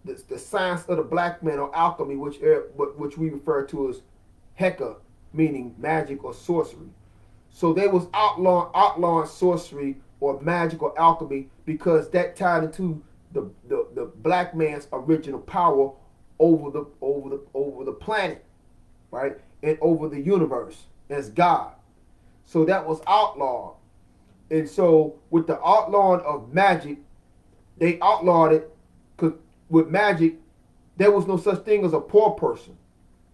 the science of the black man, or alchemy, which we refer to as Heka, meaning magic or sorcery. So they was outlawing sorcery or magical alchemy, because that tied into the black man's original power over the planet, right, and over the universe as God. So that was outlawed. And so with the outlawing of magic, they outlawed it, because with magic There was no such thing as a poor person.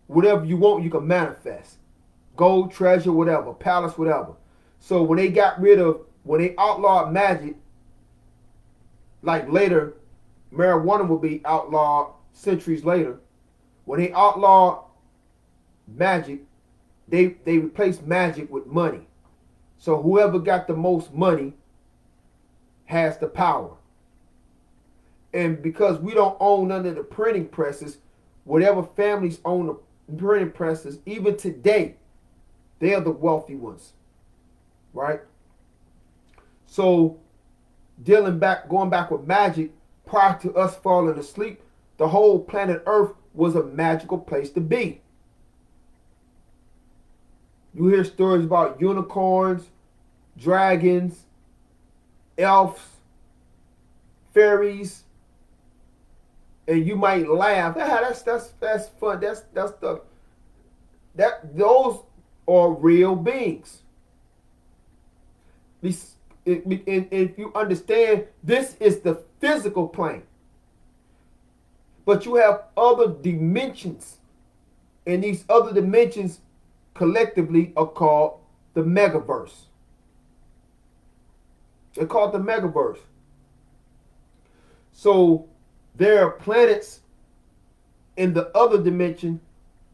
Whatever you want, you can manifest. Gold, treasure, whatever, palace, whatever. So when they outlawed magic, like later, marijuana will be outlawed centuries later. When they outlawed magic, they replaced magic with money. So whoever got the most money has the power. And because we don't own none of the printing presses, whatever families own the printing presses, even today, they are the wealthy ones. Right? So going back with magic, prior to us falling asleep, the whole planet Earth was a magical place to be. You hear stories about unicorns, dragons, elves, fairies, and you might laugh. That's fun. Those are real beings. If you understand, this is the physical plane. But you have other dimensions. And these other dimensions collectively are called the megaverse. They're called the megaverse. So there are planets in the other dimension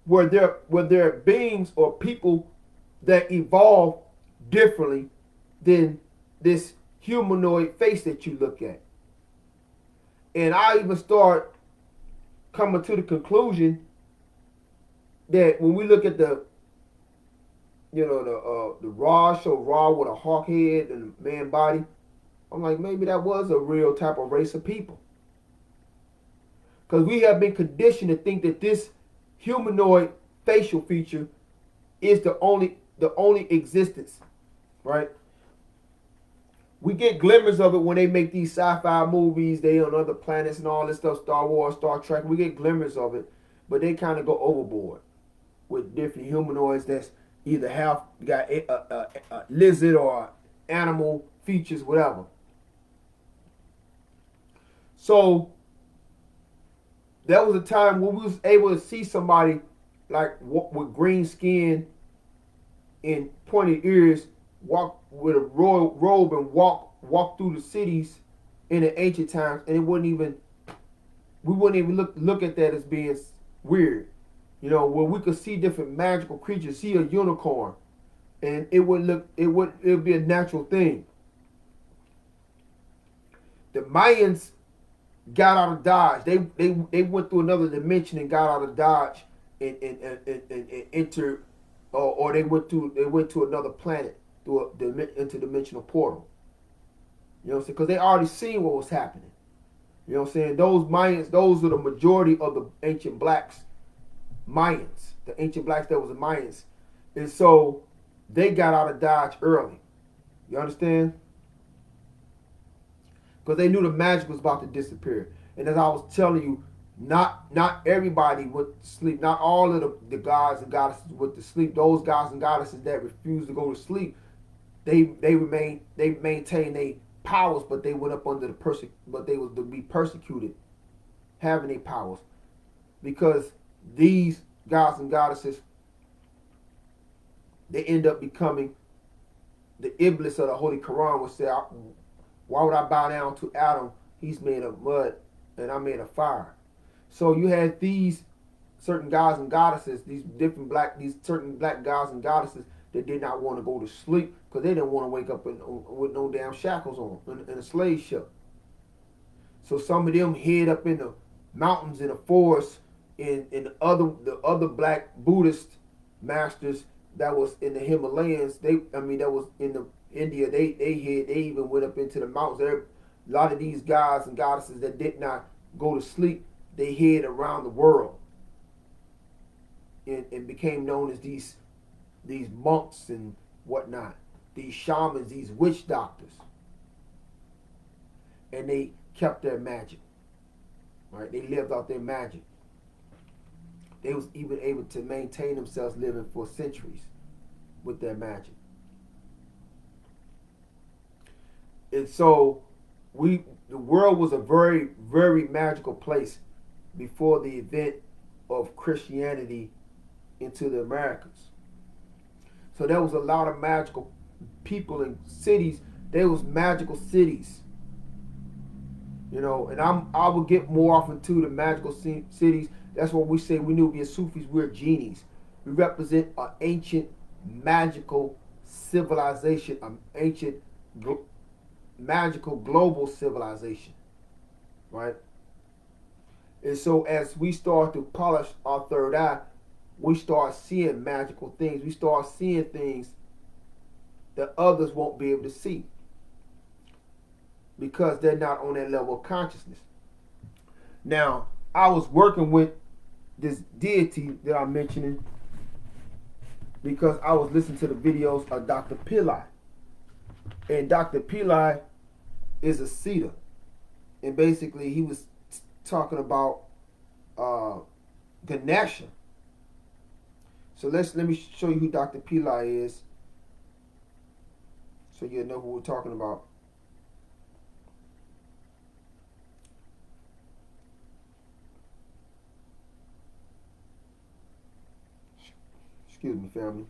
where there are beings or people that evolve differently than this humanoid face that you look at. And I even start coming to the conclusion that when we look at the Ra show Ra with a hawk head and a man body, I'm like, maybe that was a real type of race of people. Because we have been conditioned to think that this humanoid facial feature is the only existence, right? We get glimmers of it when they make these sci-fi movies. They on other planets and all this stuff, Star Wars, Star Trek. We get glimmers of it, but they kind of go overboard with different humanoids that's either got a lizard or animal features, whatever. So there was a time when we was able to see somebody like with green skin and pointed ears walk with a royal robe and walk through the cities in the ancient times, and we wouldn't even look at that as being weird. Where we could see different magical creatures, see a unicorn, and it would be a natural thing. The Mayans got out of Dodge. They went through another dimension and got out of Dodge and entered, or they went to another planet through an interdimensional portal. You know what I'm saying? Because they already seen what was happening. You know what I'm saying? Those Mayans, those are the majority of the ancient blacks. Mayans, the ancient blacks that was the Mayans, and so they got out of Dodge early. You understand? Because they knew the magic was about to disappear. And as I was telling you, not everybody went to sleep. Not all of the gods and goddesses went to sleep. Those gods and goddesses that refused to go to sleep, they maintained their powers, but they went up under but they was to be persecuted, having their powers, because these gods and goddesses, they end up becoming the Iblis of the Holy Quran, which said, why would I bow down to Adam? He's made of mud and I'm made of fire. So you had these certain gods and goddesses, these certain black gods and goddesses that did not want to go to sleep because they didn't want to wake up with no damn shackles on in a slave ship. So some of them hid up in the mountains, in the forest, in the other black Buddhist masters that was in the Himalayas, that was in the India, they hid. They even went up into the mountains. A lot of these gods and goddesses that did not go to sleep, they hid around the world and became known as these monks and whatnot, these shamans, these witch doctors, and they kept their magic. Right? They lived out their magic. They was even able to maintain themselves living for centuries with their magic. And so the world was a very, very magical place before the event of Christianity into the Americas. So there was a lot of magical people in cities. There was magical cities, you know. And I will get more often to the magical cities. That's what we say. We Nubiansufis, we're genies. We represent an ancient magical civilization, an ancient magical global civilization, right? And so as we start to polish our third eye, we start seeing magical things. We start seeing things that others won't be able to see because they're not on that level of consciousness. Now, I was working with this deity that I'm mentioning because I was listening to the videos of Dr. Pillai. And Dr. Pillai is a seer. And basically he was talking about Ganesha. So let me show you who Dr. Pillai is, so you'll know who we're talking about. Excuse me, family.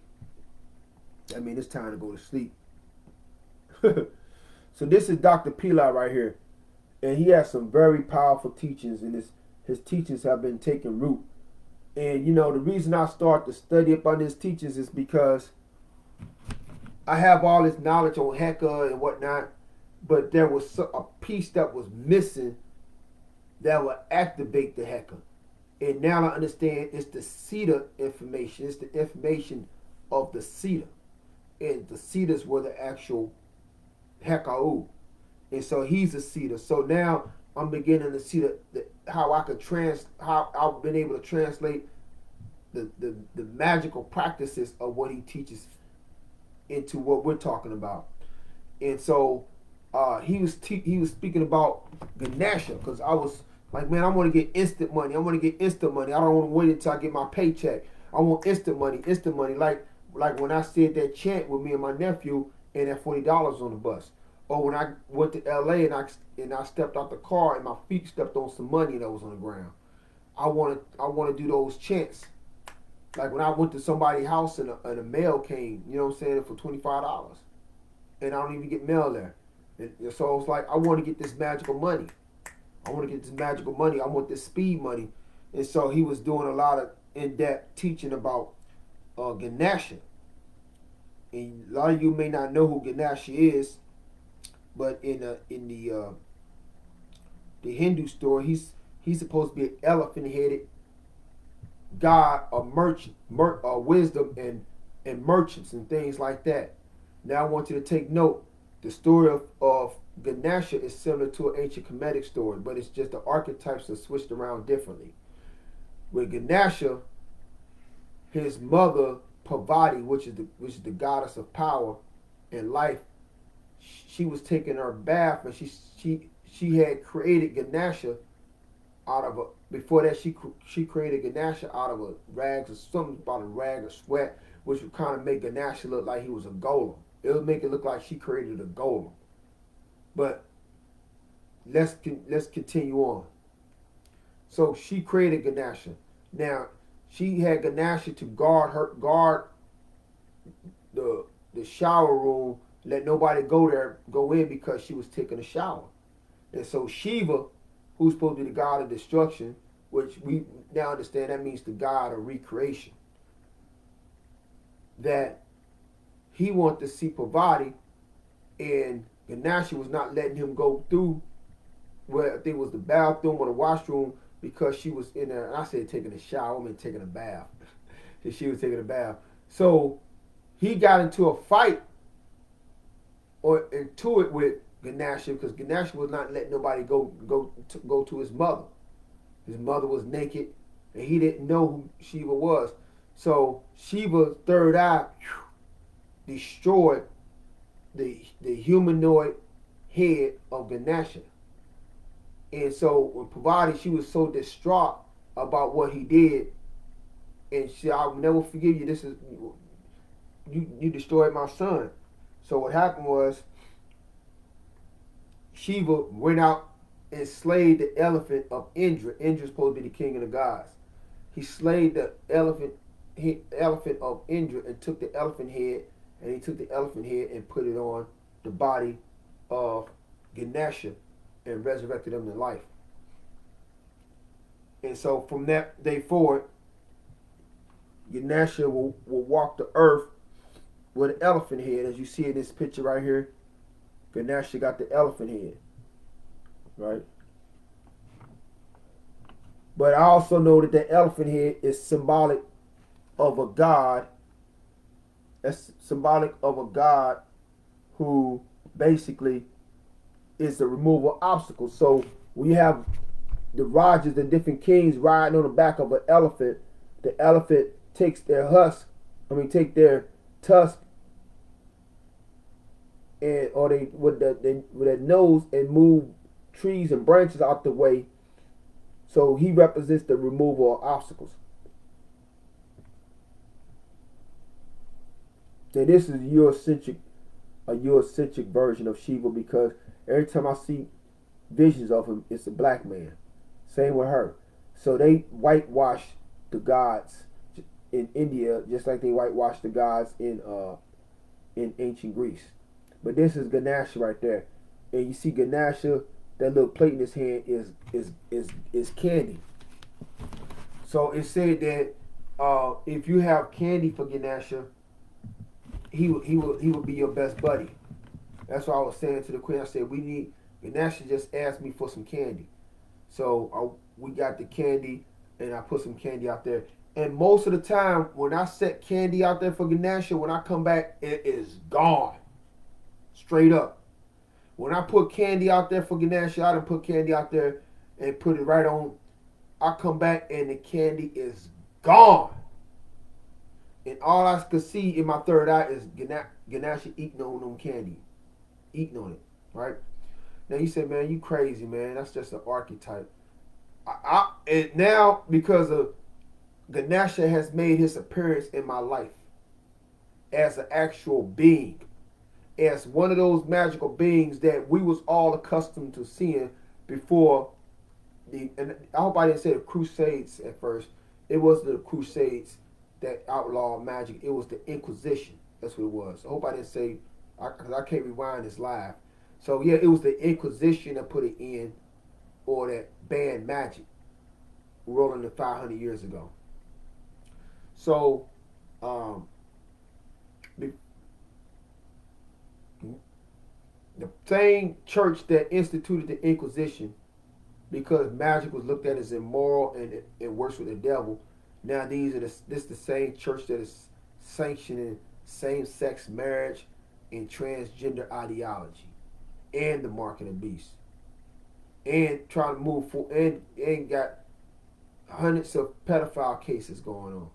I mean, it's time to go to sleep. So this is Dr. Pillai right here. And he has some very powerful teachings, and his teachings have been taking root. And, you know, the reason I start to study up on his teachings is because I have all this knowledge on Heka and whatnot, but there was a piece that was missing that would activate the Heka. And now I understand it's the Cedar information. It's the information of the Cedar. And the Cedars were the actual Heka'u. And so he's a Cedar. So now I'm beginning to see how I've been able to translate the magical practices of what he teaches into what we're talking about. And so he was speaking about Ganesha, because I was like, man, I want to get instant money. I want to get instant money. I don't want to wait until I get my paycheck. I want instant money, instant money. Like when I said that chant with me and my nephew and that $40 on the bus. Or when I went to LA and I stepped out the car and my feet stepped on some money that was on the ground. I want to do those chants. Like when I went to somebody's house and a mail came, you know what I'm saying, for $25. And I don't even get mail there. And so it's like, I want to get this magical money. I want to get this magical money. I want this speed money. And so he was doing a lot of in-depth teaching about Ganesha. And a lot of you may not know who Ganesha is, but in the Hindu story, he's supposed to be an elephant-headed god of wisdom and merchants and things like that. Now I want you to take note. The story of Ganesha is similar to an ancient Kemetic story, but it's just the archetypes are switched around differently. With Ganesha, his mother Parvati, which is the goddess of power and life, she was taking her bath, and she had created Ganesha out of before that she created Ganesha out of a rags or something about a rag of sweat, which would kind of make Ganesha look like he was a golem. It would make it look like she created a golem. But let's continue on. So she created Ganesha. Now she had Ganesha to guard the shower room, let nobody go in because she was taking a shower. And so Shiva, who's supposed to be the god of destruction, which we now understand that means the god of recreation, that he wanted to see Parvati, and Ganesha was not letting him go through where I think it was the bathroom or the washroom, because she was in there. And I said taking a shower, I mean taking a bath. She was taking a bath. So he got into a fight or into it with Ganesha, because Ganesha was not letting nobody go to his mother. His mother was naked, and he didn't know who Shiva was. So Shiva's third eye destroyed the humanoid head of Ganesha. And so when Parvati, she was so distraught about what he did, and she, I'll never forgive you. This is you destroyed my son. So what happened was Shiva went out and slayed the elephant of Indra. Indra is supposed to be the king of the gods. He slayed the elephant of Indra and took the elephant head, and he took the elephant head and put it on the body of Ganesha and resurrected him to life. And so from that day forward, Ganesha will walk the earth with an elephant head. As you see in this picture right here, Ganesha got the elephant head, right? But I also know that the elephant head is symbolic of a god. That's symbolic of a god who basically is the removal of obstacles. So we have the Rajas, the different kings riding on the back of an elephant. The elephant takes their take their tusk, and or they with their nose and move trees and branches out the way. So he represents the removal of obstacles. Now this is a Eurocentric version of Shiva, because every time I see visions of him, it's a black man. Same with her. So they whitewash the gods in India just like they whitewash the gods in ancient Greece. But this is Ganesha right there, and you see Ganesha. That little plate in his hand is candy. So it said that if you have candy for Ganesha, he will be your best buddy. That's what I was saying to the queen. I said Ganesha just asked me for some candy, so we got the candy, and I put some candy out there. And most of the time, when I set candy out there for Ganesha, when I come back, it is gone, straight up. When I put candy out there for Ganesha, I done put candy out there and put it right on. I come back and the candy is gone. And all I could see in my third eye is Ganesha eating on them candy. Eating on it, right? Now you say, man, you crazy, man. That's just an archetype. And now, because of Ganesha has made his appearance in my life as an actual being, as one of those magical beings that we was all accustomed to seeing before and I hope I didn't say the Crusades at first. It wasn't the Crusades that outlawed magic. It was the Inquisition. That's what it was. I hope I didn't say, because I can't rewind this live. So yeah, it was the Inquisition that put it in, or that banned magic, rolling to 500 years ago. So, the same church that instituted the Inquisition, because magic was looked at as immoral and it works with the devil, now this is the same church that is sanctioning same-sex marriage and transgender ideology and the mark of the beast, and trying to move forward, and got hundreds of pedophile cases going on.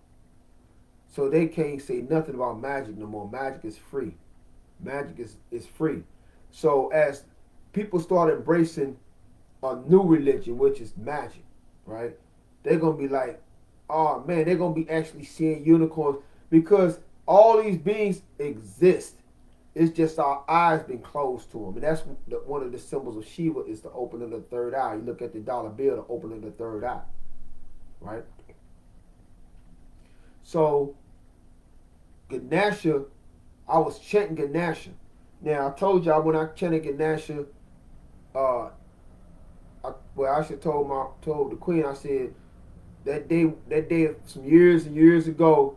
So they can't say nothing about magic no more. Magic is free. Magic is free. So as people start embracing a new religion, which is magic, right? They're going to be like, oh man, they're going to be actually seeing unicorns, because all these beings exist. It's just our eyes been closed to them. And that's one of the symbols of Shiva, is the opening of the third eye. You look at the dollar bill, the opening of the third eye, right? So Ganesha, I was chanting Ganesha. Now I told y'all when I chanted Ganesha, I should told the queen, I said that day some years and years ago,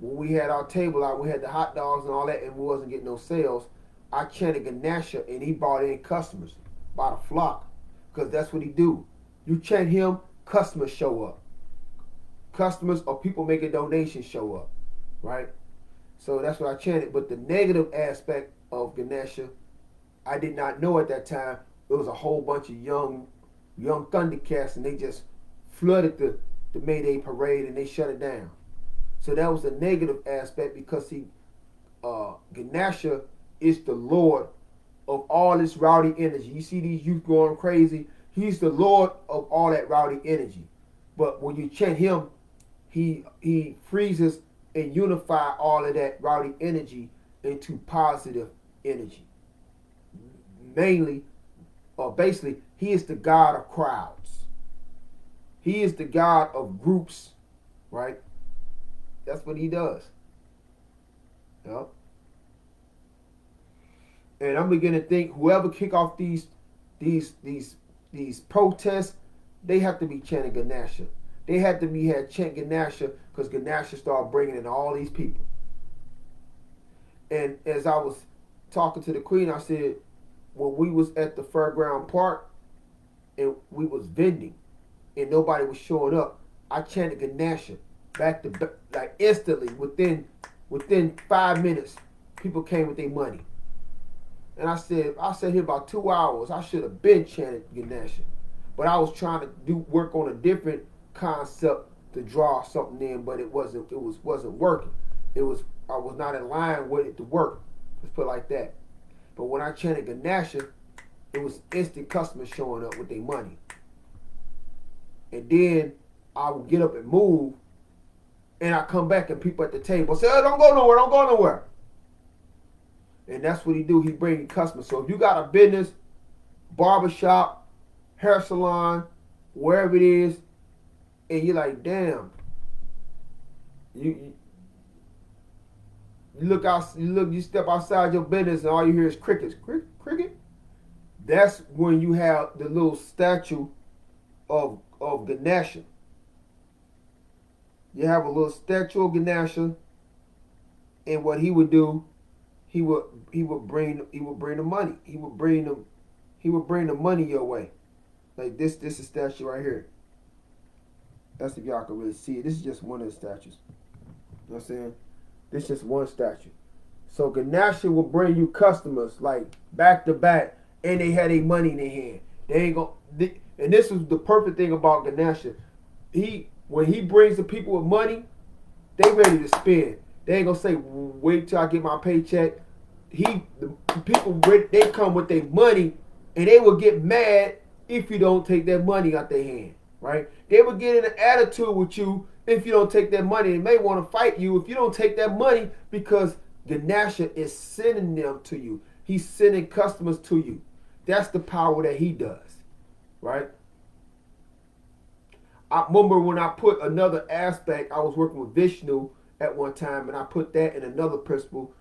when we had our table out, we had the hot dogs and all that, and we wasn't getting no sales, I chanted Ganesha and he brought in customers by the flock, because that's what he do. You chant him, customers show up. Customers or people making donations show up, right? So that's what I chanted. But the negative aspect of Ganesha, I did not know at that time. It was a whole bunch of young Thundercats, and they just flooded the Mayday parade and they shut it down. So that was the negative aspect, because Ganesha is the Lord of all this rowdy energy. You see these youth going crazy. He's the Lord of all that rowdy energy. But when you chant him, he freezes and unify all of that rowdy energy into positive energy. Mainly, or basically, He is the God of crowds. He is the God of groups, right? That's what he does. Yep. And I'm beginning to think whoever kick off these protests, they have to be chanting Ganesha. They had to be chanting Ganesha because Ganesha started bringing in all these people. And as I was talking to the Queen, I said, when we was at the Fairground Park and we was vending and nobody was showing up, I chanted Ganesha back to back, like instantly. Within 5 minutes, people came with their money. And I said here about 2 hours. I should have been chanted Ganesha, but I was trying to work on a different concept to draw something in, but it wasn't working. I was not in line with it to work. Let's put it like that. But when I chanted Ganesha, it was instant customers showing up with their money. And then I would get up and move, and I come back and people at the table say, "Oh, don't go nowhere." And that's what he do. He bring customers. So if you got a business, barbershop, hair salon, wherever it is, and you're like, damn, you step outside your business and all you hear is crickets. Cricket? That's when you have the little statue of Ganesha. You have a little statue of Ganesha, and what he would do, he would bring the money. He would bring the money your way. Like this is a statue right here. That's if y'all can really see it. This is just one of the statues. You know what I'm saying? This is just one statue. So Ganesha will bring you customers like back to back, and they had their money in their hand. They ain't gonna. And this is the perfect thing about Ganesha. When he brings the people with money, they ready to spend. They ain't gonna say, wait till I get my paycheck. The people, they come with their money, and they will get mad if you don't take their money out their hand, right? They will get in an attitude with you if you don't take their money. They may want to fight you if you don't take that money, because Ganesha is sending them to you. He's sending customers to you. That's the power that he does, right? I remember when I put another aspect, I was working with Vishnu at one time, and I put that in another principle,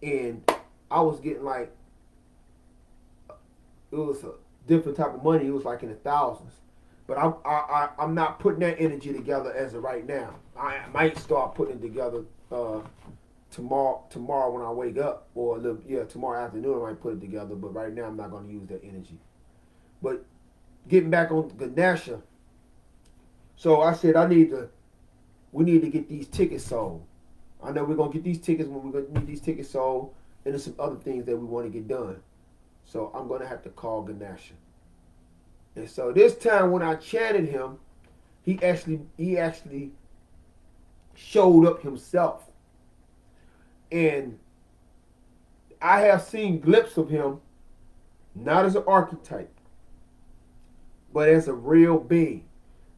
and I was getting like, it was a different type of money. It was like in the thousands. But I'm not putting that energy together as of right now. I might start putting it together tomorrow when I wake up, or tomorrow afternoon I might put it together. But right now I'm not going to use that energy. But getting back on Ganesha, so I said we need to get these tickets sold. I know we're going to get these tickets when we're going to need these tickets sold, and there's some other things that we want to get done. So I'm going to have to call Ganesha. And so this time when I chanted him, he actually showed up himself. And I have seen glimpses of him, not as an archetype, but as a real being,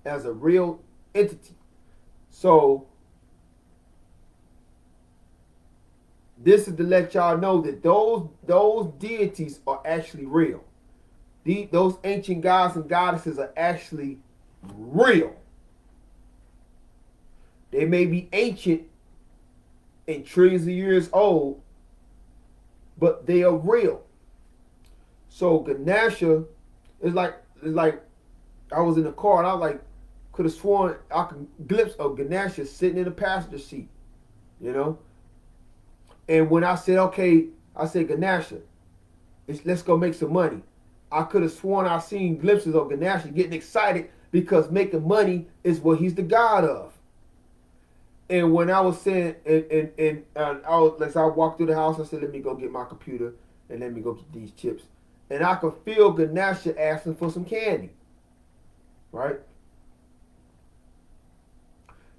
as a real entity. So this is to let y'all know that those deities are actually real. Those ancient gods and goddesses are actually real. They may be ancient and trillions of years old, but they are real. So Ganesha is like I was in the car and I was like, could have sworn I could glimpse of Ganesha sitting in the passenger seat, you know. And when I said, okay, I said, Ganesha, let's go make some money. I could have sworn I seen glimpses of Ganesha getting excited because making money is what he's the god of. And when I was saying, as I walked through the house, I said, let me go get my computer and let me go get these chips. And I could feel Ganesha asking for some candy, right?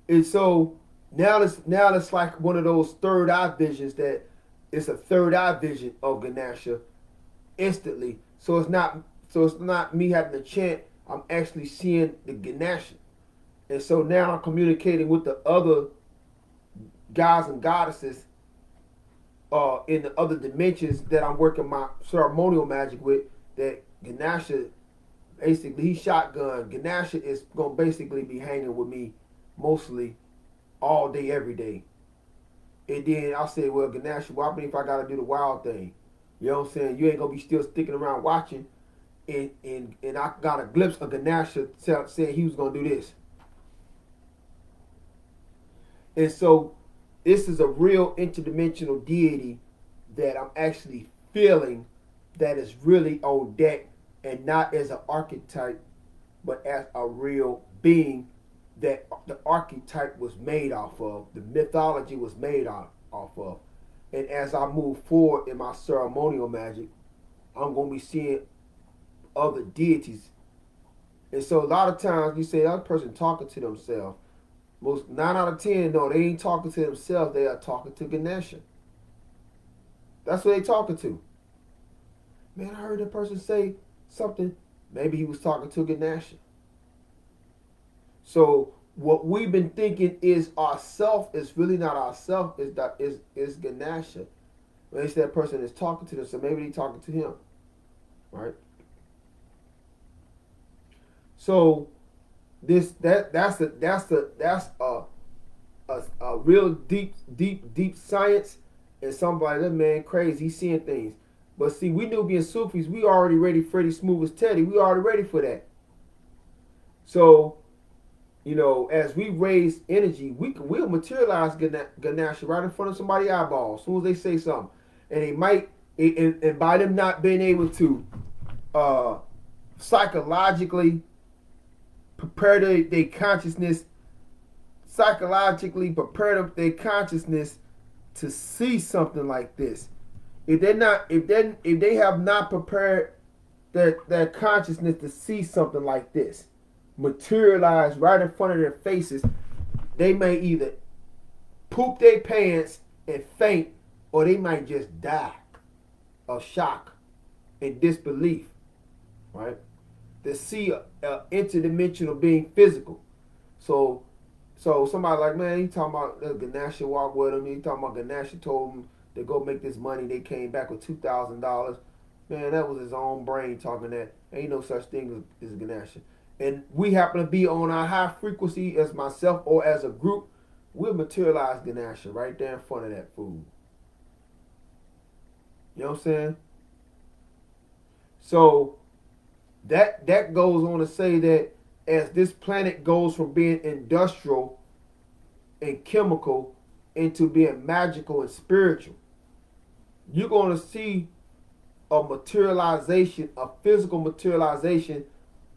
And so now it's like one of those third eye visions that it's a third eye vision of Ganesha instantly. So it's not me having to chant. I'm actually seeing the Ganesha. And so now I'm communicating with the other gods and goddesses in the other dimensions that I'm working my ceremonial magic with, that Ganesha basically he shotgun. Ganesha is gonna basically be hanging with me mostly all day, every day. And then I said, well, Ganesha, what happens if I gotta do the wild thing? You know what I'm saying? You ain't gonna be still sticking around watching. And I got a glimpse of Ganesha saying he was gonna do this. And so this is a real interdimensional deity that I'm actually feeling that is really on deck, and not as an archetype, but as a real being that the archetype was made off of, the mythology was made off of. And as I move forward in my ceremonial magic, I'm going to be seeing other deities. And so a lot of times you say that person talking to themselves. Most 9 out of 10, no, they ain't talking to themselves. They are talking to Ganesha. That's what they talking to. Man, I heard that person say something. Maybe he was talking to Ganesha. So what we've been thinking is ourself is really not ourself. Is Ganesha. Maybe that person is talking to them, so maybe they talking to him, right? So that's a real deep science, and somebody, that man crazy, he's seeing things. But see, we Nubiansufis, we already ready Freddie Smooth as Teddy. We already ready for that. So, you know, as we raise energy, we'll materialize Ganesha right in front of somebody's eyeballs as soon as they say something. And they might, and by them not being able to psychologically prepare their consciousness, psychologically prepare their consciousness to see something like this. If they have not prepared their consciousness to see something like this materialize right in front of their faces, they may either poop their pants and faint, or they might just die of shock and disbelief, right? To see a interdimensional being physical. So somebody like, man, he talking about Ganesha walked with him. He talking about Ganesha told him to go make this money. They came back with $2,000. Man, that was his own brain talking that. Ain't no such thing as Ganesha. And we happen to be on our high frequency as myself or as a group. We'll materialize Ganesha right there in front of that food. You know what I'm saying? So that goes on to say that as this planet goes from being industrial and chemical into being magical and spiritual, you're going to see a materialization, a physical materialization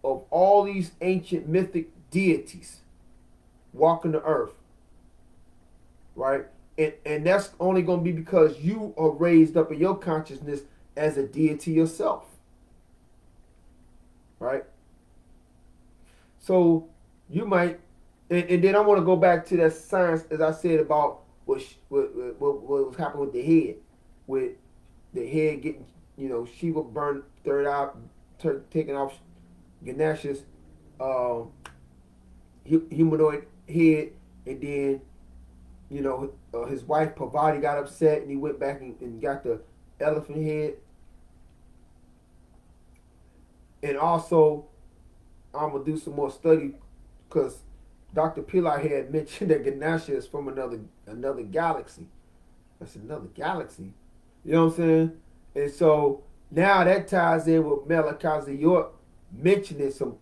of all these ancient mythic deities walking the earth, right? And that's only going to be because you are raised up in your consciousness as a deity yourself, right? So you might, and then I want to go back to that science, as I said, about what was happening with the head, with the head getting, you know, Shiva burned third eye, taking off Ganesha's humanoid head, and then, you know, his wife Parvati got upset, and he went back and got the elephant head. And also, I'm gonna do some more study because Dr. Pillai had mentioned that Ganesha is from another galaxy. That's another galaxy. You know what I'm saying? And so now that ties in with Malachi York mentioning some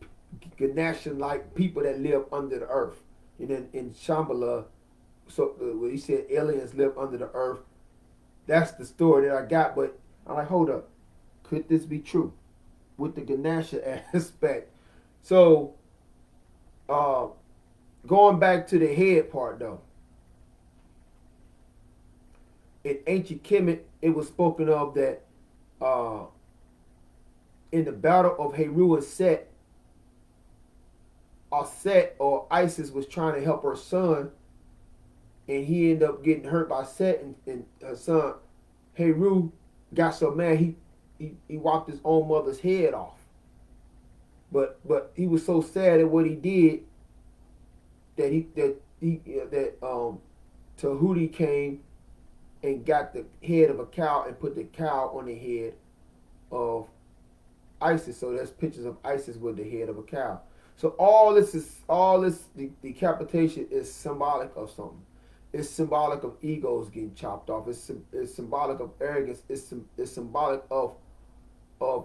Ganesha-like people that live under the earth. And then in Shambhala, so when he said aliens live under the earth, that's the story that I got. But I'm like, hold up, could this be true with the Ganesha aspect? So, going back to the head part though, in ancient Kemet, it was spoken of that in the battle of Heru and Set, Set or Isis was trying to help her son, and he ended up getting hurt by Set, and her son Heru got so mad he walked his own mother's head off. But he was so sad at what he did that Tahuti came and got the head of a cow and put the cow on the head of Isis. So there's pictures of Isis with the head of a cow. So all this decapitation is symbolic of something. It's symbolic of egos getting chopped off. It's symbolic of arrogance. It's symbolic of our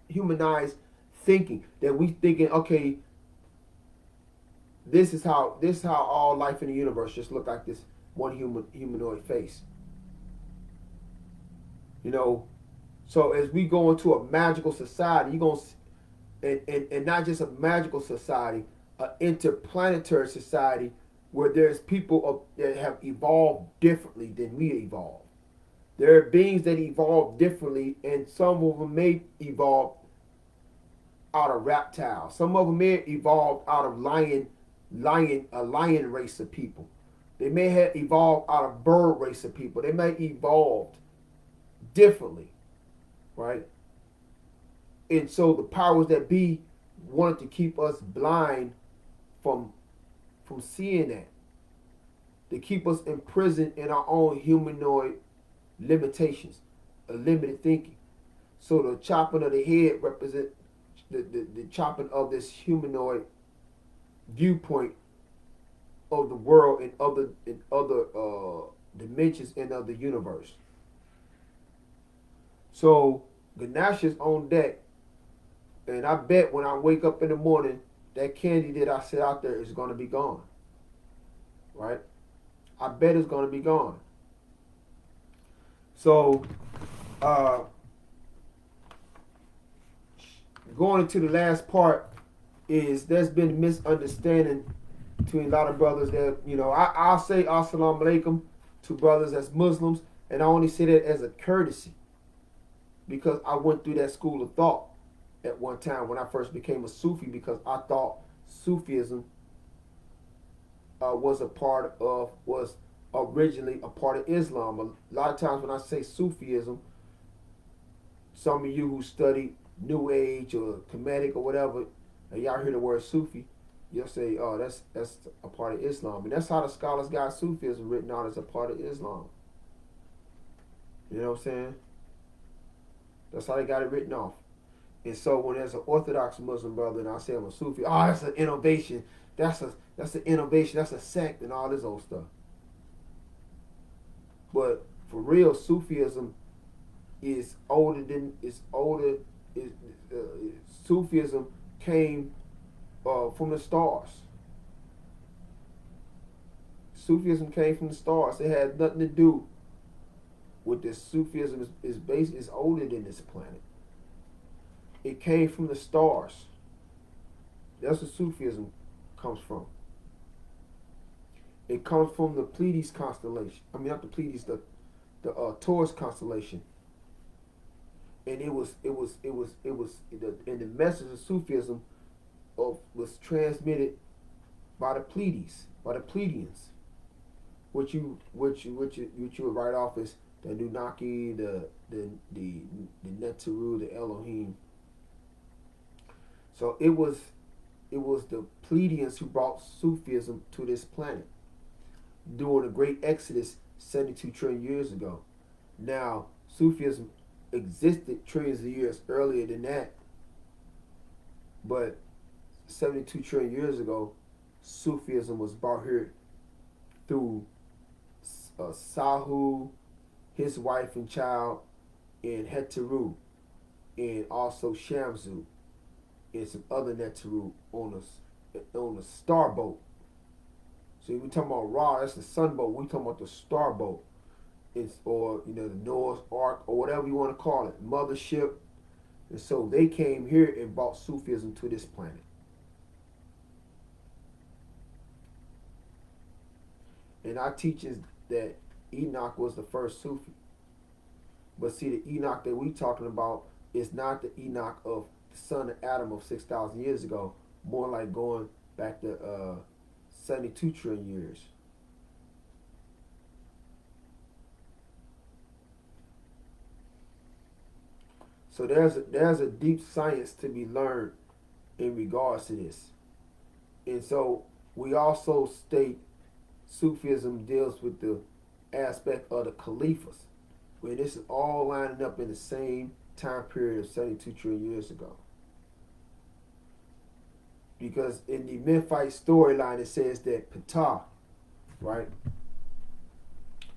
humanized thinking, that we thinking, okay, this is how all life in the universe just look like this one humanoid face. You know, so as we go into a magical society, you're gonna and not just a magical society, an interplanetary society where there's people that have evolved differently than we evolved. There are beings that evolve differently, and some of them may evolve out of reptiles. Some of them may evolve out of a lion race of people. They may have evolved out of bird race of people. They may evolve differently, right? And so the powers that be wanted to keep us blind from seeing that. They keep us imprisoned in our own humanoid limitations, a limited thinking. So the chopping of the head represent the chopping of this humanoid viewpoint of the world and other dimensions in other universe. So Ganesh is on deck, and I bet when I wake up in the morning, that candy that I set out there is going to be gone. Right? I bet it's going to be gone. So, going into the last part is there's been a misunderstanding between a lot of brothers that, you know, I'll say assalamu alaikum to brothers as Muslims, and I only say that as a courtesy because I went through that school of thought at one time when I first became a Sufi, because I thought Sufism was originally a part of Islam. A lot of times when I say Sufism, some of you who study New Age or KEMETIC or whatever, and y'all hear the word Sufi, you'll say, oh, that's a part of Islam. And that's how the scholars got Sufism written out as a part of Islam. You know what I'm saying? That's how they got it written off. And so when there's an Orthodox Muslim brother and I say I'm a Sufi, oh, that's an innovation. That's an innovation. That's a sect and all this old stuff. But for real, Sufism is older than Sufism came from the stars. Sufism came from the stars. It had nothing to do with this. Sufism is older than this planet. It came from the stars. That's where Sufism comes from. It comes from the Pleiades constellation. I mean, not the Pleiades, the Taurus constellation. And the message of Sufism was transmitted by the Pleiades, by the Pleiadians, which you would write off as the Anunnaki, the Neteru, the Elohim. So it was the Pleiadians who brought Sufism to this planet during the Great Exodus 72 trillion years ago. Now, Sufism existed trillions of years earlier than that, but 72 trillion years ago, Sufism was brought here through Sahu, his wife and child, and Heteru, and also Shamsu, and some other Neteru on a starboat. So we talking about Ra, that's the sun boat. We talking about the starboat. Or the Noah's Ark, or whatever you want to call it, mothership. And so they came here and brought Sufism to this planet. And our teachers that Enoch was the first Sufi. But see, the Enoch that we talking about is not the Enoch of the son of Adam of 6,000 years ago. More like going back to 72 trillion years. So there's a deep science to be learned in regards to this. And so we also state Sufism deals with the aspect of the Khalifahs. when this is all lining up in the same time period of 72 trillion years ago. Because in the Memphite storyline, it says that Ptah, right?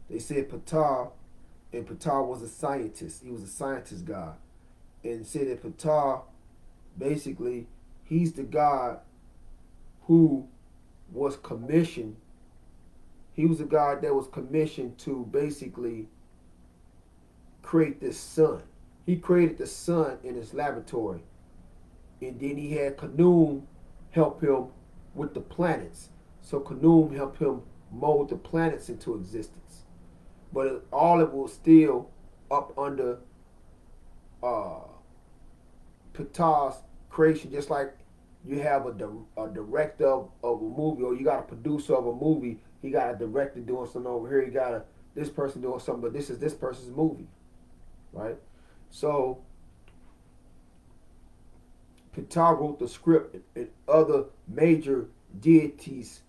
They said Ptah, and Ptah was a scientist. He was a scientist god. And said that Ptah, basically, he's the god who was commissioned. He was a god that was commissioned to basically create this sun. He created the sun in his laboratory. And then he had Khnum help him with the planets. So Khnum helped him mold the planets into existence. But all it was still up under Ptah's creation, just like you have a director of a movie, or you got a producer of a movie. He got a director doing something over here. He got this person doing something, but this is this person's movie, right? So Ptah wrote the script, and other major deities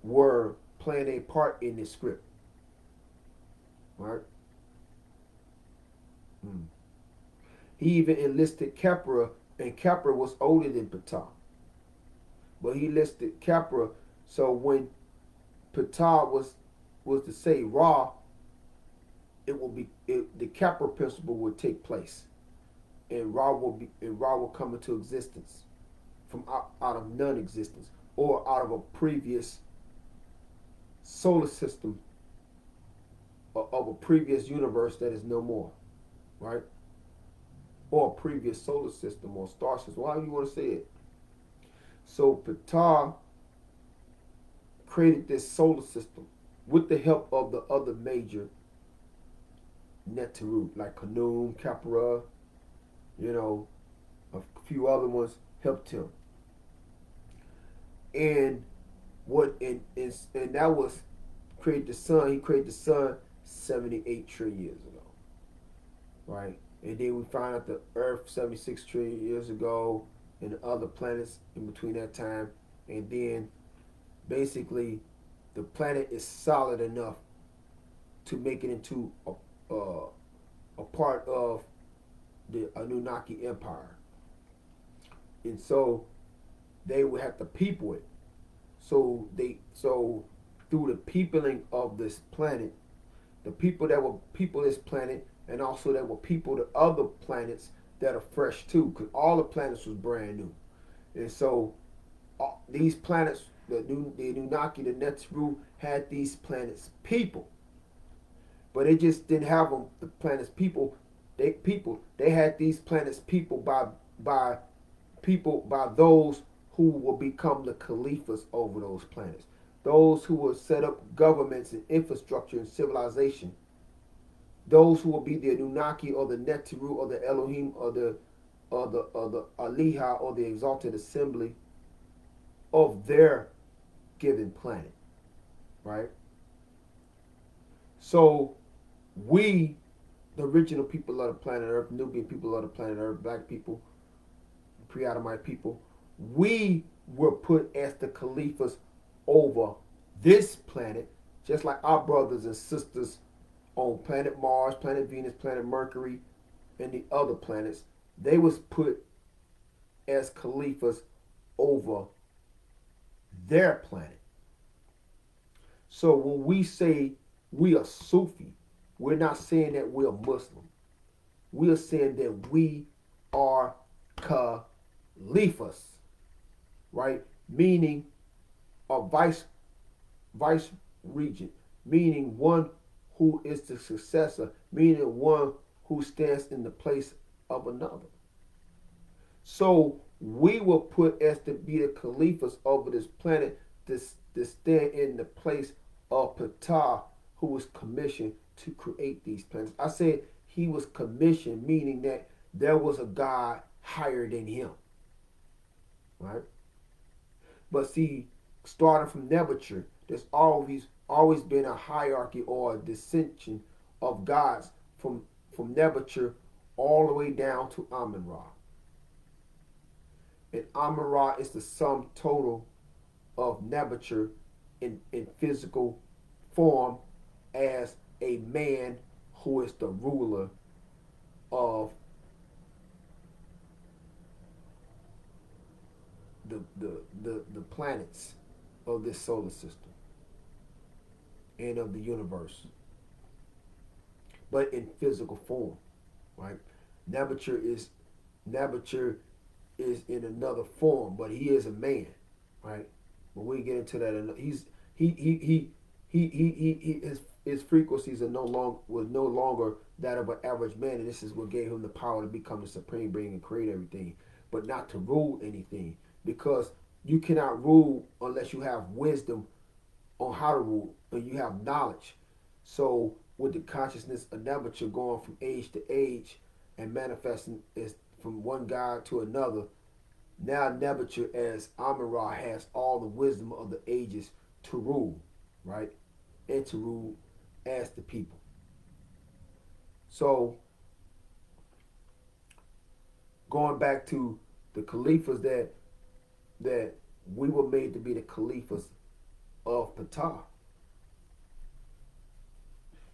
were playing a part in this script, right? He even enlisted Khepra, and Khepra was older than Ptah. But he enlisted Khepra, so when Ptah was to say Ra, the Khepra principle would take place, and Ra will come into existence from out of non-existence, or out of a previous solar system, of a previous universe that is no more, right? Or a previous solar system or star system, however you want to say it. So Ptah created this solar system with the help of the other major Neteru, like Khnum, Khepra, a few other ones helped him. And that was create the sun. He created the sun 78 trillion years ago, right? And then we find out the Earth 76 trillion years ago, and the other planets in between that time. And then basically the planet is solid enough to make it into a part of the Anunnaki Empire. And so they would have to people it. So through the peopling of this planet, the people that will people this planet, and also that will people the other planets that are fresh too, because all the planets was brand new. And so these planets, the Anunnaki, the Neteru, had these planets people. But they just didn't have them, the planets people. They had these planets people by those who will become the Khalifahs over those planets. Those who will set up governments and infrastructure and civilization. Those who will be the Anunnaki or the Neteru or the Elohim or the Aliha or the exalted assembly of their given planet, right? So we, the original people of the planet Earth, Nubian people of the planet Earth, black people, pre-Adamite people, we were put as the Khalifahs over this planet, just like our brothers and sisters on planet Mars, planet Venus, planet Mercury, and the other planets. They was put as Khalifahs over their planet. So when we say we are Sufi, we're not saying that we're Muslim. We are saying that we are Khalifahs, right? Meaning a vice regent, meaning one who is the successor, meaning one who stands in the place of another. So we were put as to be the Khalifahs over this planet to stand in the place of Ptah, who was commissioned to create these planets. I said he was commissioned, meaning that there was a God higher than him, right? But see, starting from Nebuchadnezzar, there's always been a hierarchy or a dissension of gods from Nebuchadnezzar all the way down to Amun-Ra. And Amun-Ra is the sum total of Nebuchadnezzar in physical form as a man who is the ruler of the planets of this solar system and of the universe, but in physical form, right? Nebuchadnezzar is in another form, but he is a man, right? But we get into that. His frequencies are no longer that of an average man, and this is what gave him the power to become the supreme being and create everything, but not to rule anything, because you cannot rule unless you have wisdom on how to rule and you have knowledge. So with the consciousness of Nebuchadnezzar going from age to age and manifesting as from one God to another, now Nebuchadnezzar as Amun-Ra has all the wisdom of the ages to rule, right? And to rule as the people. So going back to the Khalifas that we were made to be the Khalifas of Ptah.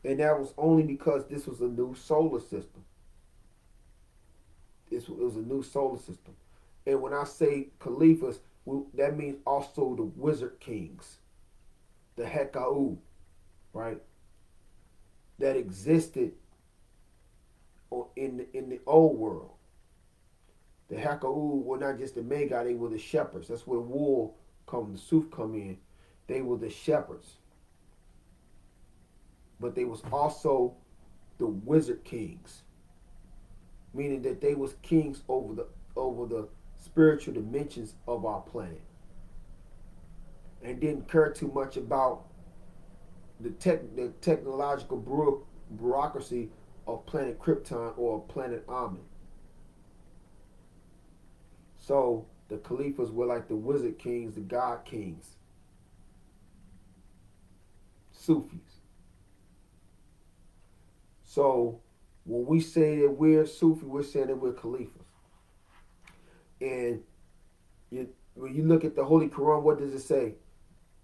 And that was only because this was a new solar system. It was a new solar system. And when I say Khalifas, that means also the wizard kings, the Hekau, right? That existed in the old world. The Hekau were not just the Magi, they were the shepherds. That's where the Sufi come in. They were the shepherds. But they was also the wizard kings, meaning that they was kings over the spiritual dimensions of our planet, and didn't care too much about the technological bureaucracy of planet Krypton or planet Amun. So the Khalifas were like the wizard kings, the god kings, Sufis. So when we say that we're Sufi, we're saying that we're Khalifas. And when you look at the Holy Quran, what does it say?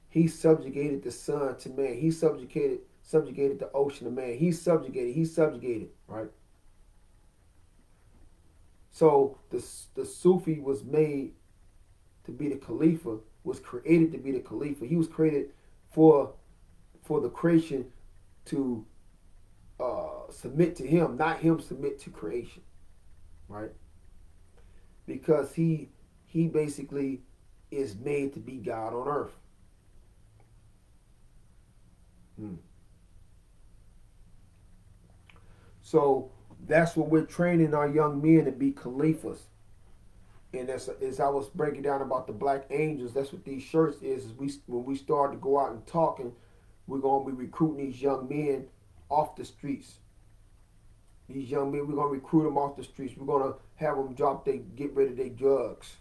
He subjugated the sun to man. He subjugated the ocean to man. He subjugated, right? So the Sufi was made to be the Khalifa, was created to be the Khalifa. He was created for the creation to submit to him, not him submit to creation, right? Because he basically is made to be God on earth. So that's what we're training our young men to be Khalifas. And as I was breaking down about the black angels, that's what these shirts is when we start to go out and talking, we're going to be recruiting these young men off the streets. These young men, we're going to recruit them off the streets. We're going to have them get rid of their drugs.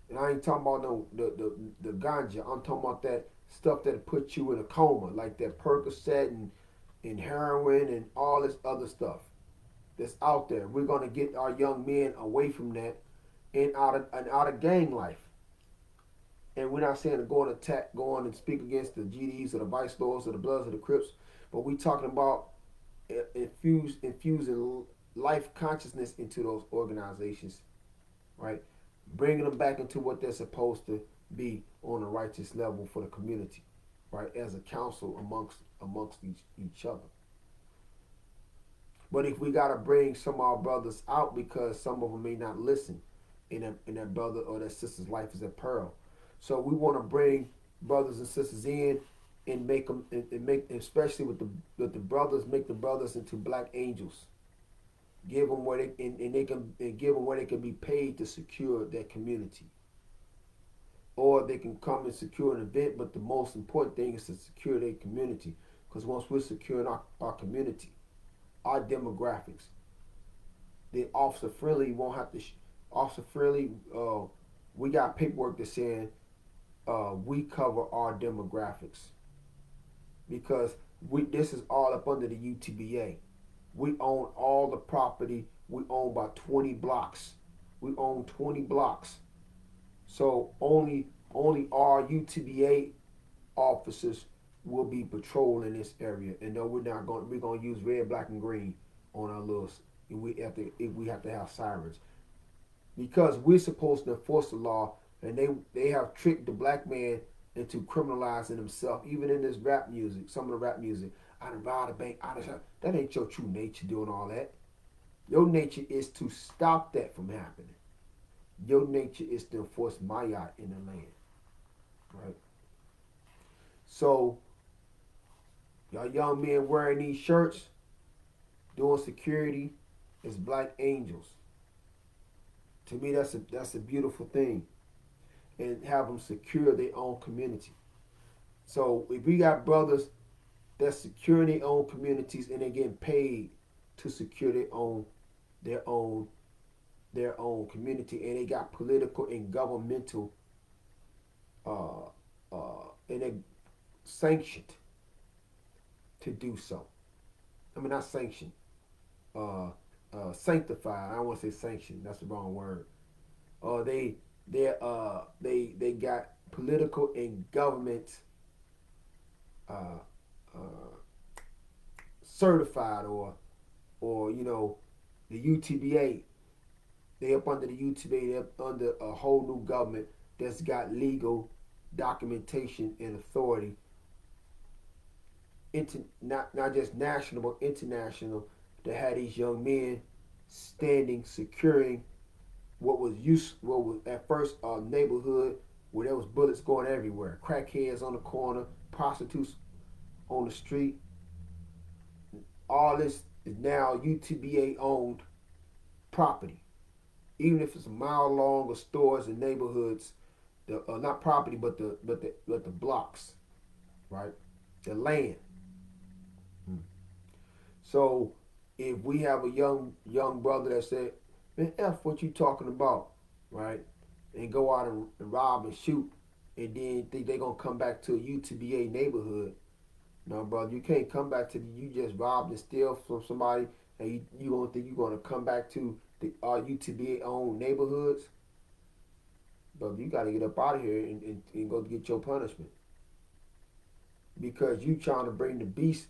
And I ain't talking about the ganja. I'm talking about that stuff that puts you in a coma, like that Percocet and heroin and all this other stuff that's out there. We're going to get our young men away from that and out of gang life. And we're not saying to go and speak against the GDs or the Vice Lords or the Bloods or the Crips, but we're talking about infusing life consciousness into those organizations, right? Bringing them back into what they're supposed to be on a righteous level for the community, right? As a council amongst each other. But if we got to bring some of our brothers out because some of them may not listen, and that brother or that sister's life is at peril. So we want to bring brothers and sisters in and make them, and make, especially with the brothers, make the brothers into black angels. Give them where give them where they can be paid to secure their community. Or they can come and secure an event, but the most important thing is to secure their community. Because once we're securing our community, our demographics, then Officer Friendly won't have to. Officer Friendly, we got paperwork that's saying we cover our demographics because this is all up under the UTBA. We own all the property. We own about 20 blocks. We own 20 blocks. So only our UTBA officers will be patrolling this area. And no, we're gonna use red, black, and green on our little. If we have to have sirens, because we're supposed to enforce the law, and they have tricked the black man into criminalizing himself, even in this rap music. Some of the rap music, I done robbed a bank. That ain't your true nature doing all that. Your nature is to stop that from happening. Your nature is to enforce Ma'at in the land, right? So, y'all young men wearing these shirts, doing security, is black angels. To me, that's a beautiful thing, and have them secure their own community. So if we got brothers that's securing their own communities and they're getting paid to secure their own community, and they got political and governmental and they sanctioned to do so. I mean, not sanctioned, sanctified. I don't want to say sanctioned. That's the wrong word. They got political and government certified, or you know, the UTBA. They up under the UTBA. They up under a whole new government that's got legal documentation and authority. Not just national but international, to have these young men standing, securing what was at first a neighborhood where there was bullets going everywhere, crackheads on the corner, prostitutes on the street. All this is now UTBA owned property, even if it's a mile long of stores and neighborhoods. Not property, but the blocks, right? The land. So if we have a young brother that said, "Man, F what you talking about," right? And go out and rob and shoot, and then think they're gonna come back to a UTBA neighborhood. No, brother, you can't come back to you just robbed and steal from somebody, and you don't think you're gonna come back to the UTBA owned neighborhoods. But you gotta get up out of here and go get your punishment. Because you trying to bring the beast.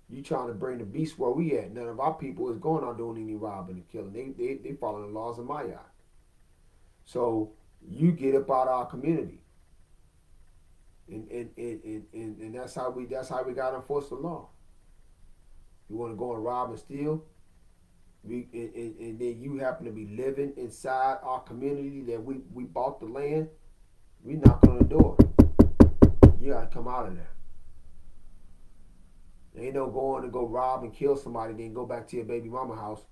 You trying to bring the beast where we at. None of our people is going out doing any robbing and killing. They following the laws of Ma'at. So you get up out of our community. And that's how we gotta enforce the law. You wanna go and rob and steal? And then you happen to be living inside our community that we bought the land, we knock on the door. You gotta come out of there. Ain't no going to go rob and kill somebody, then go back to your baby mama house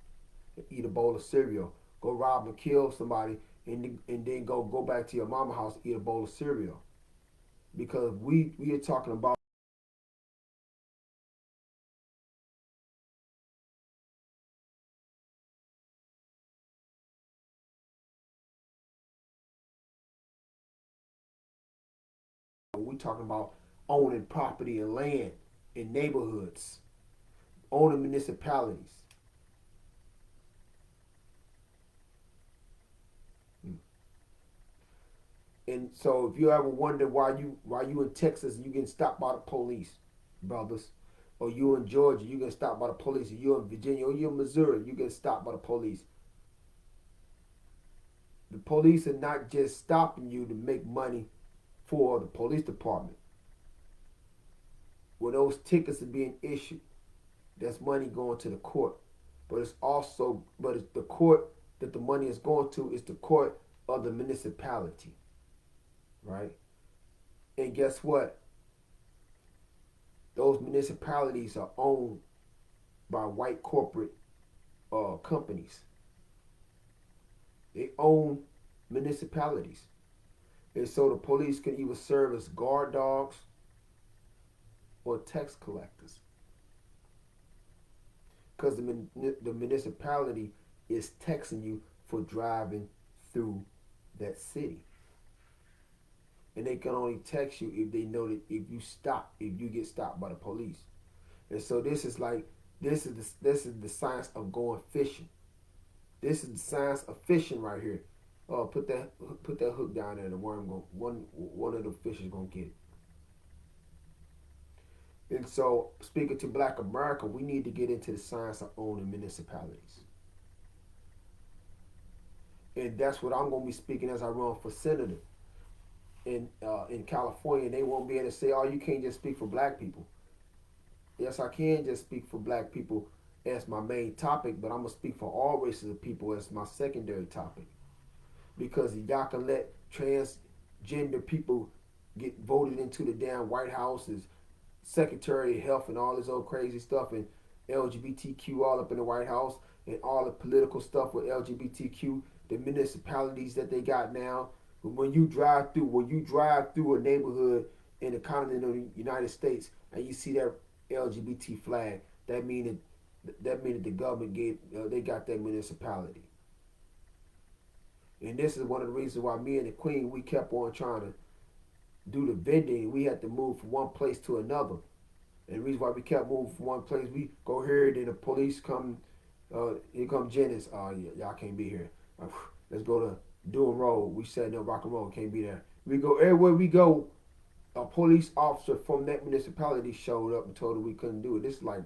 and eat a bowl of cereal. Go rob and kill somebody and then go back to your mama house and eat a bowl of cereal. Because we are talking about owning property and land in neighborhoods, owning municipalities. And so if you ever wonder why you in Texas and you getting stopped by the police, brothers, or you in Georgia, you getting stopped by the police, or you in Virginia, or you in Missouri, you getting stopped by the police. The police are not just stopping you to make money for the police department. When those tickets are being issued, that's money going to the court. But it's the court that the money is going to is the court of the municipality. Right? And guess what? Those municipalities are owned by white corporate companies. They own municipalities. And so the police can either serve as guard dogs or tax collectors. Because the municipality is taxing you for driving through that city. And they can only tax you if they know that if you get stopped by the police. And so this is the science of going fishing. This is the science of fishing right here. Put that hook down there, and one of the fish is gonna get it. And so, speaking to Black America, we need to get into the science of owning municipalities. And that's what I'm going to be speaking as I run for senator in California. They won't be able to say, oh, you can't just speak for Black people. Yes, I can just speak for Black people as my main topic, but I'm going to speak for all races of people as my secondary topic. Because y'all can let transgender people get voted into the damn White House as Secretary of Health and all this old crazy stuff, and LGBTQ all up in the White House, and all the political stuff with LGBTQ, the municipalities that they got now. When you drive through a neighborhood in the continental United States and you see that LGBT flag, that means that the government they got that municipality. And this is one of the reasons why me and the Queen, we kept on trying to do the vending. We had to move from one place to another. And the reason why we kept moving from one place, we go here, then the police come, here come Janice. Oh, yeah, y'all can't be here. Let's go to Doing Road. We said no, Rock and Roll can't be there. We go everywhere we go. A police officer from that municipality showed up and told us we couldn't do it. This is like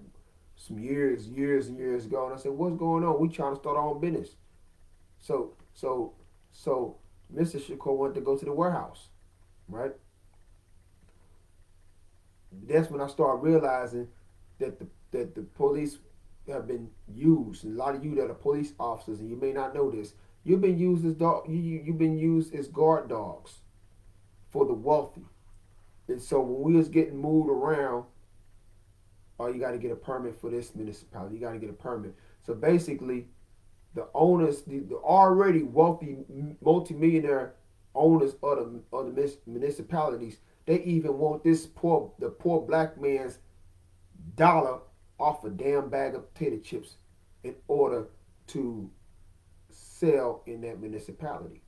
some years and years ago. And I said, what's going on? We trying to start our own business. So Mr. Shakur wanted to go to the warehouse, right? That's when I started realizing that the police have been used. And a lot of you that are police officers, and you may not know this, you've been used as you've been used as guard dogs for the wealthy. And so when we was getting moved around, oh, you got to get a permit for this municipality. You got to get a permit. So basically, the owners, the already wealthy multimillionaire owners of the municipalities, they even want the poor Black man's dollar off a damn bag of potato chips in order to sell in that municipality.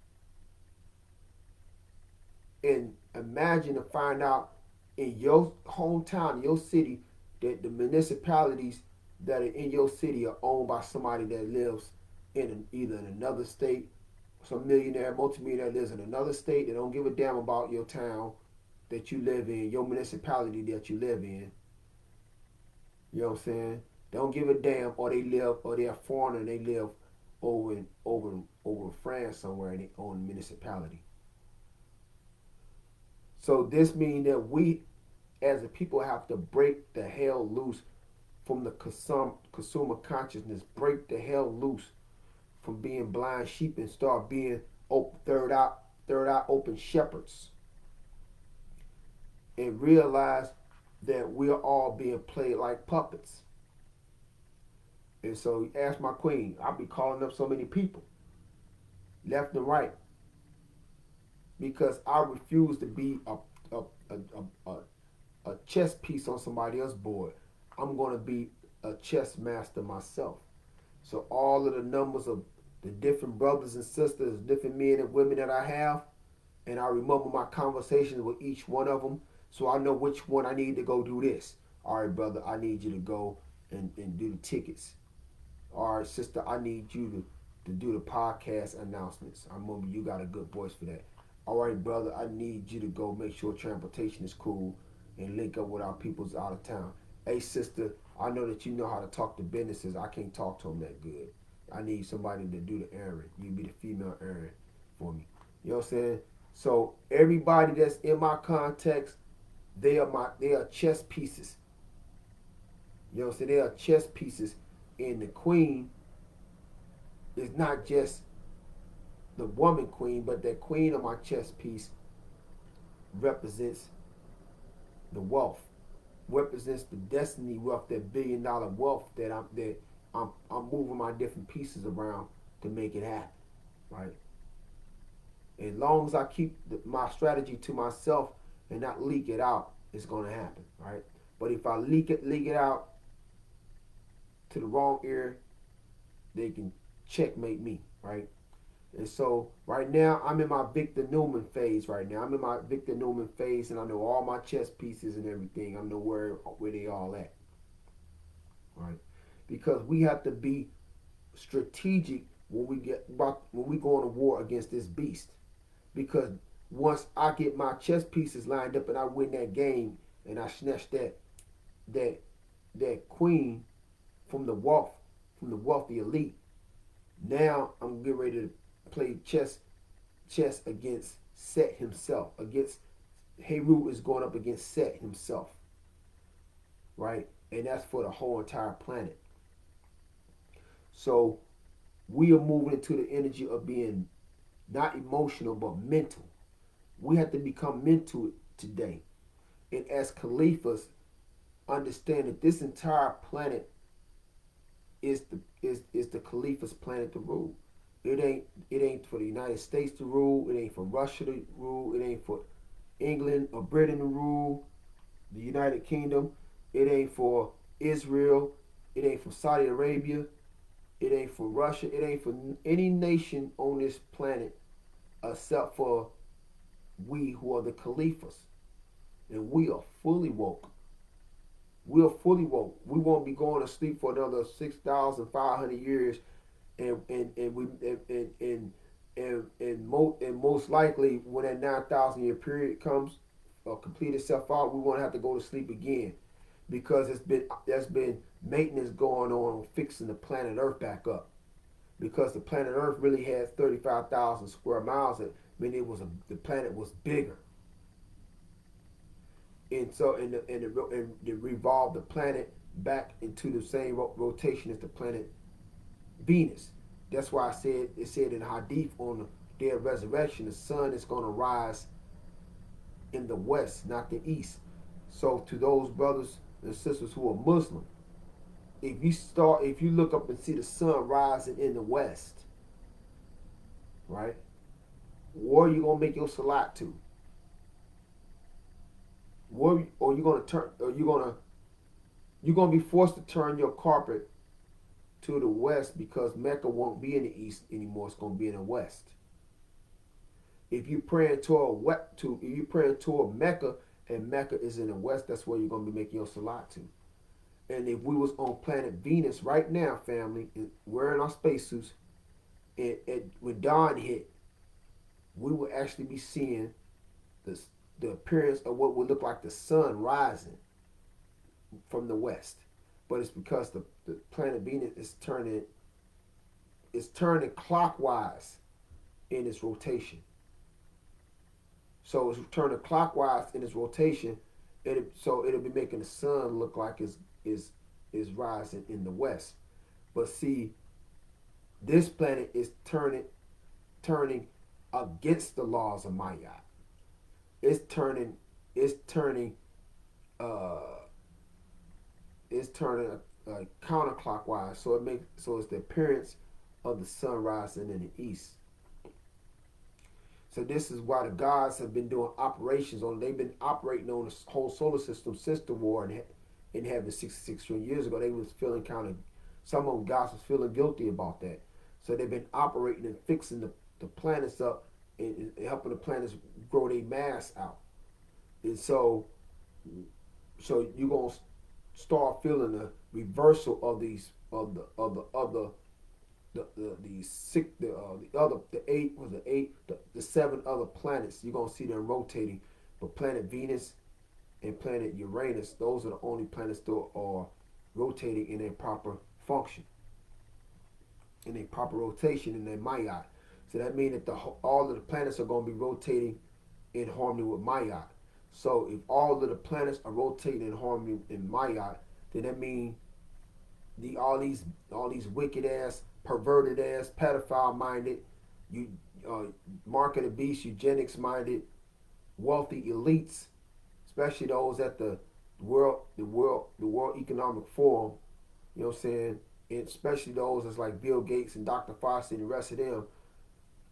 And imagine to find out in your hometown, your city, that the municipalities that are in your city are owned by somebody that lives in either in another state, some millionaire, multimillionaire lives in another state. They don't give a damn about your town that you live in, your municipality that you live in. You know what I'm saying? They don't give a damn, or they're a foreigner and they live over in France somewhere and they own a municipality. So this means that we as a people have to break the hell loose from the consumer consciousness, break the hell loose from being blind sheep and start being third eye open shepherds, and realize that we are all being played like puppets. And so ask my Queen, I'll be calling up so many people, left and right, because I refuse to be a chess piece on somebody else's board. I'm going to be a chess master myself. So all of the numbers of the different brothers and sisters, different men and women that I have, and I remember my conversations with each one of them, so I know which one I need to go do this. All right, brother, I need you to go and do the tickets. All right, sister, I need you to do the podcast announcements. I remember you got a good voice for that. All right, brother, I need you to go make sure transportation is cool and link up with our peoples out of town. Hey, sister, I know that you know how to talk to businesses. I can't talk to them that good. I need somebody to do the errand. You be the female errand for me. You know what I'm saying? So everybody that's in my context, they are chess pieces. You know what I'm saying? They are chess pieces. And the Queen is not just the woman queen, but that queen of my chess piece represents the wealth, represents the destiny wealth, that $1 billion wealth that I'm moving my different pieces around to make it happen, right? As long as I keep my strategy to myself and not leak it out, it's going to happen, right? But if I leak it out to the wrong ear, they can checkmate me, right? And so right now I'm in my Victor Newman phase right now. I'm in my Victor Newman phase, and I know all my chess pieces and everything. I know where they all at, right? Because we have to be strategic when we go on a war against this beast. Because once I get my chess pieces lined up and I win that game and I snatch that that queen from the wealthy elite. Now I'm getting ready to play chess against Set himself. Against Heru is going up against Set himself. Right? And that's for the whole entire planet. So we are moving into the energy of being not emotional but mental. We have to become mental today. And as Khalifahs, understand that this entire planet is the Khalifah's planet to rule. It ain't for the United States to rule. It ain't for Russia to rule. It ain't for England or Britain to rule. The United Kingdom. It ain't for Israel. It ain't for Saudi Arabia. It ain't for Russia. It ain't for any nation on this planet except for we who are the Khalifahs. And we are fully woke. We are fully woke. We won't be going to sleep for another 6,500 years, and most likely when that 9,000 year period comes or complete itself out, we won't have to go to sleep again, because there's been maintenance going on fixing the planet Earth back up, because the planet Earth really had 35,000 square miles. I mean, the planet was bigger. And so, and it revolved the planet back into the same rotation as the planet Venus. That's why it said in Hadith on the day of resurrection, the sun is going to rise in the west, not the east. So to those brothers and sisters who are Muslim, if you look up and see the sun rising in the west, right, where are you gonna make your salat to? Or you're gonna be forced to turn your carpet to the west, because Mecca won't be in the east anymore. It's gonna be in the west. If you praying toward Mecca, and Mecca is in the west, that's where you're gonna be making your salat to. And if we was on planet Venus right now, family, and wearing our spacesuits, and when dawn hit, we would actually be seeing the appearance of what would look like the sun rising from the west. But it's because the planet Venus is turning clockwise in its rotation. So it's turning clockwise in its rotation, so it'll be making the sun look like is rising in the west. But see, this planet is turning against the laws of Maya. It's turning counterclockwise. So it's the appearance of the sun rising in the east. So this is why the gods have been doing operations on. They've been operating on the whole solar system since the war in heaven 66 trillion years ago. They was feeling some of them gods was feeling guilty about that. So they've been operating and fixing the planets up and helping the planets grow their mass out. And so you're gonna start feeling the reversal of these the seven other planets. You're gonna see them rotating, but planet Venus and planet Uranus, those are the only planets that are rotating in a proper function, in a proper rotation in their Maya. So that means that all of the planets are going to be rotating in harmony with Maya. So if all of the planets are rotating in harmony in Maya, then that means all these wicked ass, perverted ass, pedophile minded, mark of the beast, eugenics minded, wealthy elites, especially those at the World Economic Forum, you know what I'm saying, and especially those that's like Bill Gates and Dr. Fauci and the rest of them,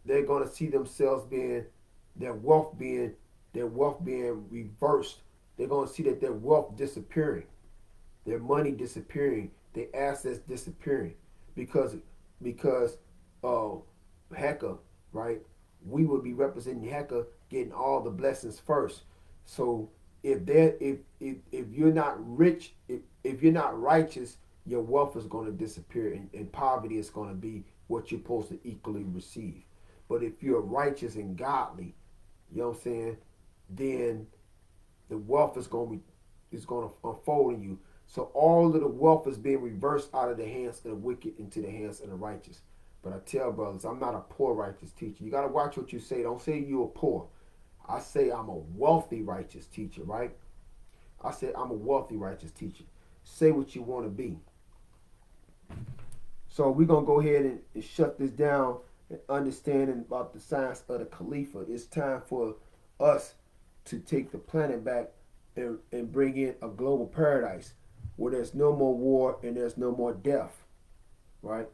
they're going to see themselves their wealth being reversed. They're going to see that their wealth disappearing, their money disappearing, their assets disappearing, because Heka, right? We would be representing Heka, getting all the blessings first. So if you're not rich, if you're not righteous, your wealth is going to disappear, and poverty is going to be what you're supposed to equally receive. But if you're righteous and godly, you know what I'm saying, then the wealth is going to unfold in you. So all of the wealth is being reversed out of the hands of the wicked into the hands of the righteous. But I tell brothers, I'm not a poor righteous teacher. You got to watch what you say. Don't say you're poor. I say I'm a wealthy righteous teacher, right? I say I'm a wealthy righteous teacher. Say what you want to be. So we're going to go ahead and shut this down and understanding about the science of the Khalifah. It's time for us to take the planet back and bring in a global paradise where there's no more war and there's no more death, right?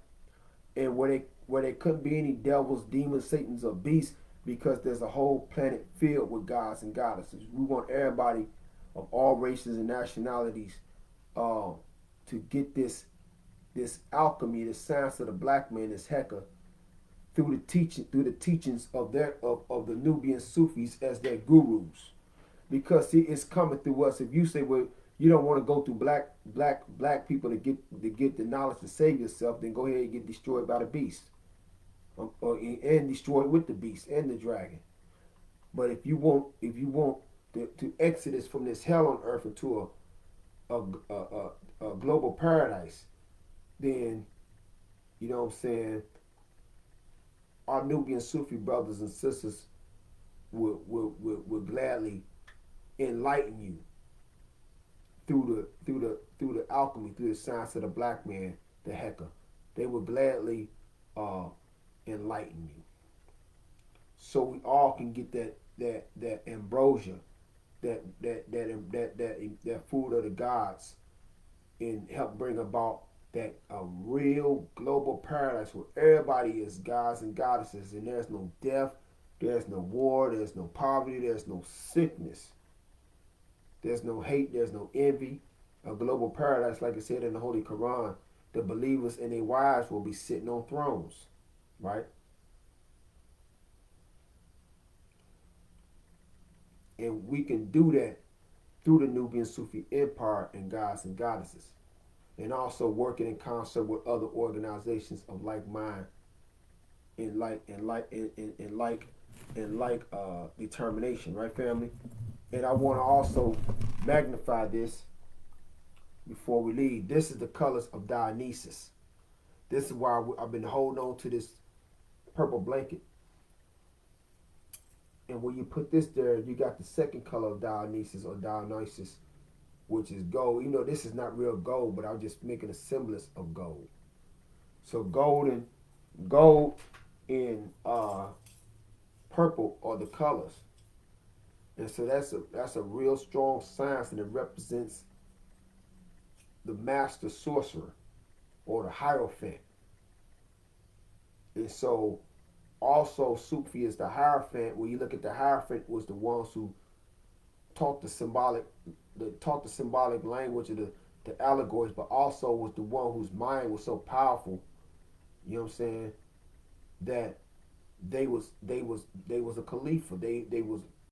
And where there couldn't be any devils, demons, satans, or beasts, because there's a whole planet filled with gods and goddesses. We want everybody of all races and nationalities to get this alchemy, this science of the black man, this Heka, through the teachings of the Nubiansufis as their gurus. Because see, it's coming through us. If you say, well, you don't want to go through black people to get the knowledge to save yourself, then go ahead and get destroyed by the beast, and destroyed with the beast and the dragon. But if you want to exodus from this hell on earth into a global paradise, then you know what I'm saying, our Nubiansufi brothers and sisters will gladly enlighten you through the alchemy, through the science of the black man, the Heka. They will gladly enlighten you, so we all can get that ambrosia, that food of the gods, and help bring about that a real global paradise where everybody is gods and goddesses, and there's no death, there's no war, there's no poverty, there's no sickness, there's no hate, there's no envy. A global paradise, like it said in the Holy Quran, the believers and their wives will be sitting on thrones, right? And we can do that through the Nubiansufi empire and gods and goddesses, and also working in concert with other organizations of like mind and like determination, right, family? And I want to also magnify this before we leave. This is the colors of Dionysus. This is why I've been holding on to this purple blanket. And when you put this there, you got the second color of Dionysus, which is gold. You know, this is not real gold, but I'm just making a semblance of gold. So gold and purple are the colors. And so that's a real strong science, and it represents the master sorcerer or the Hierophant. And so also Sufi is the Hierophant. When you look at the Hierophant, was the ones who taught the symbolic language of the allegories, but also was the one whose mind was so powerful, you know what I'm saying, that they was a Khalifah. They was